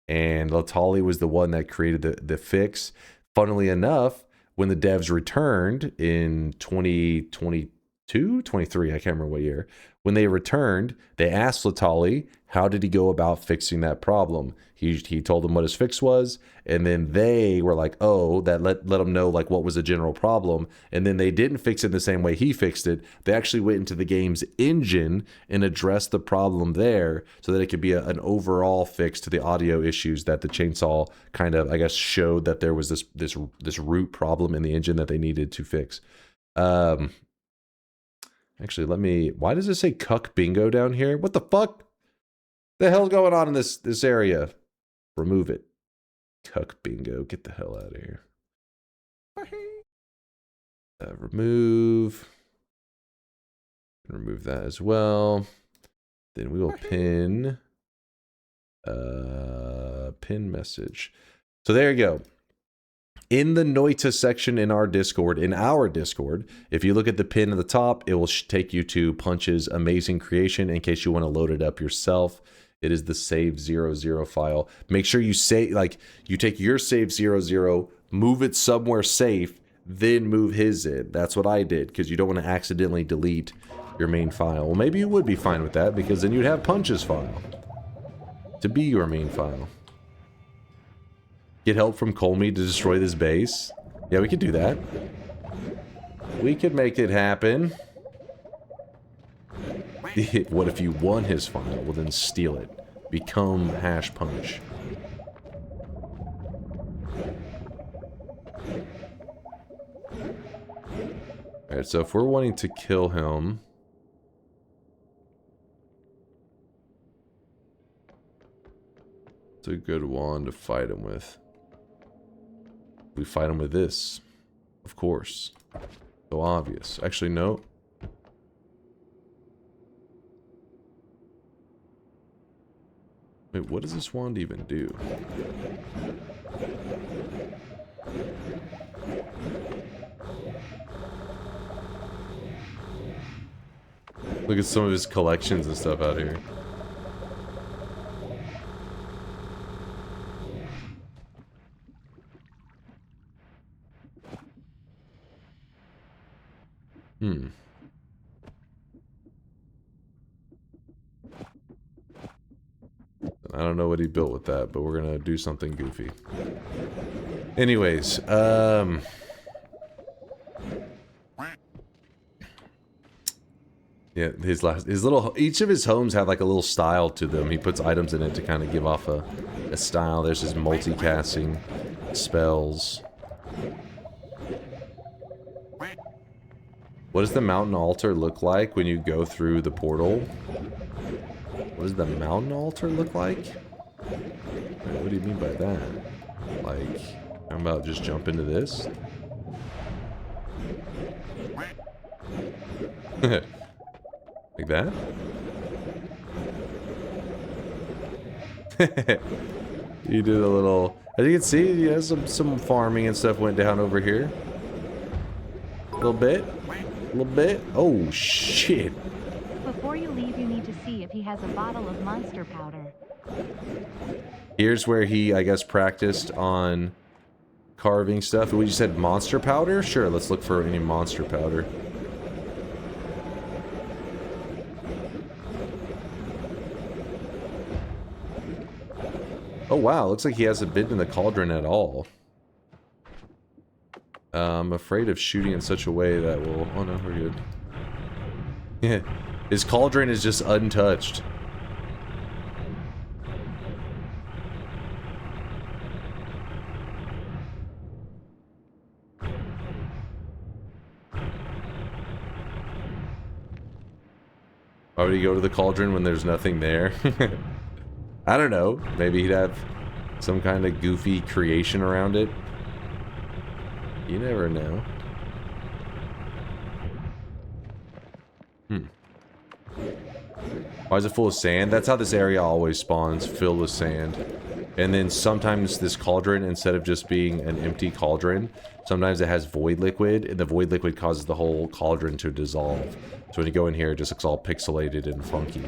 And Latali was the one that created the fix. Funnily enough, when the devs returned in 2022, 23, I can't remember what year, when they returned, they asked Latali, how did he go about fixing that problem? He told them what his fix was, and then they were like, oh, that let them know like what was the general problem, and then they didn't fix it the same way he fixed it. They actually went into the game's engine and addressed the problem there so that it could be an overall fix to the audio issues that the chainsaw kind of, I guess, showed that there was this root problem in the engine that they needed to fix. Actually, why does it say Cuck Bingo down here? What the fuck? The hell's going on in this area? Remove it. Cuck Bingo. Get the hell out of here. Remove. Remove that as well. Then we will pin. Pin message. So there you go. In the Noita section in our Discord, if you look at the pin at the top, it will take you to Punch's amazing creation in case you want to load it up yourself. It is the save 00 file. Make sure you you take your save 00, move it somewhere safe, then move his in. That's what I did, because you don't want to accidentally delete your main file. Well, maybe you would be fine with that, because then you'd have Punch's file to be your main file. Get help from Colmy to destroy this base. Yeah, we could do that. We could make it happen. What if you won his file? Well, then steal it. Become Hash Punch. Alright, so if we're wanting to kill him... it's a good one to fight him with. We fight him with this. Of course. So obvious. Actually, no. Wait, what does this wand even do? Look at some of his collections and stuff out here. Hmm. I don't know what he built with that, but we're gonna do something goofy. Anyways, yeah, each of his homes have like a little style to them. He puts items in it to kind of give off a style. There's his multicasting spells. What does the mountain altar look like when you go through the portal? What does the mountain altar look like? Wait, what do you mean by that? Like, I'm about to just jump into this? Like that? You did a little... As you can see, yeah, some farming and stuff went down over here. A little bit. A little bit. Oh, shit. Before you leave, you need to see if he has a bottle of monster powder. Here's where he, I guess, practiced on carving stuff. We just said monster powder? Sure, let's look for any monster powder. Oh wow, looks like he hasn't been in the cauldron at all. I'm afraid of shooting in such a way that will... Oh no, we're good. Yeah, his cauldron is just untouched. Why would he go to the cauldron when there's nothing there? I don't know. Maybe he'd have some kind of goofy creation around it. You never know. Why is it full of sand? That's how this area always spawns, filled with sand. And then sometimes this cauldron, instead of just being an empty cauldron, sometimes it has void liquid, and the void liquid causes the whole cauldron to dissolve. So when you go in here, it just looks all pixelated and funky.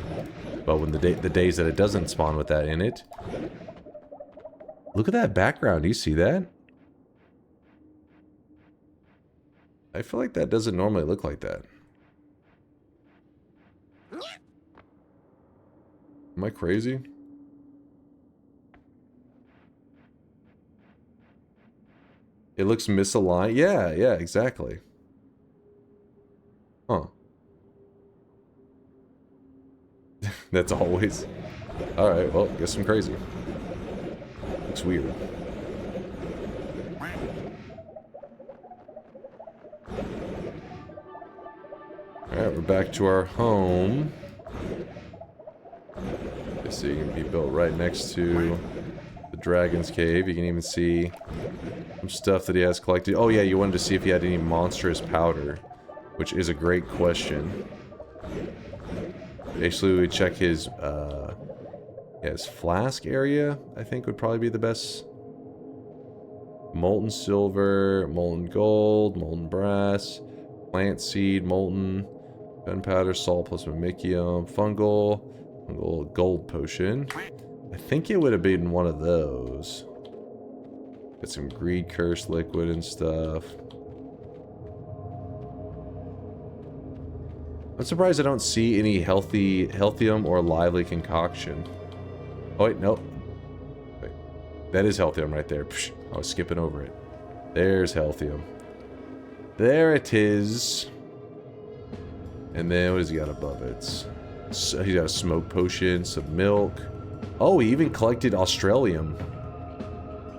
But when the days that it doesn't spawn with that in it... Look at that background, do you see that? I feel like that doesn't normally look like that. Am I crazy? It looks misaligned. Yeah, yeah, exactly. Huh. That's always... Alright, well, guess I'm crazy. Looks weird. Alright, we're back to our home. So you can be built right next to the Dragon's Cave. You can even see some stuff that he has collected. Oh yeah, you wanted to see if he had any monstrous powder, which is a great question. Basically, we check his flask area, I think would probably be the best. Molten silver, molten gold, molten brass, plant seed, molten gunpowder, salt plus mimicium, fungal gold potion. I think it would have been one of those. Got some greed curse liquid and stuff. I'm surprised I don't see any healthium or lively concoction. Oh wait, nope. Wait. That is healthium right there. Psh, I was skipping over it. There's healthium. There it is. And then what has he got above it? So he got a smoke potion, some milk. Oh, he even collected Australium.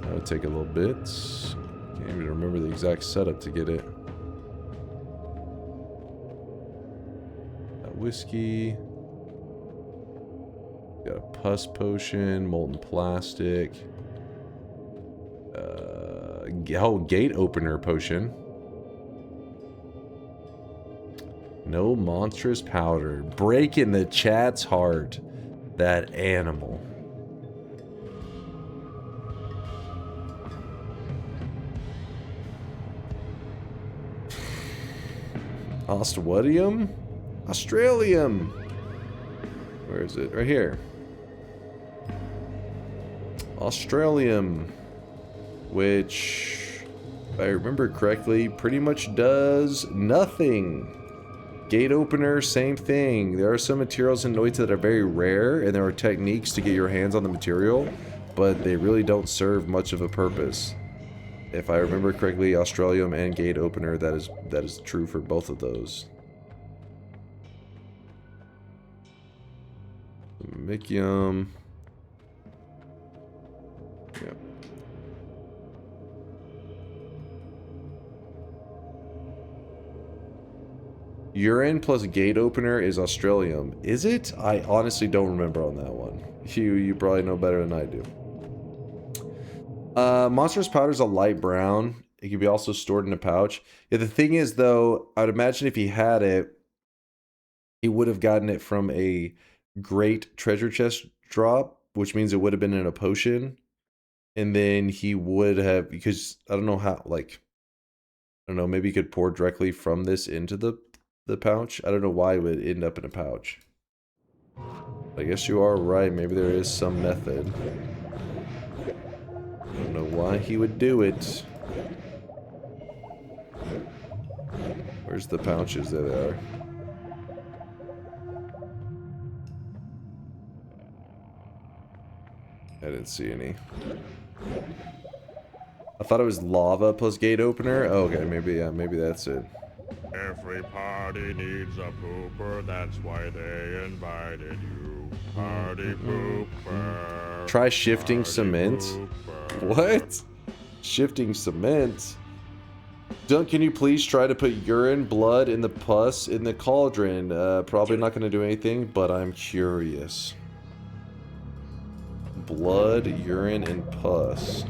That would take a little bit. Can't even remember the exact setup to get it. Whiskey. Got a pus potion, molten plastic. Oh, gate opener potion. No monstrous powder. Breaking the chat's heart. That animal. Ostwadium? Australium. Where is it? Right here. Australium. Which if I remember correctly, pretty much does nothing. Gate opener, same thing. There are some materials in Noita that are very rare, and there are techniques to get your hands on the material, but they really don't serve much of a purpose. If I remember correctly, Australium and gate opener, that is true for both of those. Micium. Yeah. Urine plus gate opener is Australium. Is it? I honestly don't remember on that one. You probably know better than I do. Monstrous powder is a light brown. It can be also stored in a pouch. Yeah, the thing is, though, I'd imagine if he had it, he would have gotten it from a great treasure chest drop, which means it would have been in a potion. And then he would have, because I don't know how, like, I don't know, maybe he could pour directly from this into the pouch. I don't know why it would end up in a pouch. I guess you are right. Maybe there is some method. I don't know why he would do it. Where's the pouches? There they are. I didn't see any. I thought it was lava plus gate opener. Oh, okay, maybe, yeah, maybe that's it. Every party needs a pooper, that's why they invited you. Party pooper. Try shifting cement? What? Shifting cement? Dunk, can you please try to put urine, blood, and the pus in the cauldron? Probably not going to do anything, but I'm curious. Blood, urine, and pus.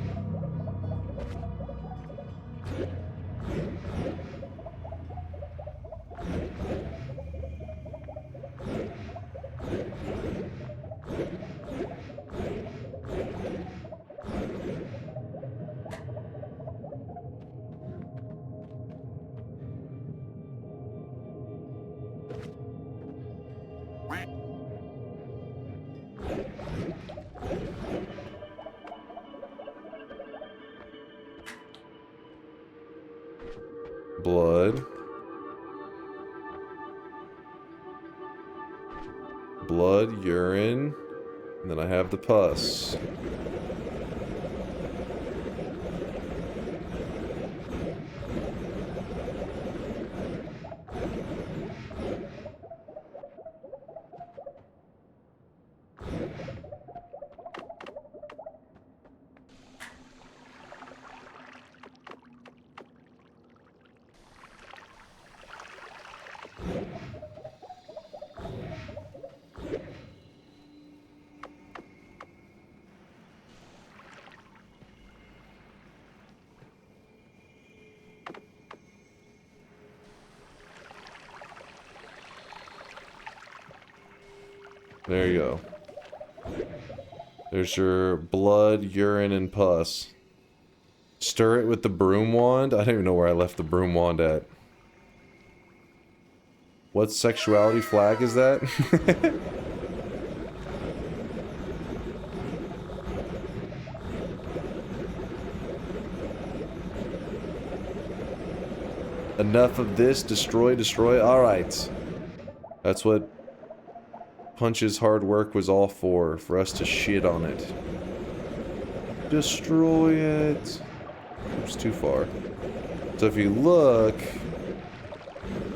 Blood. Blood, urine, and then I have the pus. There you go. There's your blood, urine, and pus. Stir it with the broom wand? I don't even know where I left the broom wand at. What sexuality flag is that? Enough of this. Destroy, destroy. Alright. That's what Punch's hard work was all for us to shit on it. Destroy it. Oops, too far. So if you look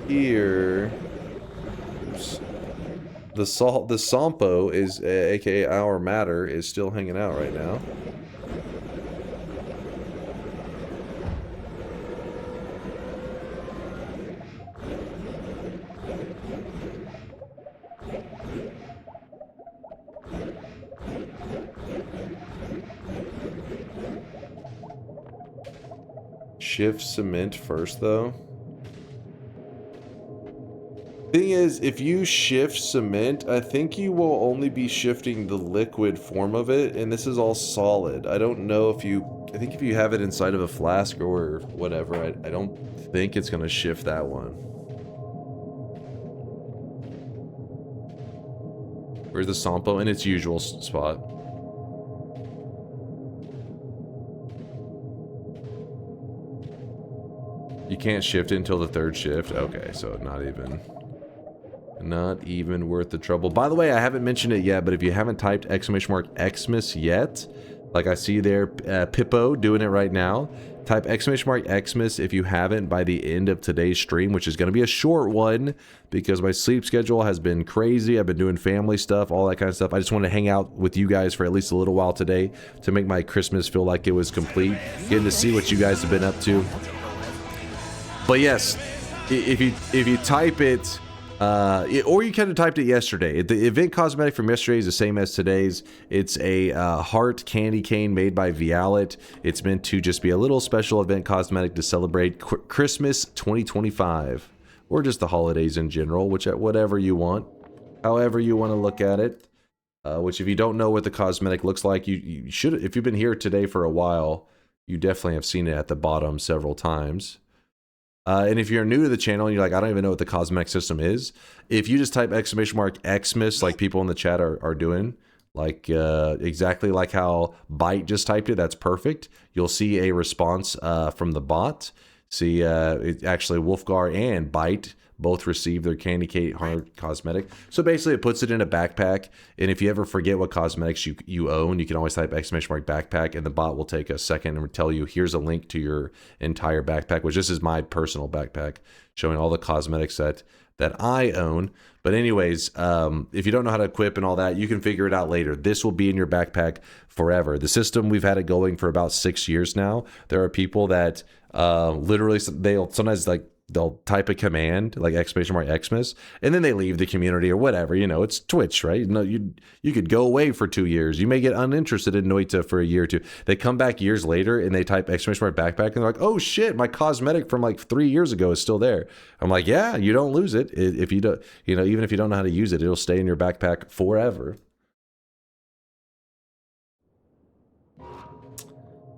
here, oops, the Sampo is, aka our matter, is still hanging out right now. Shift cement first, though. Thing is, if you shift cement, I think you will only be shifting the liquid form of it, and this is all solid. I don't know if you... I think if you have it inside of a flask or whatever, I don't think it's going to shift that one. Where's the Sampo? In its usual spot. can't shift it until the 3rd shift. Okay, so not even worth the trouble. By the way, I haven't mentioned it yet, but if you haven't typed !Xmas yet, like I see there, Pippo doing it right now, type !Xmas if you haven't by the end of today's stream, which is going to be a short one because my sleep schedule has been crazy. I've been doing family stuff, all that kind of stuff. I just wanted to hang out with you guys for at least a little while today to make my Christmas feel like it was complete, getting to see what you guys have been up to. But yes, if you type it, or you kind of typed it yesterday. The event cosmetic from yesterday is the same as today's. It's a heart candy cane made by Vialet. It's meant to just be a little special event cosmetic to celebrate Christmas 2025, or just the holidays in general, whatever you want, however you want to look at it. Which, if you don't know what the cosmetic looks like, you should. If you've been here today for a while, you definitely have seen it at the bottom several times. And if you're new to the channel and you're like, I don't even know what the cosmetic system is, if you just type !Xmas like people in the chat are doing, like exactly like how Byte just typed it, that's perfect. You'll see a response from the bot. See, actually Wolfgar and Byte both receive their candy cane heart cosmetic. So basically it puts it in a backpack, and if you ever forget what cosmetics you own, you can always type !backpack, and the bot will take a second and tell you, here's a link to your entire backpack, which this is my personal backpack, showing all the cosmetics that I own. But anyways, if you don't know how to equip and all that, you can figure it out later. This will be in your backpack forever. The system, we've had it going for about 6 years now. There are people that literally, they'll sometimes they'll type a command like !Xmas, and then they leave the community or whatever. You know, it's Twitch, right? No, you could go away for 2 years. You may get uninterested in Noita for a year or two. They come back years later and they type !Backpack, and they're like, oh shit, my cosmetic from like 3 years ago is still there. I'm like, yeah, you don't lose it. If you don't, you know, even if you don't know how to use it, it'll stay in your backpack forever.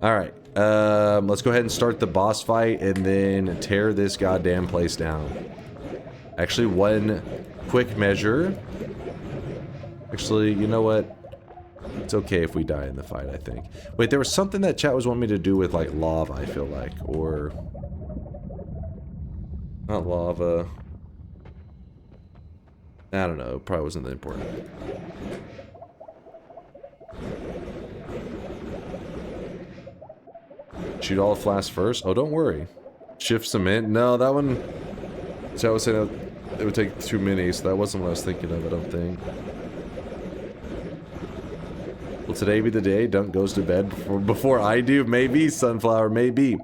All right. Let's go ahead and start the boss fight and then tear this goddamn place down. Actually, one quick measure. Actually, you know what? It's okay if we die in the fight, I think. Wait, there was something that chat was wanting me to do with, like, lava, I feel like. Or... not lava. I don't know. It probably wasn't that important. Shoot all the flasks first? Oh, don't worry. Shift cement? No, that one... So I was saying it would take too many, so that wasn't what I was thinking of, I don't think. Will today be the day Dunk goes to bed before I do? Maybe, Sunflower, maybe.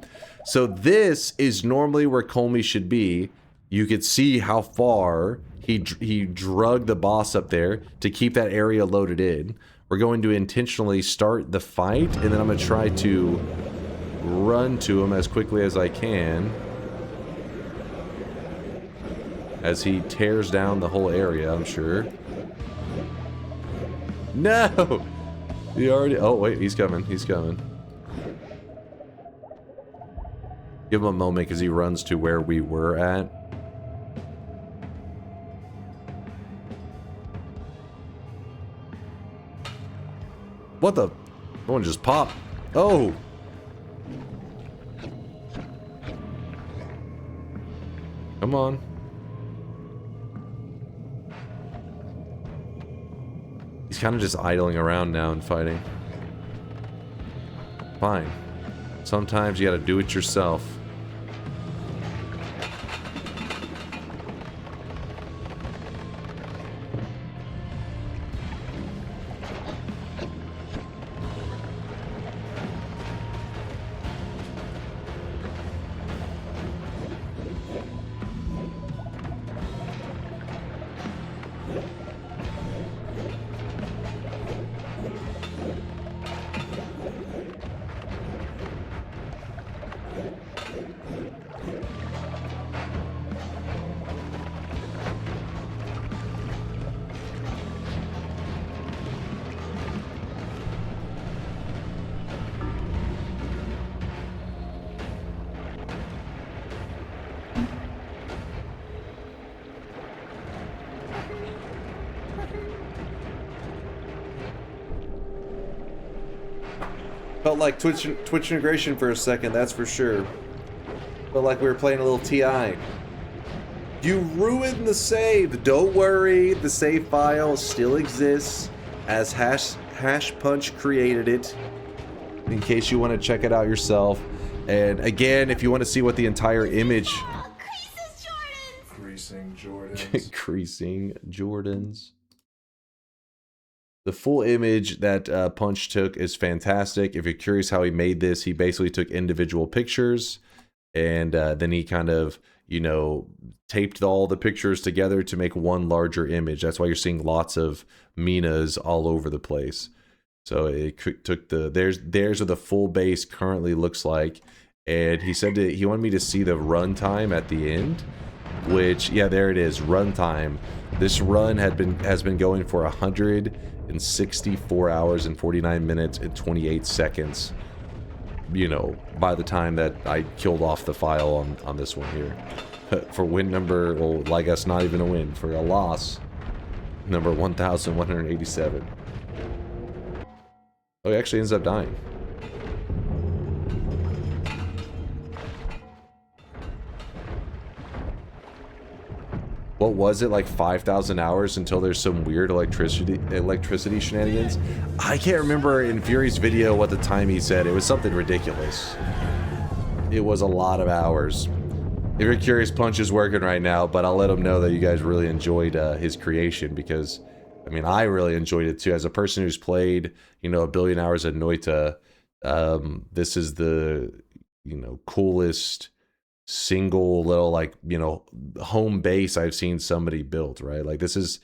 So this is normally where Comey should be. You could see how far he drug the boss up there to keep that area loaded in. We're going to intentionally start the fight, and then I'm going to try to run to him as quickly as I can as he tears down the whole area, I'm sure. No! He already... oh, wait, he's coming. He's coming. Give him a moment because he runs to where we were at. What the... one just popped. Oh! Come on. He's kind of just idling around now and fighting. Fine. Sometimes you gotta do it yourself. Felt like Twitch integration for a second, that's for sure. Felt Felt like we were playing a little TI. You ruined the save. Don't worry, the save file still exists as Hash Punch created it. In case you want to check it out yourself. And again, if you want to see what the entire image... Creasing Jordans. Creasing Jordans. The full image that Punch took is fantastic. If you're curious how he made this, he basically took individual pictures and then he kind of, you know, taped all the pictures together to make one larger image. That's why you're seeing lots of Minas all over the place. So it took the, there's what the full base currently looks like. And he said that he wanted me to see the runtime at the end, which, yeah, there it is, runtime. This run has been going for 164 hours and 49 minutes and 28 seconds. You know, by the time that I killed off the file on this one here. For win number, well, I guess not even a win, for a loss, number 1,187. Oh, he actually ends up dying. What was it, like 5,000 hours until there's some weird electricity shenanigans? I can't remember in Fury's video what the time he said. It was something ridiculous. It was a lot of hours. If you're curious, Punch is working right now, but I'll let him know that you guys really enjoyed his creation because, I mean, I really enjoyed it too. As a person who's played, you know, 1 billion hours of Noita, this is the, you know, coolest single little, like, you know, home base I've seen somebody build, right? Like this is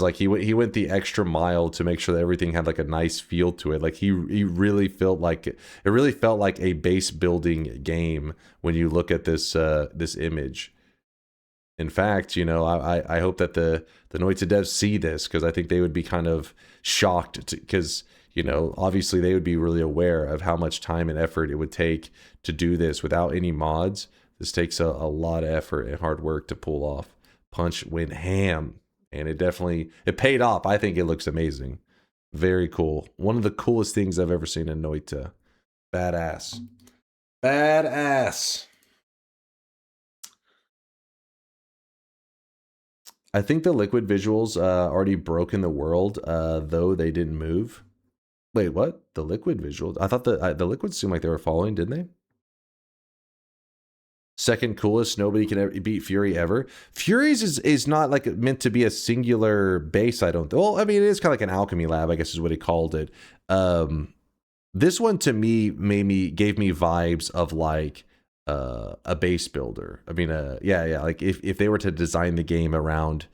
like he went the extra mile to make sure that everything had like a nice feel to it. Like he really felt like it really felt like a base building game when you look at this this image. In fact, you know, I hope that the Noita devs see this because I think they would be kind of shocked because, you know, obviously they would be really aware of how much time and effort it would take to do this without any mods. This takes a lot of effort and hard work to pull off. Punch went ham, and it paid off. I think it looks amazing. Very cool. One of the coolest things I've ever seen in Noita. Badass. Badass. I think the liquid visuals already broke in the world, though they didn't move. Wait, what? The liquid visuals? I thought the liquids seemed like they were following, didn't they? Second coolest, nobody can ever beat Fury ever. Fury's is not like meant to be a singular base, I don't think. Well, I mean, it is kind of like an alchemy lab, I guess is what he called it. This one to me gave me vibes of like a base builder. I mean, yeah, like if they were to design the game around,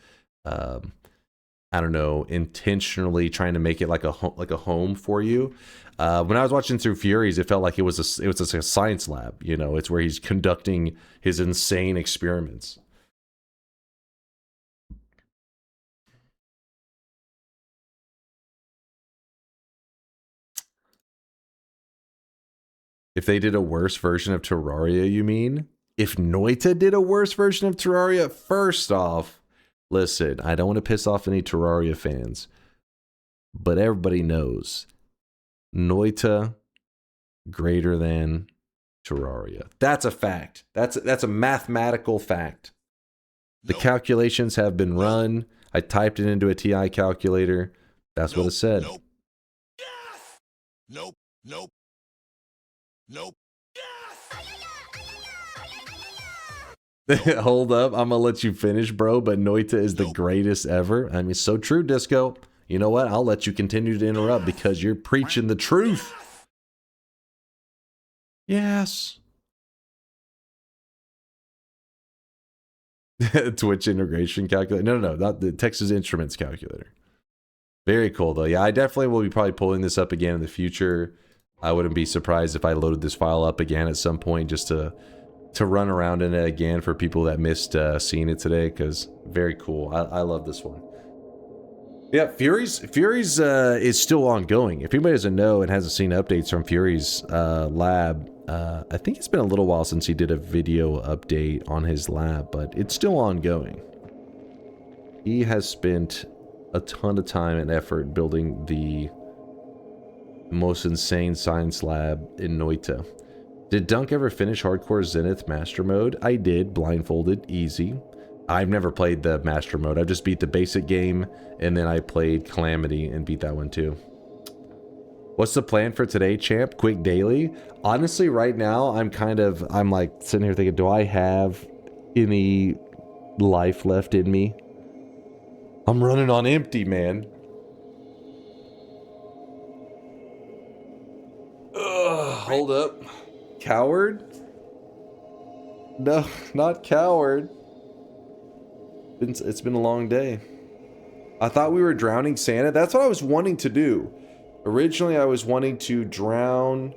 I don't know, intentionally trying to make it like a home for you. When I was watching through Furies, it felt like it was a science lab. You know, it's where he's conducting his insane experiments. If they did a worse version of Terraria, you mean? If Noita did a worse version of Terraria, first off, listen, I don't want to piss off any Terraria fans, but everybody knows Noita greater than Terraria. That's a fact. That's a mathematical fact. The calculations have been run. I typed it into a TI calculator. That's what it said. Nope. Yes! Nope. Nope. Nope. Hold up. I'm going to let you finish, bro, but Noita is the greatest ever. I mean, so true, Disco. You know what? I'll let you continue to interrupt because you're preaching the truth. Yes. Twitch integration calculator. No, not the Texas Instruments calculator. Very cool, though. Yeah, I definitely will be probably pulling this up again in the future. I wouldn't be surprised if I loaded this file up again at some point just to run around in it again for people that missed seeing it today, because very cool. I love this one. Yeah, Fury's is still ongoing. If anybody doesn't know and hasn't seen updates from Fury's lab, I think it's been a little while since he did a video update on his lab, but it's still ongoing. He has spent a ton of time and effort building the most insane science lab in Noita. Did Dunk ever finish Hardcore Zenith Master Mode? I did, blindfolded, easy. I've never played the Master Mode. I've just beat the basic game, and then I played Calamity and beat that one too. What's the plan for today, champ? Quick daily? Honestly, right now, I'm like sitting here thinking, do I have any life left in me? I'm running on empty, man. Ugh, hold up. Coward? No, not coward. It's been a long day. I thought we were drowning Santa. That's what I was wanting to do. Originally, I was wanting to drown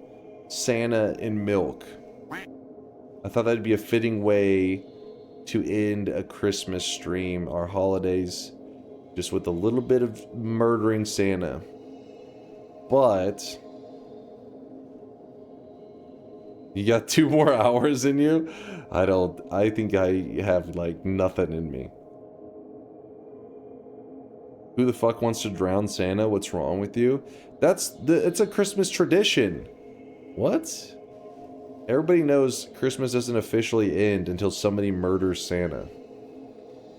Santa in milk. I thought that'd be a fitting way to end a Christmas stream, our holidays, just with a little bit of murdering Santa. But you got 2 more hours in you? I think I have like nothing in me. Who the fuck wants to drown Santa? What's wrong with you? It's a Christmas tradition. What? Everybody knows Christmas doesn't officially end until somebody murders Santa.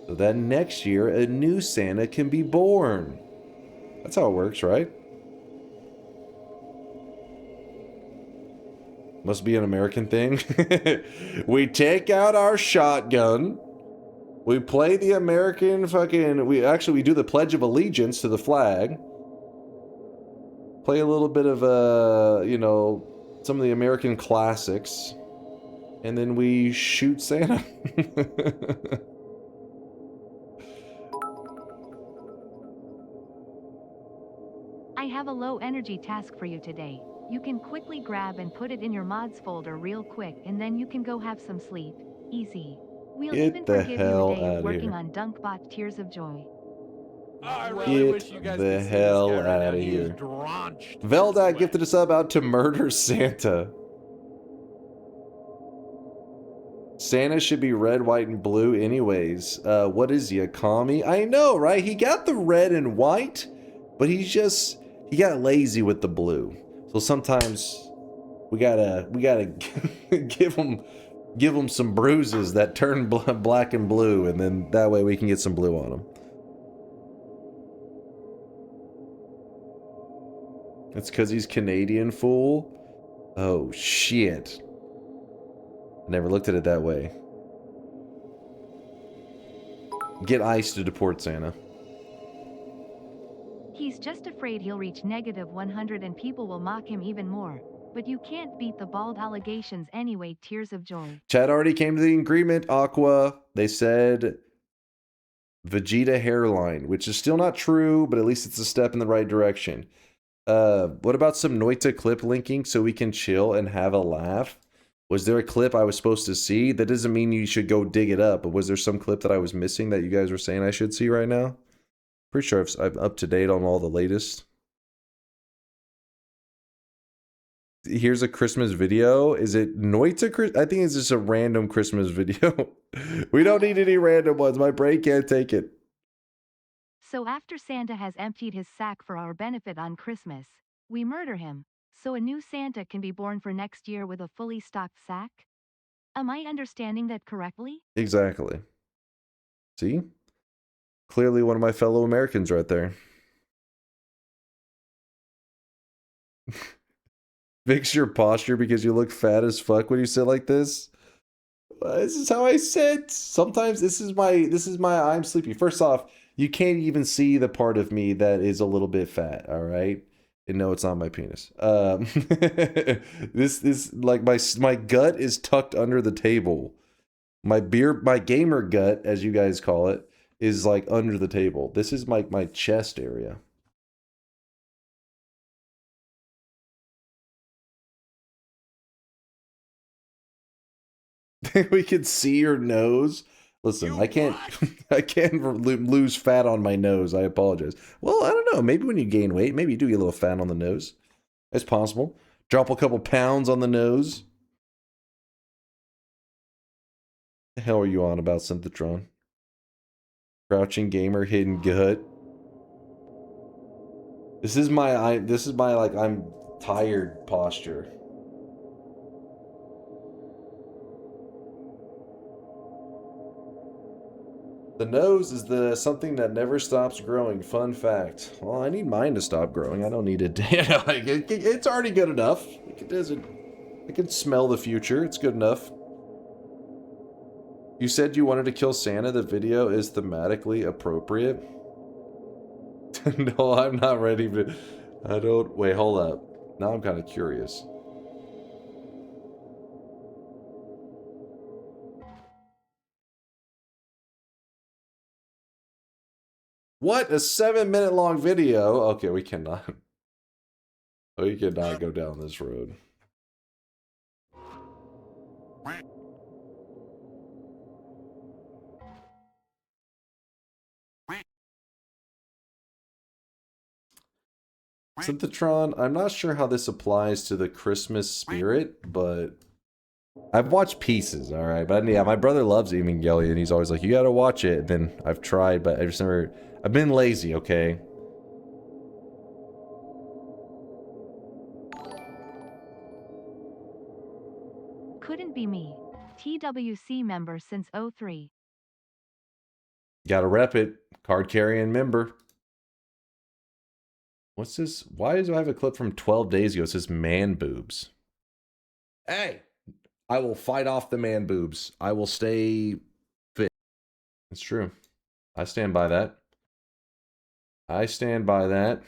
So that next year, a new Santa can be born. That's how it works, right? Must be an American thing. We take out our shotgun. We play the American fucking... We do the Pledge of Allegiance to the flag. Play a little bit of, you know, some of the American classics. And then we shoot Santa. I have a low energy task for you today. You can quickly grab and put it in your mods folder real quick, and then you can go have some sleep. Easy. We'll even forgive you a day of working on DunkBot Tears of Joy. I really wish you guys Get the could see hell this guy right out now. of He is here. drenched in Veldak sweat. gifted a sub out to murder Santa. Santa should be red, white, and blue anyways. What is he, a commie? I know, right? He got the red and white, but he got lazy with the blue. So sometimes we gotta give him some bruises that turn black and blue, and then that way we can get some blue on him. It's because he's Canadian, fool. Oh shit. Never looked at it that way. Get ICE to deport Santa. He's just afraid he'll reach -100 and people will mock him even more. But you can't beat the bald allegations anyway. Tears of joy. Chad already came to the agreement, Aqua. They said Vegeta hairline, which is still not true, but at least it's a step in the right direction. What about some Noita clip linking so we can chill and have a laugh? Was there a clip I was supposed to see? That doesn't mean you should go dig it up, but was there some clip that I was missing that you guys were saying I should see right now? Pretty sure I'm up to date on all the latest. Here's a Christmas video. Is it Noita? I think it's just a random Christmas video. We don't need any random ones. My brain can't take it. So after Santa has emptied his sack for our benefit on Christmas, we murder him, so a new Santa can be born for next year with a fully stocked sack? Am I understanding that correctly? Exactly. See? Clearly one of my fellow Americans right there. Fix your posture because you look fat as fuck when you sit like this. This is how I sit. Sometimes this is my I'm sleepy. First off, you can't even see the part of me that is a little bit fat, all right? And no, it's not my penis. This like my gut is tucked under the table. My gamer gut, as you guys call it, is like under the table. This is my chest area. We can see your nose. Listen, I can't lose fat on my nose. I apologize. Well, I don't know. Maybe when you gain weight, maybe you do get a little fat on the nose. It's possible. Drop a couple pounds on the nose. The hell are you on about, Synthetron? Crouching gamer, hidden gut. This is my like I'm tired posture. The nose is the something that never stops growing. Fun fact. Well, I need mine to stop growing. I don't need it. It's already good enough. It doesn't. I can smell the future. It's good enough. You said you wanted to kill Santa. The video is thematically appropriate. No, I'm not ready. But I don't. Wait, hold up. Now I'm kind of curious. What? A 7-minute long video? Okay, we cannot. We cannot go down this road. Synthetron, I'm not sure how this applies to the Christmas spirit, but I've watched pieces, alright? But yeah, my brother loves Evangelion, and he's always like, you gotta watch it. And then I've tried, but I've just never... I've been lazy, okay? Couldn't be me. TWC member since 03. Gotta rep it. Card carrying member. What's this? Why do I have a clip from 12 days ago? It says man boobs. Hey, I will fight off the man boobs. I will stay fit. It's true. I stand by that. I stand by that.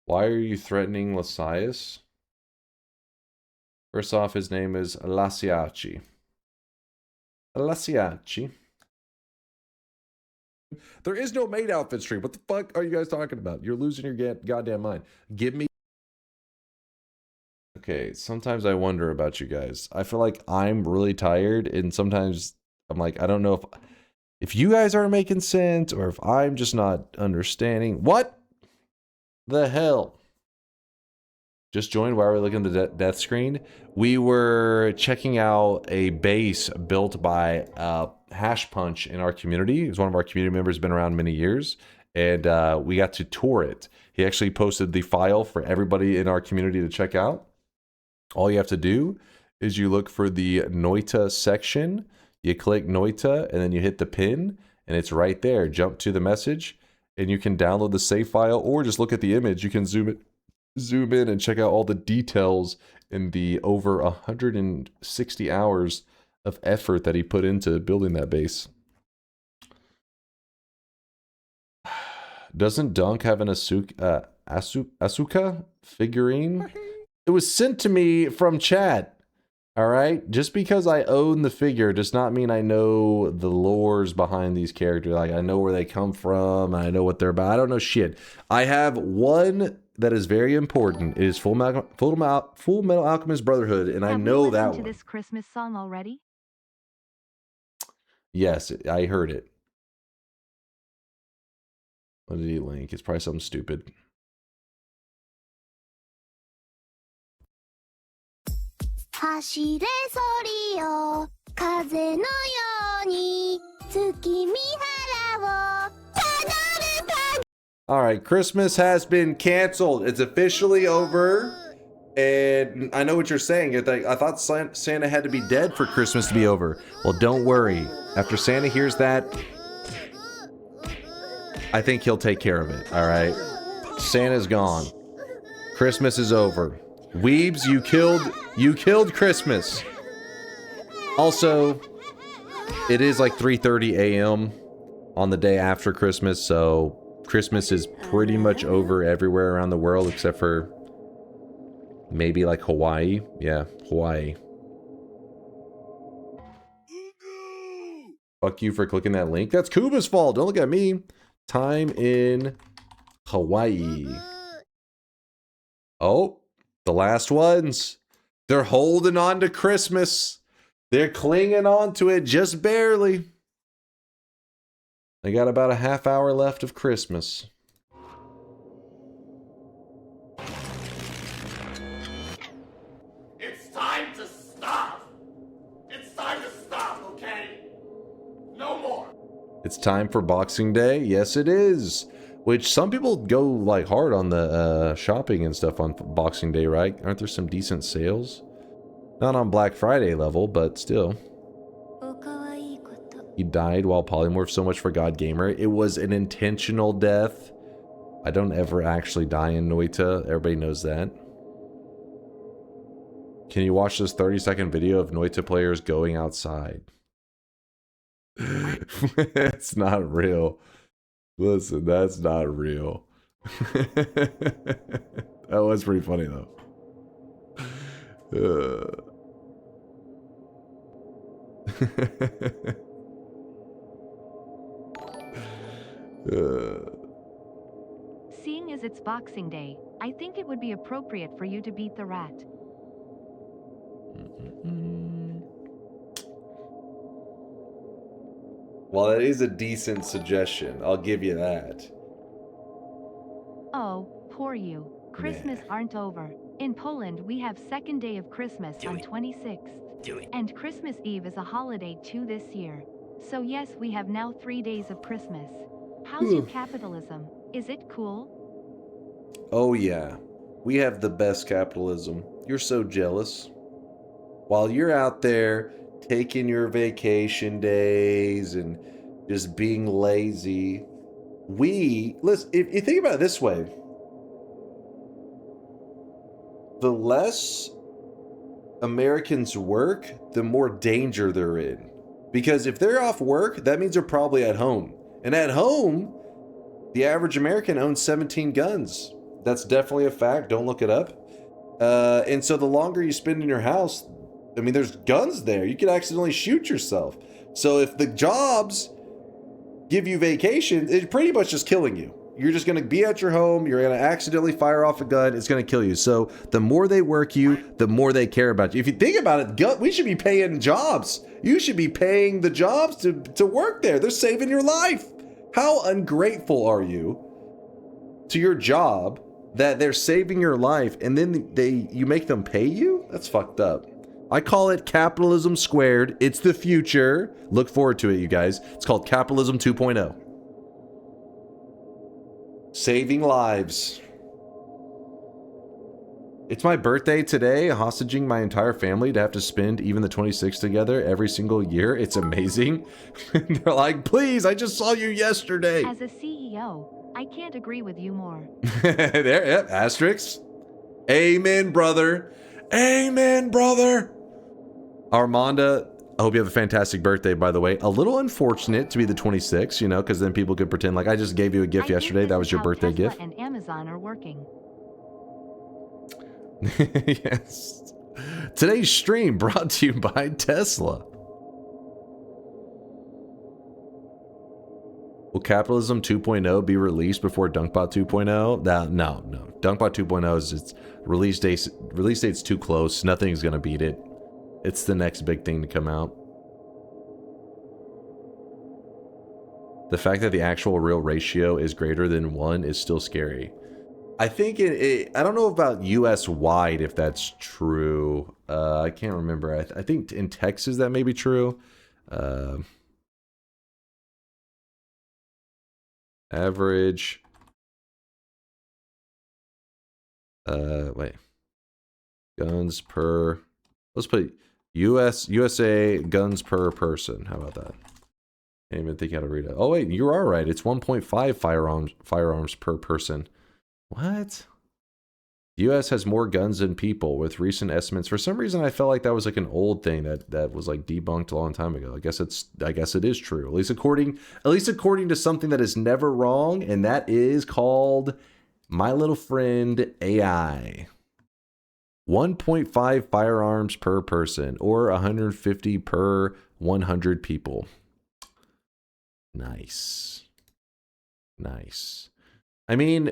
Why are you threatening Lasias? First off, his name is Lasiaci. Lasiaci. There is no maid outfit stream. What the fuck are you guys talking about? You're losing your goddamn mind. Give me... Okay, sometimes I wonder about you guys. I feel like I'm really tired, and sometimes I'm like, I don't know if you guys aren't making sense, or if I'm just not understanding. What the hell? Just joined while we were looking at the death screen. We were checking out a base built by Hash Punch in our community. He's one of our community members, been around many years, and we got to tour it. He actually posted the file for everybody in our community to check out. All you have to do is you look for the Noita section, you click Noita, and then you hit the pin, and it's right there. Jump to the message, and you can download the save file, or just look at the image. You can zoom in and check out all the details in the over 160 hours of effort that he put into building that base. Doesn't Dunk have an Asuka figurine? It was sent to me from chat. All right? Just because I own the figure does not mean I know the lores behind these characters. Like, I know where they come from. I know what they're about. I don't know shit. I have one that is very important. It is Full Metal Alchemist Brotherhood, and I know that one. Have you listened to this Christmas song already? Yes, I heard it. What did he link? It's probably something stupid. Alright, Christmas has been canceled. It's officially over. And I know what you're saying. I thought Santa had to be dead for Christmas to be over. Well, don't worry. After Santa hears that, I think he'll take care of it. Alright? Santa's gone. Christmas is over. Weebs, you killed Christmas. Also, it is like 3:30 a.m. on the day after Christmas, so Christmas is pretty much over everywhere around the world except for maybe like Hawaii. Yeah, Hawaii. Fuck you for clicking that link. That's Kuba's fault. Don't look at me. Time in Hawaii. Oh, the last ones. They're holding on to Christmas. They're clinging on to it just barely. They got about a half hour left of Christmas. It's time to stop. It's time to stop, okay? No more. It's time for Boxing Day. Yes, it is. Which some people go like hard on the shopping and stuff on Boxing Day, right? Aren't there some decent sales? Not on Black Friday level, but still. He died while polymorphed. So much for God Gamer. It was an intentional death. I don't ever actually die in Noita. Everybody knows that. Can you watch this 30-second video of Noita players going outside? It's not real. Listen, that's not real. That was pretty funny though. Seeing as it's Boxing Day, I think it would be appropriate for you to beat the rat. Well, that is a decent suggestion. I'll give you that. Oh, poor you. Christmas aren't over. In Poland, we have second day of Christmas on 26th. And Christmas Eve is a holiday too this year. So yes, we have now 3 days of Christmas. How's your capitalism? Is it cool? Oh yeah. We have the best capitalism. You're so jealous. While you're out there taking your vacation days and just being lazy, listen, if you think about it this way, the less Americans work, the more danger they're in. Because if they're off work, that means they're probably at home. And at home, the average American owns 17 guns. That's definitely a fact. Don't look it up. And so the longer you spend in your house, I mean, there's guns there. You could accidentally shoot yourself. So if the jobs give you vacation, it's pretty much just killing you. You're just going to be at your home. You're going to accidentally fire off a gun. It's going to kill you. So the more they work you, the more they care about you. If you think about it, we should be paying jobs. You should be paying the jobs to work there. They're saving your life. How ungrateful are you to your job that they're saving your life and then you make them pay you? That's fucked up. I call it capitalism squared. It's the future. Look forward to it, you guys. It's called capitalism 2.0. Saving lives. It's my birthday today, hostage my entire family to have to spend even the 26th together every single year. It's amazing. They're like, please, I just saw you yesterday. As a CEO, I can't agree with you more. There, yep, asterisks. Amen, brother. Amen, brother. Armanda, I hope you have a fantastic birthday, by the way. A little unfortunate to be the 26th, you know, because then people could pretend like I just gave you a gift yesterday. That was your birthday Tesla gift. And Amazon are working. Yes. Today's stream brought to you by Tesla. Will Capitalism 2.0 be released before DunkBot 2.0? No. DunkBot 2.0 is its release date's too close. Nothing's gonna beat it. It's the next big thing to come out. The fact that the actual real ratio is greater than 1 is still scary. I think I don't know about US wide if that's true. I can't remember. I think in Texas that may be true. Average. Wait. Guns per. Let's put USA guns per person. How about that? Can't even think how to read it. Oh wait, you are right. It's 1.5 firearms per person. What? The US has more guns than people with recent estimates. For some reason I felt like that was like an old thing that was like debunked a long time ago. I guess it is true. At least according to something that is never wrong, and that is called my little friend AI. 1.5 firearms per person, or 150 per 100 people. Nice. I mean,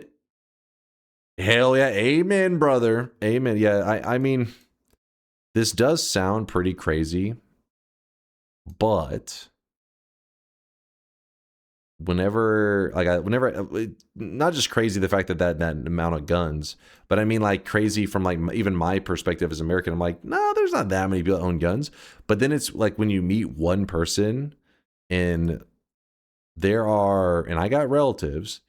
hell yeah, amen, brother. Amen. Yeah, I mean, this does sound pretty crazy, but whenever not just crazy the fact that amount of guns, but I mean like crazy from like even my perspective as an American. I'm like, no, there's not that many people that own guns. But then it's like when you meet one person and I got relatives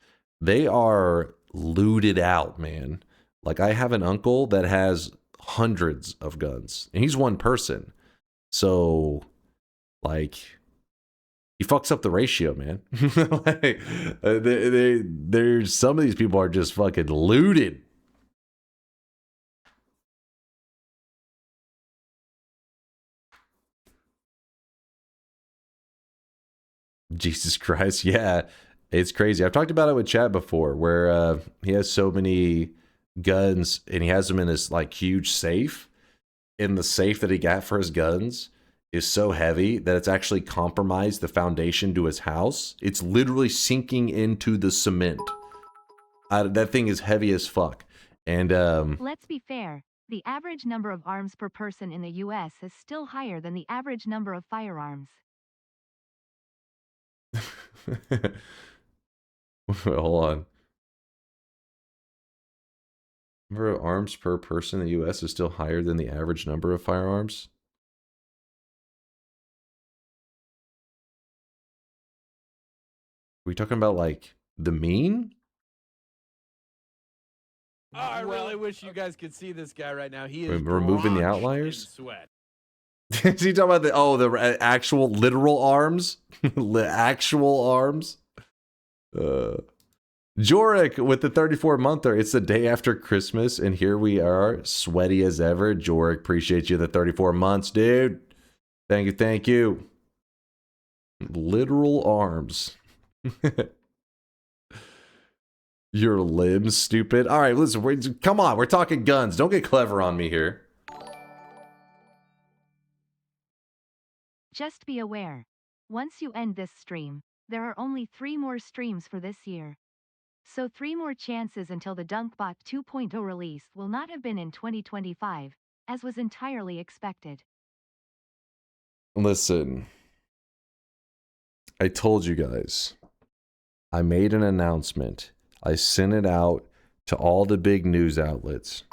They are looted out, man. Like, I have an uncle that has hundreds of guns, and he's one person. So, like, he fucks up the ratio, man. Like, there's some of these people are just fucking looted. Jesus Christ, yeah, it's crazy. I've talked about it with Chad before, where he has so many guns and he has them in this like huge safe, and the safe that he got for his guns is so heavy that it's actually compromised the foundation to his house. It's literally sinking into the cement. That thing is heavy as fuck. And let's be fair. The average number of arms per person in the U.S. is still higher than the average number of firearms. Hold on. Number of arms per person in the U.S. is still higher than the average number of firearms. Are we talking about like the mean? Oh, I really wish you guys could see this guy right now. He is removing the drenched outliers. in sweat. Is he talking about the actual literal arms? Actual arms? Jorik with the 34-monther. It's the day after Christmas, and here we are, sweaty as ever. Jorik, appreciate you the 34 months, dude. Thank you, thank you. Literal arms. Your limbs, stupid. All right, listen, come on, we're talking guns. Don't get clever on me here. Just be aware. Once you end this stream, there are only 3 more streams for this year. So 3 more chances until the DunkBot 2.0 release will not have been in 2025, as was entirely expected. Listen, I told you guys. I made an announcement. I sent it out to all the big news outlets.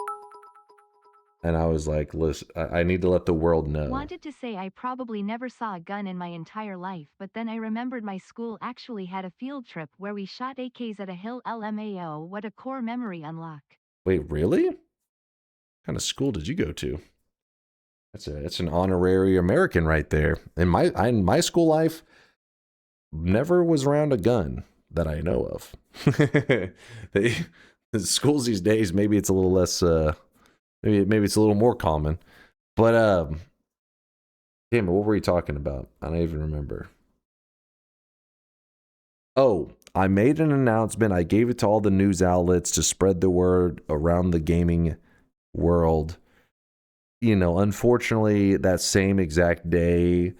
And I was like, listen, I need to let the world know. Wanted to say I probably never saw a gun in my entire life, but then I remembered my school actually had a field trip where we shot AKs at a hill. LMAO, what a core memory unlock. Wait, really? What kind of school did you go to? That's an honorary American right there. In my school life, never was around a gun that I know of. The schools these days, maybe it's a little less... Maybe it's a little more common, but damn it, what were we talking about? I don't even remember. Oh, I made an announcement. I gave it to all the news outlets to spread the word around the gaming world. You know, unfortunately, that same exact day,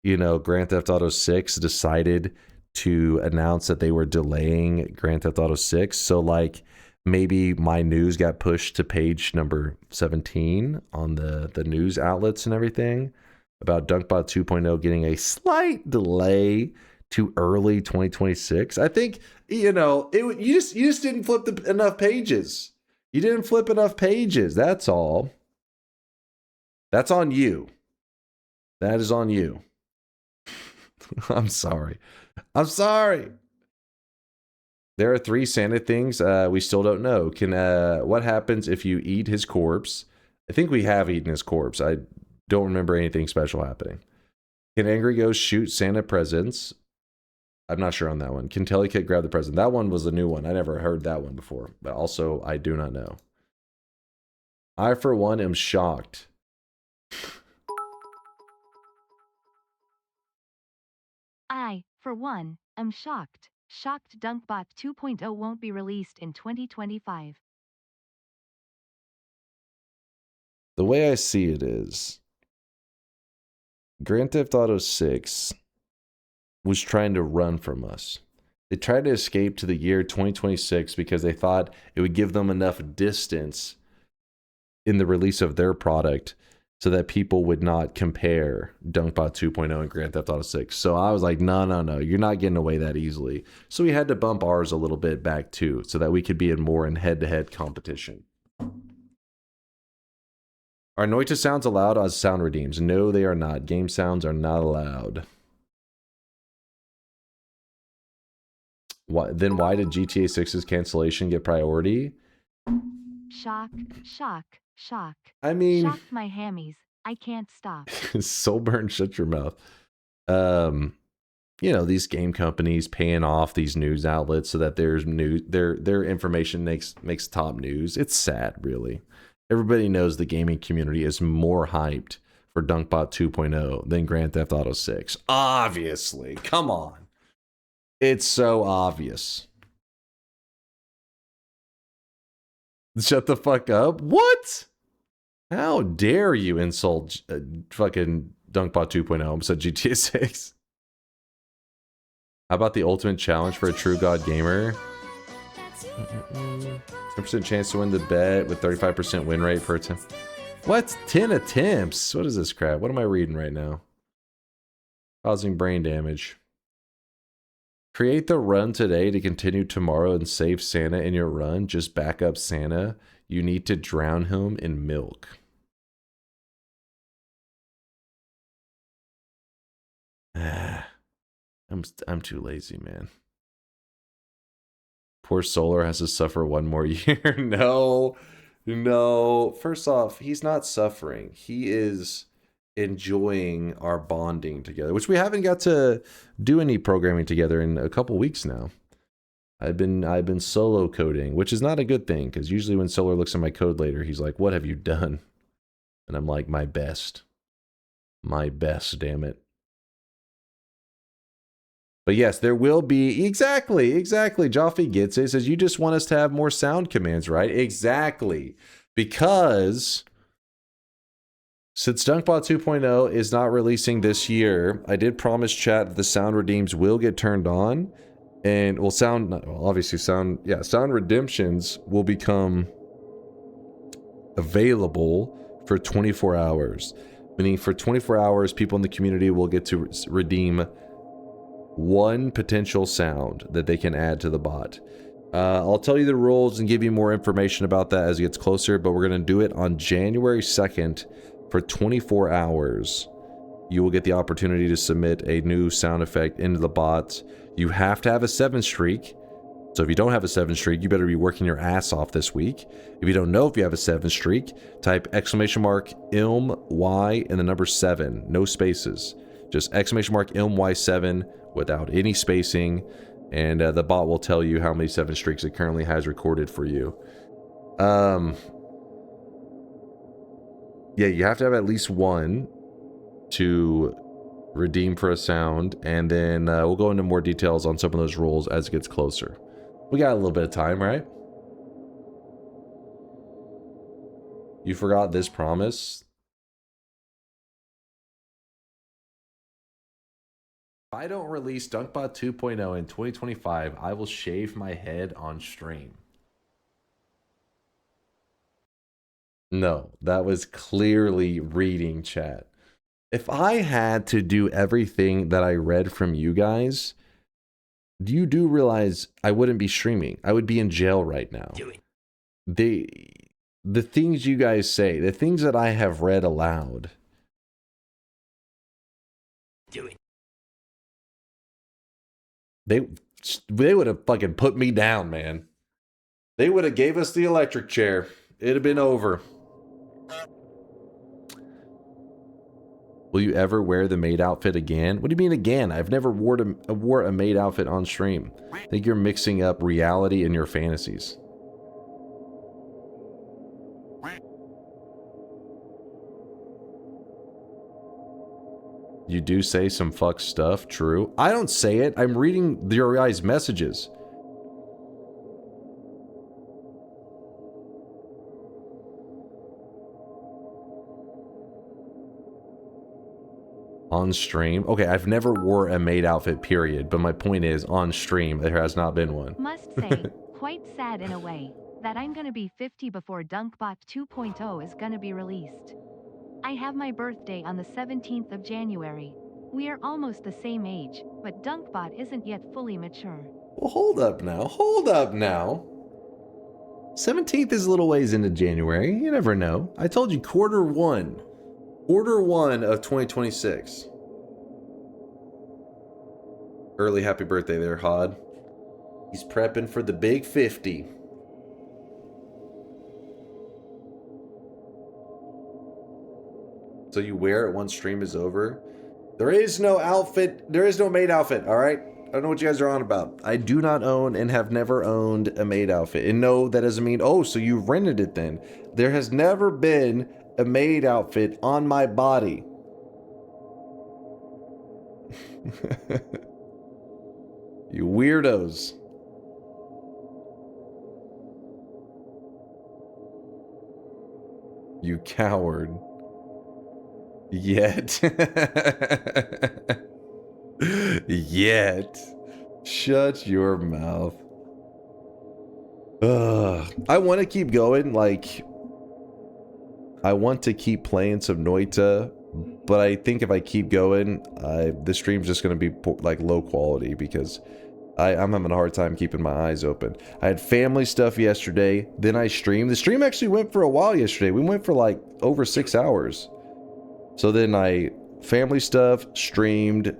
you know, Grand Theft Auto 6 decided to announce that they were delaying Grand Theft Auto 6. So, like, maybe my news got pushed to page number 17 on the news outlets and everything about DunkBot 2.0 getting a slight delay to early 2026. I think, you know, you just didn't flip enough pages. You didn't flip enough pages. That's all. That's on you. That is on you. I'm sorry. I'm sorry. There are 3 Santa things we still don't know. What happens if you eat his corpse? I think we have eaten his corpse. I don't remember anything special happening. Can Angry Ghost shoot Santa presents? I'm not sure on that one. Can Telly Kid grab the present? That one was a new one. I never heard that one before. But also, I do not know. I, for one, am shocked. I, for one, am shocked. Shocked DunkBot 2.0 won't be released in 2025. The way I see it is, Grand Theft Auto 6 was trying to run from us. They tried to escape to the year 2026 because they thought it would give them enough distance in the release of their product so that people would not compare DunkBot 2.0 and Grand Theft Auto 6. So I was like, no, you're not getting away that easily. So we had to bump ours a little bit back too, so that we could be in head-to-head competition. Are Noita sounds allowed as sound redeems? No, they are not. Game sounds are not allowed. Why did GTA 6's cancellation get priority? Shock, shock, shock. I mean, shocked my hammies. I can't stop. Soulburn, shut your mouth. You know, these game companies paying off these news outlets so that there's news, their information makes top news. It's sad, really. Everybody knows the gaming community is more hyped for DunkBot 2.0 than Grand Theft Auto 6. Obviously, come on. It's so obvious. Shut the fuck up. What? How dare you insult fucking DunkBot 2.0 instead of GTA 6? How about the ultimate challenge for a true god gamer? 10% chance to win the bet with 35% win rate per attempt. What? 10 attempts? What is this crap? What am I reading right now? Causing brain damage. Create the run today to continue tomorrow and save Santa in your run. Just back up Santa. You need to drown him in milk. I'm too lazy, man. Poor Solar has to suffer one more year. No. First off, he's not suffering. He is enjoying our bonding together, which we haven't got to do any programming together in a couple weeks now. I've been solo coding, which is not a good thing, because usually when Solar looks at my code later, he's like, "What have you done?" And I'm like, "My best. My best, damn it." But yes, there will be, exactly. Joffe gets it. He says, you just want us to have more sound commands, right? Exactly. Because since DunkBot 2.0 is not releasing this year, I did promise chat that the sound redeems will get turned on. And sound redemptions will become available for 24 hours. Meaning for 24 hours, people in the community will get to redeem one potential sound that they can add to the bot. I'll tell you the rules and give you more information about that as it gets closer, but we're going to do it on January 2nd for 24 hours. You will get the opportunity to submit a new sound effect into the bot. You have to have a 7 streak. So if you don't have a 7 streak, you better be working your ass off this week. If you don't know if you have a 7 streak, type !ilmy and the number 7, no spaces. Just !ilmy7 without any spacing, and the bot will tell you how many 7 streaks it currently has recorded for you. Yeah, you have to have at least one to redeem for a sound, and then we'll go into more details on some of those rules as it gets closer. We got a little bit of time, right? You forgot this promise? If I don't release DunkBot 2.0 in 2025, I will shave my head on stream. No, that was clearly reading chat. If I had to do everything that I read from you guys, you do realize I wouldn't be streaming. I would be in jail right now. The things you guys say, the things that I have read aloud. They would have fucking put me down, man. They would have gave us the electric chair. It'd have been over. Will you ever wear the maid outfit again? What do you mean again? I've never wore a maid outfit on stream. I think you're mixing up reality and your fantasies. You do say some fuck stuff, true. I don't say it. I'm reading your guys' messages. On stream? Okay, I've never wore a maid outfit, period. But my point is, on stream, there has not been one. Must say, quite sad in a way, that I'm gonna be 50 before DunkBot 2.0 is gonna be released. I have my birthday on the 17th of January. We are almost the same age, but DunkBot isn't yet fully mature. Well, hold up now. Hold up now. 17th is a little ways into January. You never know. I told you quarter one. Quarter one of 2026. Early happy birthday there, Hod. He's prepping for the big 50. So you wear it once stream is over? There is no outfit. There is no maid outfit, all right? I don't know what you guys are on about. I do not own and have never owned a maid outfit. And no, that doesn't mean, oh, so you rented it then. There has never been a maid outfit on my body. You weirdos. You coward. Yet. Yet. Shut your mouth. I want to keep going. Like, I want to keep playing some Noita, but I think if I keep going, the stream's just going to be like low quality because I'm having a hard time keeping my eyes open. I had family stuff yesterday, then I streamed. The stream actually went for a while yesterday. We went for like over 6 hours. So then I family stuff, streamed,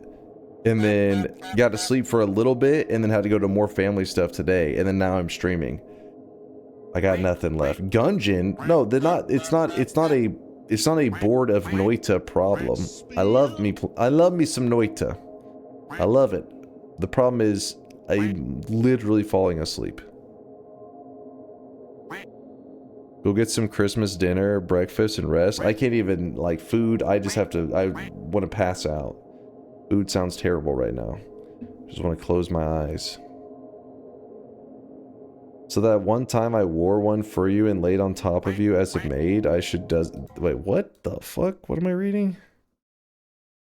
and then got to sleep for a little bit, and then had to go to more family stuff today, and then now I'm streaming. I got nothing left. Gungeon? No, they're not. It's not a board of Noita problem. I love me some Noita. I love it. The problem is I'm literally falling asleep. Go get some Christmas dinner, breakfast, and rest. I can't even, like, food. I just have to, I want to pass out. Food sounds terrible right now. Just want to close my eyes. So that one time I wore one for you and laid on top of you as a maid, I should wait, what the fuck? What am I reading?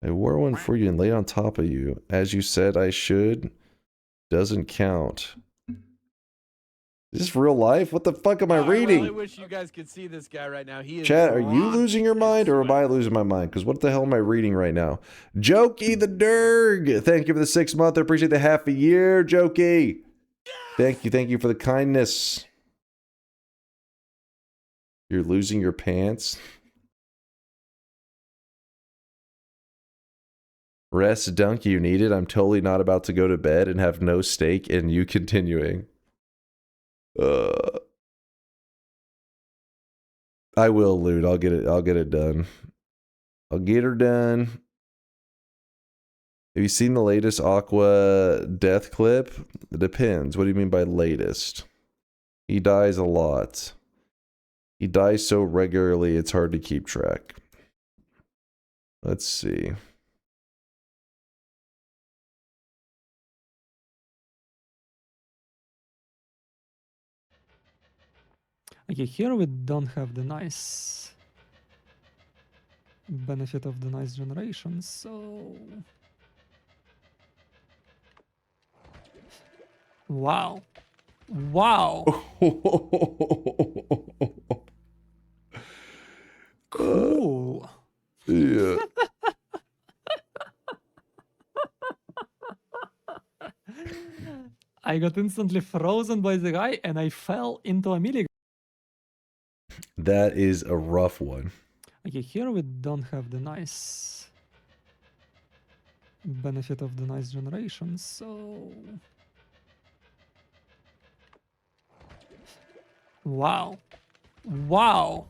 I wore one for you and laid on top of you. As you said I should. Doesn't count. Is this real life? What the fuck am I reading? I really wish you guys could see this guy right now. He is Chat, are you losing your mind or am I losing my mind? Because what the hell am I reading right now? Jokey the Derg! Thank you for the 6 month. I appreciate the half a year, Jokey. Thank you for the kindness. You're losing your pants. Rest, Dunk, you need it. I'm totally not about to go to bed and have no stake in you continuing. I will loot. I'll get it done. I'll get her done. Have you seen the latest Aqua death clip? It depends. What do you mean by latest? He dies a lot. He dies so regularly it's hard to keep track. Let's see. Okay, here we don't have the nice benefit of the nice generation, so... Wow. Wow. Cool. Yeah. I got instantly frozen by the guy and I fell into a milligram. That is a rough one. Okay, here we don't have the nice benefit of the nice generation, so... Wow. Wow.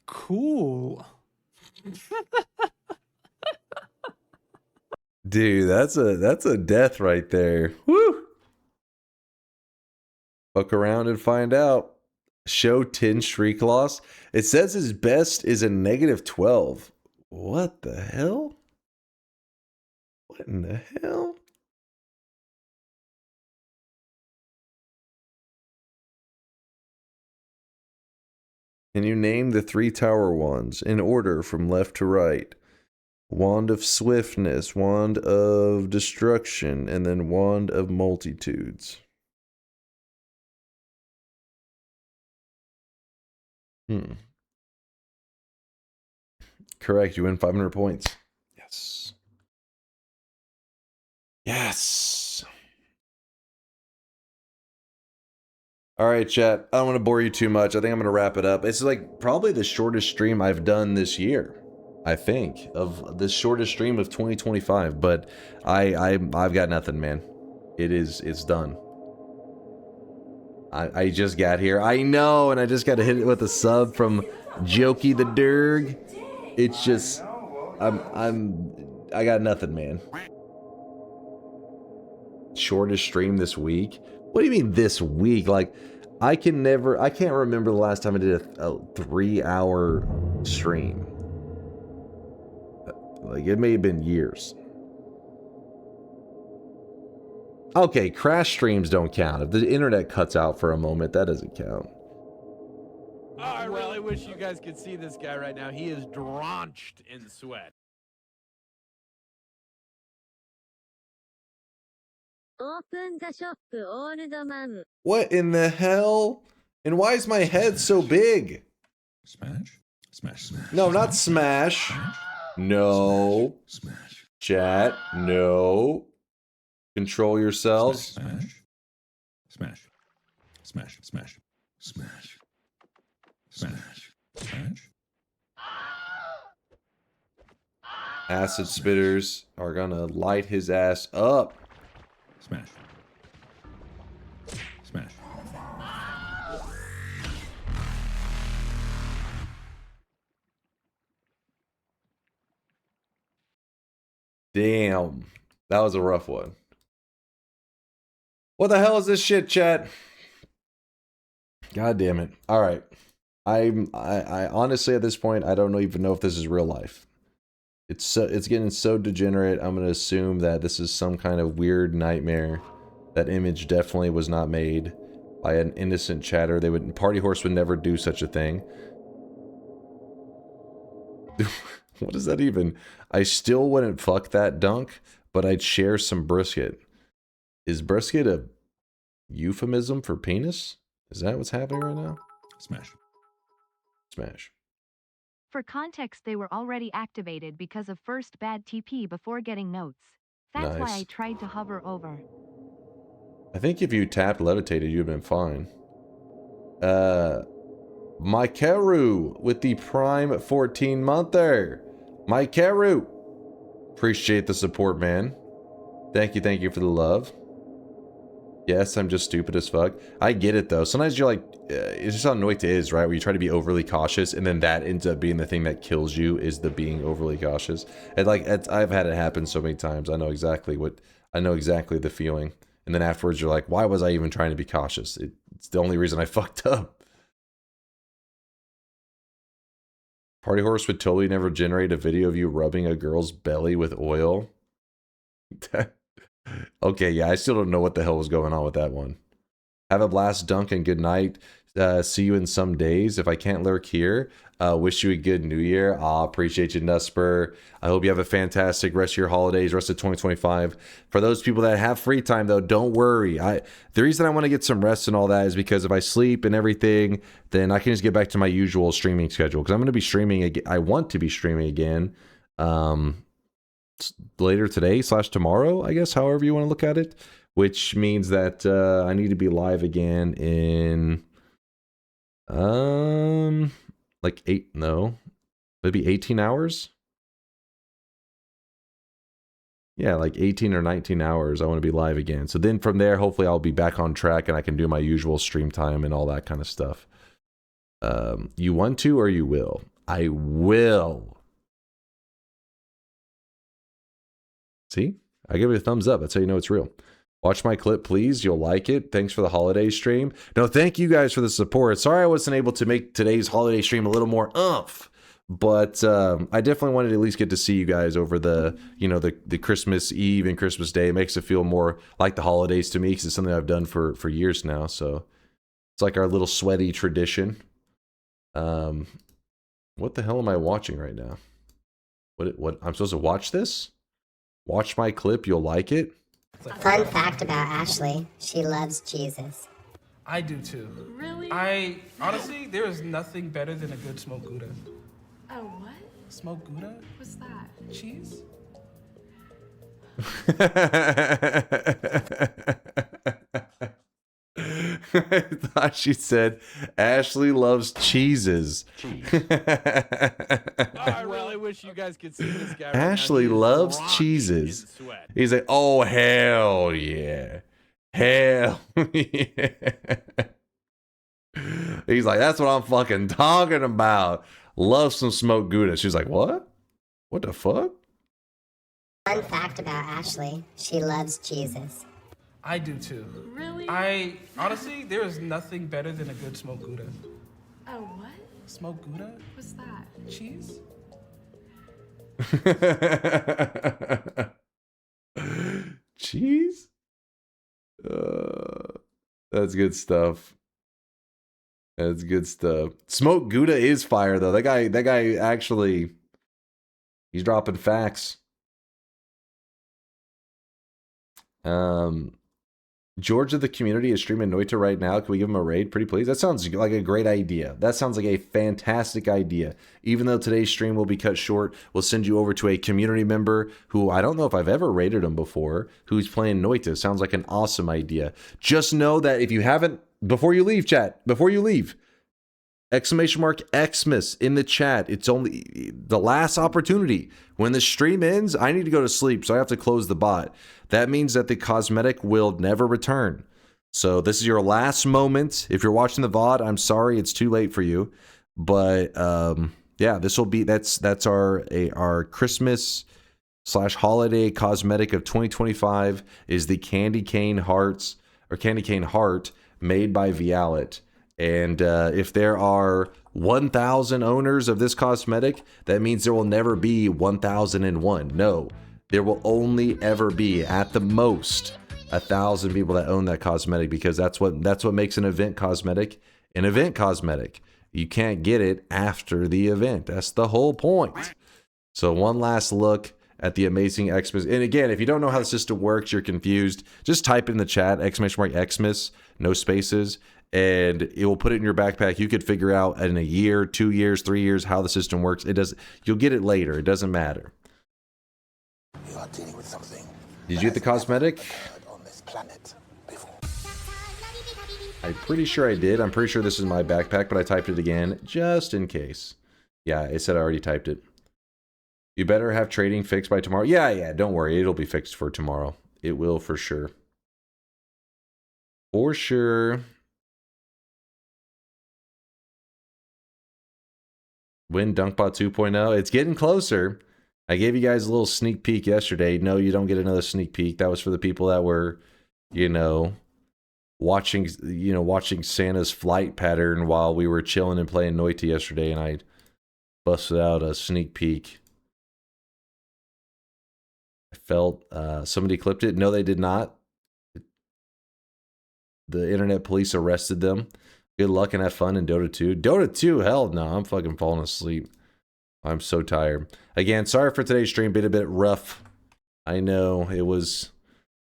Cool. Dude, that's a death right there. Woo! Fuck around and find out. Show 10 streak loss. It says his best is a -12. What the hell? What in the hell? Can you name the 3 tower wands in order from left to right? Wand of Swiftness, Wand of Destruction, and then Wand of Multitudes. Correct, you win 500 points. Yes. Yes. All right, chat. I don't want to bore you too much. I think I'm going to wrap it up. It's like probably the shortest stream I've done this year. I think, of the shortest stream of 2025. But I've got nothing, man. It's done. I just got here. I know, and I just got to hit it with a sub from Jokey the Derg. It's just, I got nothing, man. Shortest stream this week? What do you mean this week? Like, I can't remember the last time I did a 3-hour stream. Like, it may have been years. Okay, crash streams don't count. If the internet cuts out for a moment, that doesn't count. Oh, I really wish you guys could see this guy right now. He is drenched in sweat. What in the hell? And why is my head so big? Smash? Smash, smash. No, not smash. No. Smash. Chat, no. Control yourselves. Smash. Smash. Smash. Smash. Smash. Smash. Smash. Acid spitters are gonna light his ass up. Smash. Smash. Damn. That was a rough one. What the hell is this shit, chat? God damn it. All right. I honestly at this point I don't even know if this is real life. It's getting so degenerate. I'm going to assume that this is some kind of weird nightmare. That image definitely was not made by an innocent chatter. Party Horse would never do such a thing. What is that even? I still wouldn't fuck that dunk, but I'd share some brisket. Is brisket a euphemism for penis? Is that what's happening right now? Smash. Smash. For context, they were already activated because of first bad TP before getting notes. That's why I tried to hover over. I think if you tapped levitated, you'd have been fine. Mikeru with the Prime 14-monther. Mikeru. Appreciate the support, man. Thank you for the love. Yes, I'm just stupid as fuck. I get it, though. Sometimes you're like, it's just how Noita is, right? Where you try to be overly cautious, and then that ends up being the thing that kills you, is the being overly cautious. And like, I've had it happen so many times. I know exactly the feeling. And then afterwards, you're like, why was I even trying to be cautious? It's the only reason I fucked up. Party Horse would totally never generate a video of you rubbing a girl's belly with oil. Okay, yeah, I still don't know what the hell was going on with that one. Have a blast, Dunk, and good night. See you in some days. If I can't lurk here, wish you a good new year. Appreciate you, Nusper. I hope you have a fantastic rest of your holidays, rest of 2025. For those people that have free time, though, don't worry. The reason I want to get some rest and all that is because if I sleep and everything, then I can just get back to my usual streaming schedule. Because I'm going to be streaming again. I want to be streaming again. Later today / tomorrow, I guess, however you want to look at it, which means that I need to be live again in like maybe 18 hours. Yeah, like 18 or 19 hours I want to be live again. So then from there, hopefully I'll be back on track and I can do my usual stream time and all that kind of stuff. You want to or you will? I will. See? I give it a thumbs up. That's how you know it's real. Watch my clip, please. You'll like it. Thanks for the holiday stream. No, thank you guys for the support. Sorry I wasn't able to make today's holiday stream a little more oomph. But I definitely wanted to at least get to see you guys over the Christmas Eve and Christmas Day. It makes it feel more like the holidays to me because it's something I've done for years now. So it's like our little sweaty tradition. What the hell am I watching right now? What I'm supposed to watch this? Watch my clip, you'll like it. Fun fact about Ashley, she loves Jesus. I do too. Really? Honestly, there is nothing better than a good smoked Gouda. Oh, what? Smoked Gouda? What's that? Cheese? I thought she said Ashley loves cheeses. I really wish you guys could see this guy right now. Ashley He is loves drenched cheeses. in sweat. He's like, oh, hell yeah. Hell yeah. He's like, that's what I'm fucking talking about. Love some smoked Gouda. She's like, what? What the fuck? Fun fact about Ashley, she loves cheeses. I do too. Really? Honestly, there is nothing better than a good smoked Gouda. Oh, what? Smoked Gouda? What's that? Cheese? Cheese? That's good stuff. That's good stuff. Smoked Gouda is fire though. That guy actually, he's dropping facts. George of the community is streaming Noita right now. Can we give him a raid, pretty please? That sounds like a great idea. That sounds like a fantastic idea. Even though today's stream will be cut short, we'll send you over to a community member who I don't know if I've ever raided him before, who's playing Noita. Sounds like an awesome idea. Just know that if you haven't, before you leave, chat, before you leave, exclamation mark Xmas in the chat. It's only the last opportunity. When the stream ends, I need to go to sleep, so I have to close the bot. That means that the cosmetic will never return. So this is your last moment. If you're watching the VOD, I'm sorry, it's too late for you. But yeah, this will be that's our Christmas / holiday cosmetic of 2025 is the Candy Cane Hearts or Candy Cane Heart made by Vialet. And if there are 1,000 owners of this cosmetic, that means there will never be 1,001. No, there will only ever be, at the most, 1,000 people that own that cosmetic, because that's what makes an event cosmetic an event cosmetic. You can't get it after the event. That's the whole point. So one last look at the amazing Xmas. And again, if you don't know how the system works, you're confused, just type in the chat, !Xmas, no spaces, and it will put it in your backpack. You could figure out in a year, 2 years, 3 years how the system works. You'll get it later. It doesn't matter. You are dealing with something. Did you get the cosmetic? On this planet before. I'm pretty sure I did. I'm pretty sure this is my backpack, but I typed it again just in case. Yeah, it said I already typed it. You better have trading fixed by tomorrow. Yeah, don't worry. It'll be fixed for tomorrow. It will for sure. For sure. When DunkBot 2.0? It's getting closer. I gave you guys a little sneak peek yesterday. No, you don't get another sneak peek. That was for the people that were, watching Santa's flight pattern while we were chilling and playing Noita yesterday, and I busted out a sneak peek. I felt somebody clipped it. No, they did not. The internet police arrested them. Good luck and have fun in Dota 2. Dota 2? Hell no, I'm fucking falling asleep. I'm so tired. Again, sorry for today's stream, been a bit rough. I know, it was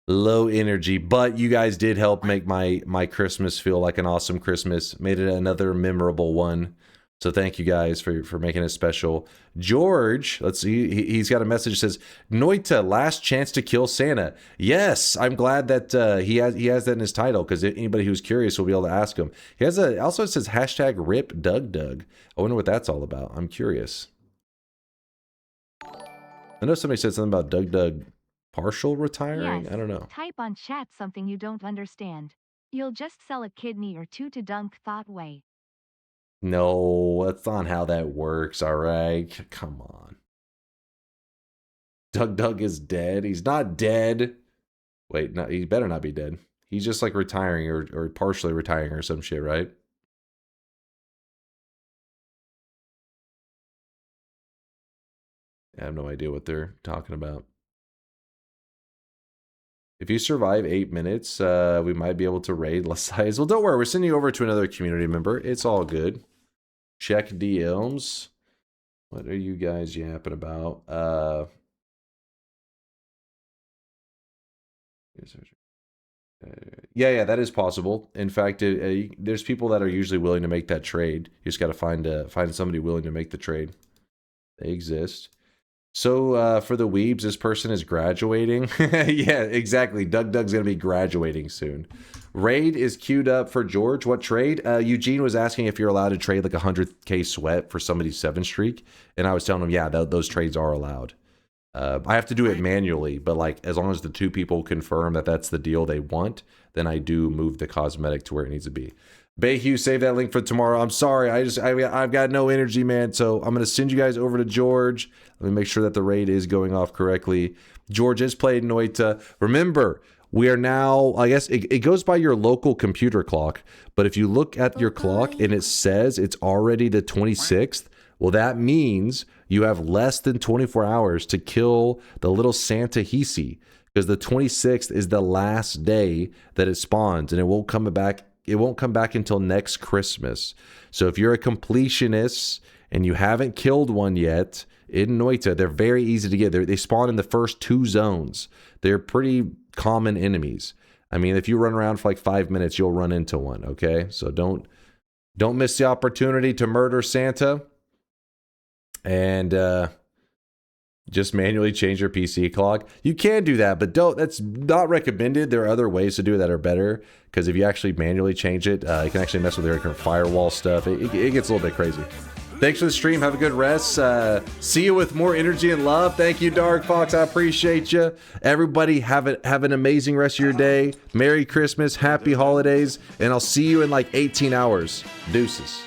low energy, but you guys did help make my Christmas feel like an awesome Christmas. Made it another memorable one. So thank you guys for making it special. George, let's see, he's got a message that says, Noita, last chance to kill Santa. Yes, I'm glad that he has that in his title, because anybody who's curious will be able to ask him. He has also it says hashtag rip Doug. I wonder what that's all about. I'm curious. I know somebody said something about Doug partial retiring. Yes, I don't know. Type on chat something you don't understand. You'll just sell a kidney or two to Dunk that way. No, that's not how that works, all right? Come on. Doug is dead. He's not dead. Wait, no, he better not be dead. He's just like retiring or partially retiring or some shit, right? I have no idea what they're talking about. If you survive 8 minutes, we might be able to raid Lasai's. Well, don't worry. We're sending you over to another community member. It's all good. Check DMs. What are you guys yapping about? Yeah, that is possible. In fact, there's people that are usually willing to make that trade. You just got to find somebody willing to make the trade. They exist. So for the weebs, this person is graduating. Yeah, exactly. Doug's gonna be graduating soon. Raid is queued up for George. What trade? Eugene was asking if you're allowed to trade like 100k sweat for somebody's 7 streak, and I was telling him, yeah, those trades are allowed. I have to do it manually, but like as long as the 2 people confirm that that's the deal they want, then I do move the cosmetic to where it needs to be. Bayhue, save that link for tomorrow. I'm sorry, I've got no energy, man. So I'm gonna send you guys over to George. Let me make sure that the raid is going off correctly. George has played Noita. Remember, we are now, I guess it goes by your local computer clock, but if you look at your clock and it says it's already the 26th, well, that means you have less than 24 hours to kill the little Santa Hisi, because the 26th is the last day that it spawns, and it won't come back. It won't come back until next Christmas. So if you're a completionist and you haven't killed one yet in Noita, they're very easy to get. They spawn in the first 2 zones. They're pretty common enemies. I mean, if you run around for like 5 minutes, you'll run into one. Okay, so don't miss the opportunity to murder Santa. And just manually change your PC clock. You can do that, but that's not recommended. There are other ways to do it that are better, because if you actually manually change it, you can actually mess with your firewall stuff. It gets a little bit crazy. Thanks for the stream. Have a good rest. See you with more energy and love. Thank you, Dark Fox. I appreciate you. Everybody have an amazing rest of your day. Merry Christmas, happy holidays, and I'll see you in like 18 hours. Deuces.